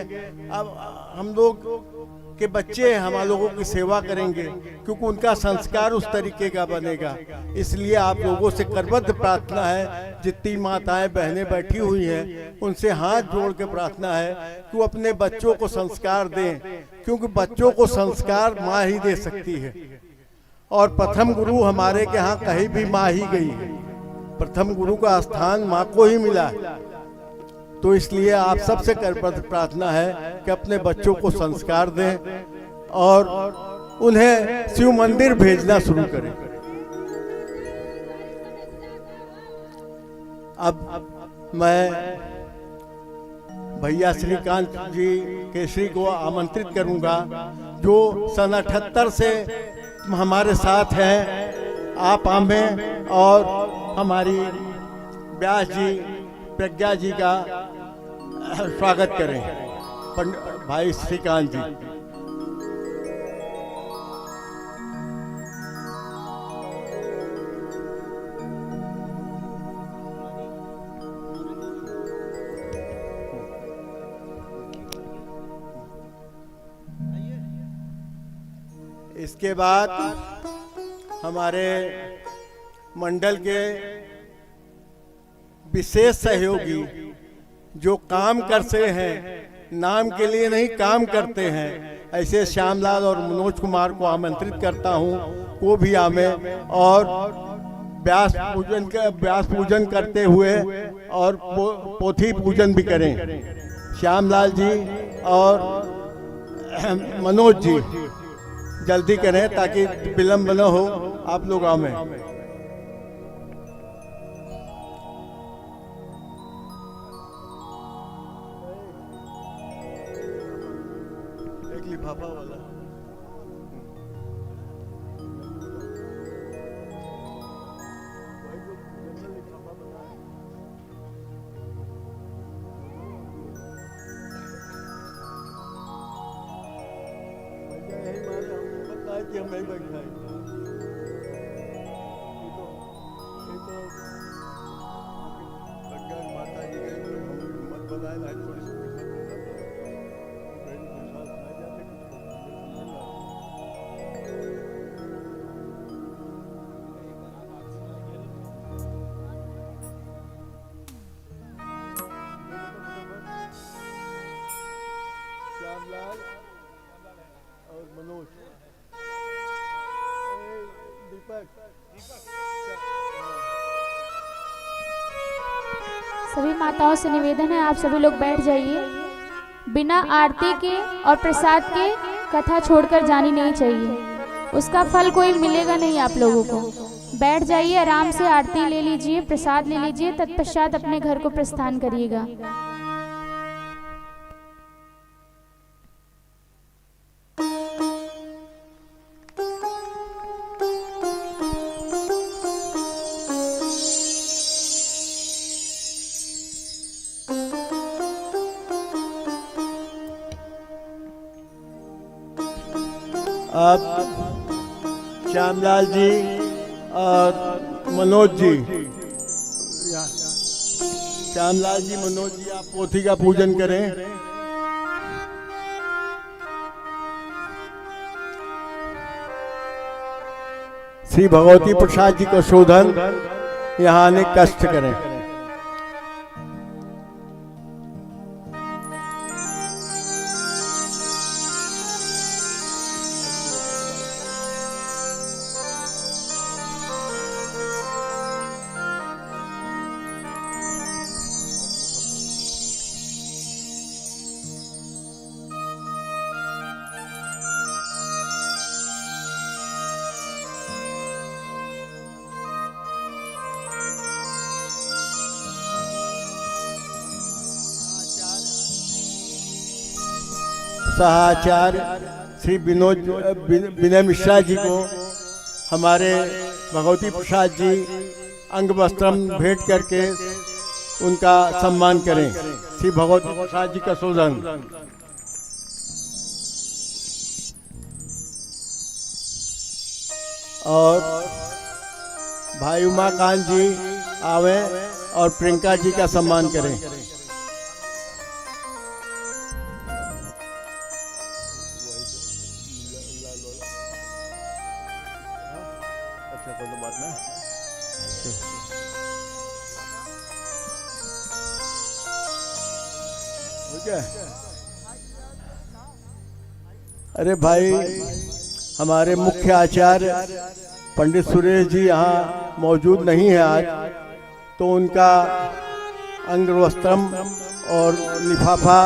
अब हम लोग के बच्चे हम लोगों की सेवा करेंगे, क्योंकि उनका संस्कार उस तरीके का बनेगा। इसलिए आप लोगों से करबद्ध प्रार्थना है, जितनी माताएं बहनें बैठी हुई हैं उनसे हाथ जोड़ के प्रार्थना है कि वो अपने बच्चों को संस्कार दें, क्योंकि बच्चों को संस्कार माँ ही दे सकती है। और प्रथम गुरु हमारे के यहाँ कहीं भी माँ ही गई है, प्रथम गुरु का स्थान माँ को ही मिला है। तो इसलिए आप सबसे करबद्ध प्रार्थना है कि अपने बच्चों को संस्कार दें और उन्हें शिव मंदिर भेजना शुरू करें। अब मैं भैया श्रीकांत जी केसरी को आमंत्रित करूंगा, जो सन 78 से हमारे साथ हैं। आप हमें और हमारी व्यास जी, प्रज्ञा जी का स्वागत करें। भाई श्रीकांत जी। इसके बाद हमारे मंडल के विशेष सहयोगी जो काम करते हैं, नाम के लिए नहीं काम करते हैं, ऐसे श्यामलाल और मनोज कुमार को आमंत्रित करता हूं, वो भी आवे और व्यास पूजन करते हुए और पोथी पूजन भी करें। श्यामलाल जी और मनोज जी जल्दी करें ताकि विलंब न हो, आप लोग आवे। लिफाफा वाला कि हम नहीं बैठ जाए। माता जी मत बताए ना, थोड़ी सी श्यामलाल और मनोज, सभी माताओं से निवेदन है, आप सभी लोग बैठ जाइए। बिना आरती के और प्रसाद के कथा छोड़कर जानी नहीं चाहिए, उसका फल कोई मिलेगा नहीं आप लोगों को। बैठ जाइए, आराम से आरती ले लीजिए, प्रसाद ले लीजिए, तत्पश्चात अपने घर को प्रस्थान करिएगा। अब श्यामलाल जी और मनोज जी, श्यामलाल जी, मनोज जी, आप पोथी का पूजन करें। श्री भगवती प्रसाद जी को शोधन यहाँ आने कष्ट करें। सहाचार्य श्री विनय मिश्रा जी को हमारे भगवती प्रसाद जी अंग वस्त्रम भेंट करके उनका सम्मान करें। श्री भगवती प्रसाद जी का शोधन। और भाई उमाकांत जी आवे और प्रियंका जी का सम्मान करें। अरे भाई, हमारे मुख्य आचार्य पंडित सुरेश जी यहाँ मौजूद नहीं है आज, तो उनका अंग वस्त्रम और लिफाफा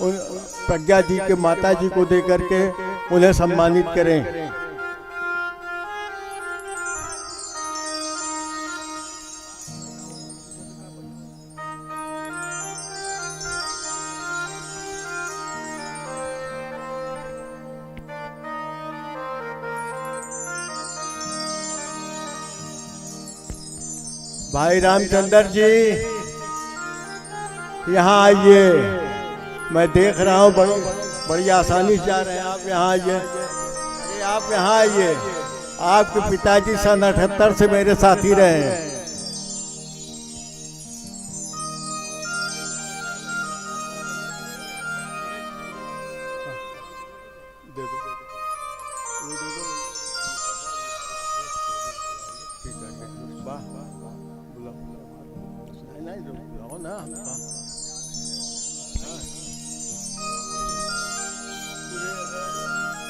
प्रज्ञा जी के माता जी को दे करके उन्हें सम्मानित करें। भाई रामचंद्र जी यहाँ आइए, मैं देख रहा हूँ बड़ी आसानी से जा रहे हैं आप। यहाँ आइए, अरे आप यहाँ आइए। आपके पिताजी सन 78 से मेरे साथ ही रहे हैं।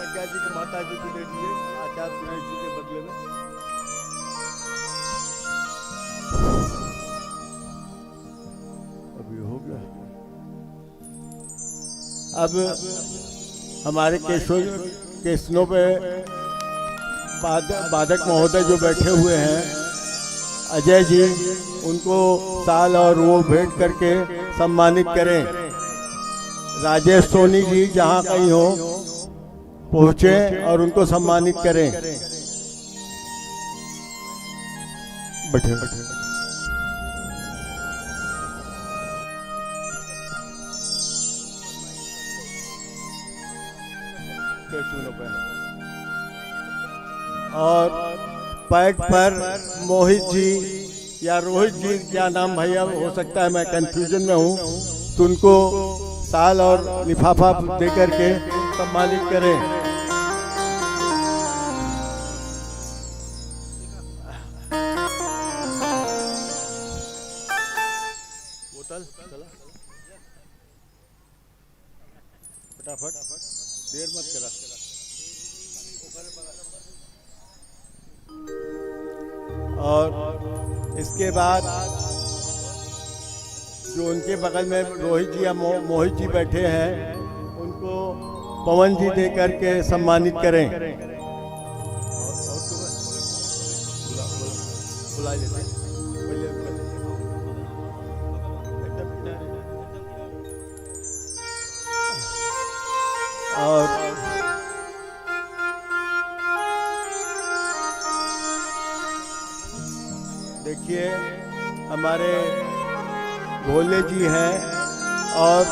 प्रज्ञा जी की माता जी को दे दीजिए आचार्य सुरेश जी के बदले में। अभी हो गया। अब हमारे केशनों पे बाधक महोदय जो बैठे हुए हैं, अजय जी, उनको साल और वो भेंट करके सम्मानित करें। राजेश सोनी जी जहाँ कहीं हो पहुँचे और उनको सम्मानित करें। बैठे बैठे और पैक पर मोहित जी या रोहित जी, क्या नाम भैया हो सकता है, मैं कंफ्यूजन में हूँ, तो उनको साल और लिफाफा दे करके सम्मानित करें। बोतल फटाफट, देर मत करा। और इसके बाद जो उनके बगल में रोहित जी या मोहित जी बैठे हैं, उनको पवन जी दे करके सम्मानित करें। और देखिए, हमारे भोले जी हैं और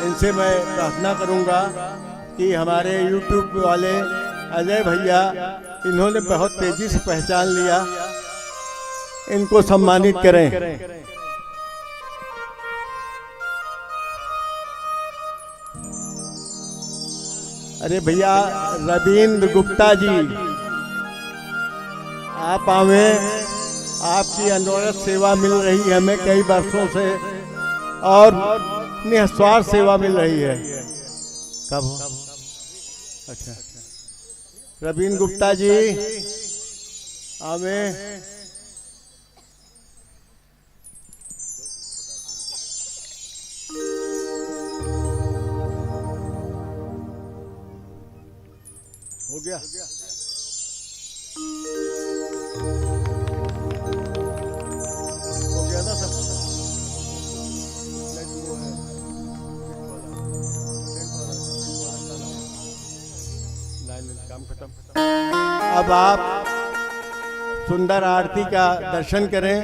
इनसे मैं प्रार्थना करूंगा कि हमारे YouTube वाले अजय भैया, इन्होंने बहुत तेजी से पहचान लिया, इनको सम्मानित करें। अरे भैया रविंद्र गुप्ता जी, आप आवे, आपकी अनवरत सेवा मिल रही है हमें कई वर्षों से और निस्वार्थ सेवा मिल रही है। कब हो? अच्छा, रविंद्र गुप्ता जी आवे। हो गया? हो गया ना सब? काम खत्म। अब आप सुंदर आरती का दर्शन करें,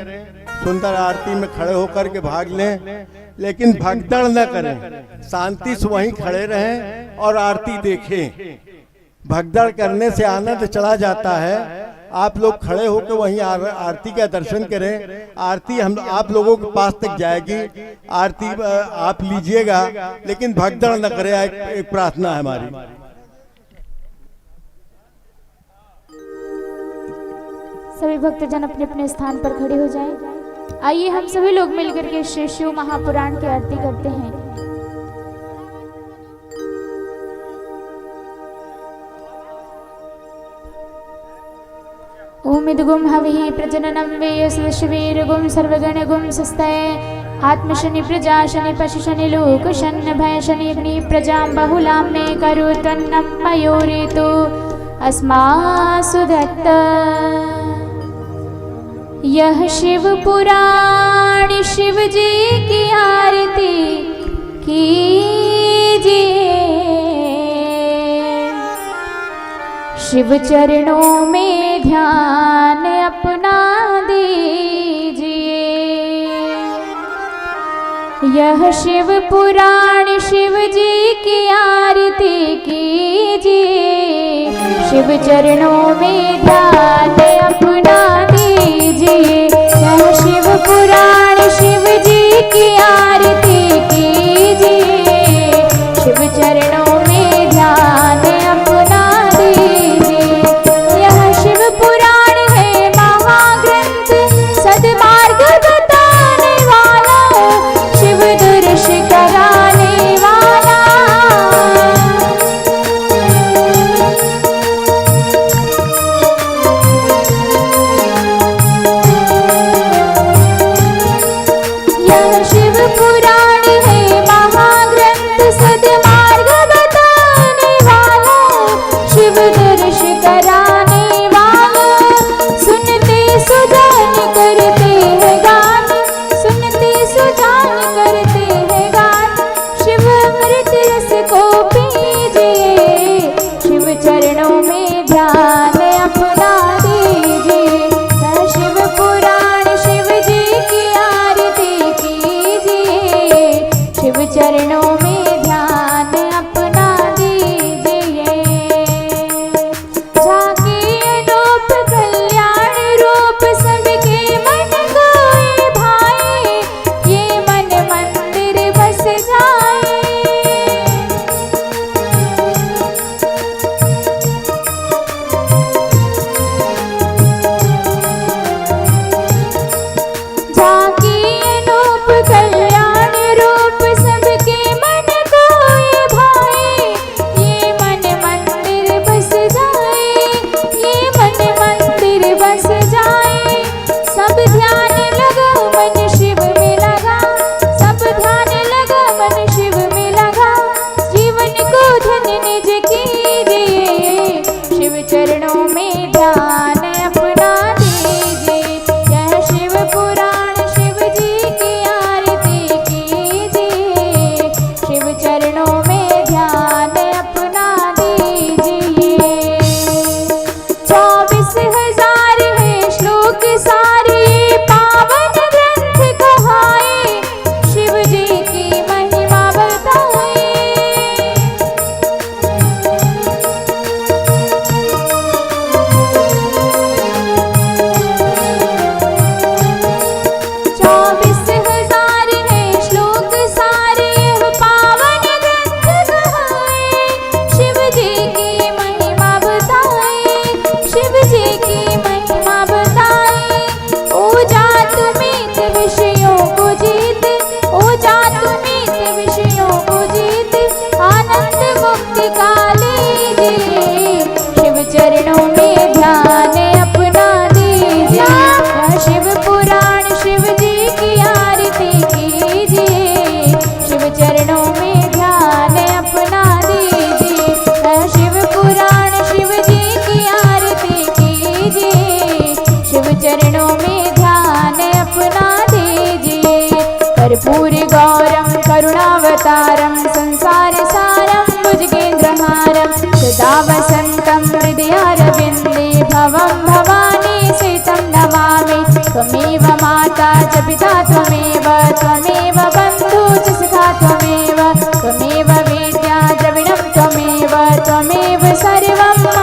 सुंदर आरती में खड़े होकर के भाग लें, लेकिन भगदड़ न करें, शांति से वहीं खड़े रहें और आरती देखें। भगदड़ करने से आनंद चला जाता है। आप लोग खड़े होकर वहीं आरती का दर्शन करें। आरती हम आप लोगों के पास तक जाएगी, आरती आप लीजिएगा, लेकिन भगदड़ न करें। एक प्रार्थना है हमारी। सभी भक्तजन अपने अपने स्थान पर खड़े हो जाएं। आइए हम सभी लोग मिलकर के श्री शिव महापुराण की आरती करते हैं। ओम इदगुम हविः प्रजननं वेयसविर्गुम सर्वगणगुम सस्तये आत्मशनि प्रजा शनि पशु शनि लोक शनि भय शनि अग्नि प्रजां बहुलां मे करुतन्नं मयोरितु अस्मासु दत्त। यह शिव पुराण शिव जी की आरती कीजिए, शिव चरणों में ध्यान अपना दीजिए। यह शिव पुराण शिव जी की आरती कीजिए, शिव चरणों में ध्यान अपना दीजिए। यह शिव पुराण शिव जी की आरती कीजिए, शिव चरणों में ध्यान अपना दीजिए। यह शिव पुराण है महाग्रंथ, सद्मार्ग बताने वाला, शिव दर्श कराने वाला। यह शिव पुराण है महाग्रंथ, सद्मार्ग बताने वाला, शिव दर्श कराने वाला। सुनते सुजान करते हैं गान, सुनते सुजान करते हैं गान, शिव अमृत रस को पीजिए, शिव चरणों में ध्यान अपना दीजिए। यह शिव पुराण शिव जी की आरती कीजिए, शिव चरणों में ध्यान अपना दीजिए। जाग कृष्णावतारं संसारसारं भुजगेन्द्रहारं सदा वसन्तं हृदयारविन्दे भवं भवानी सीतं नमामि। त्वमेव माता च पिता त्वमेव बन्धु च सखा त्वमेव वेद्या द्रविणं त्वमेव सर्वं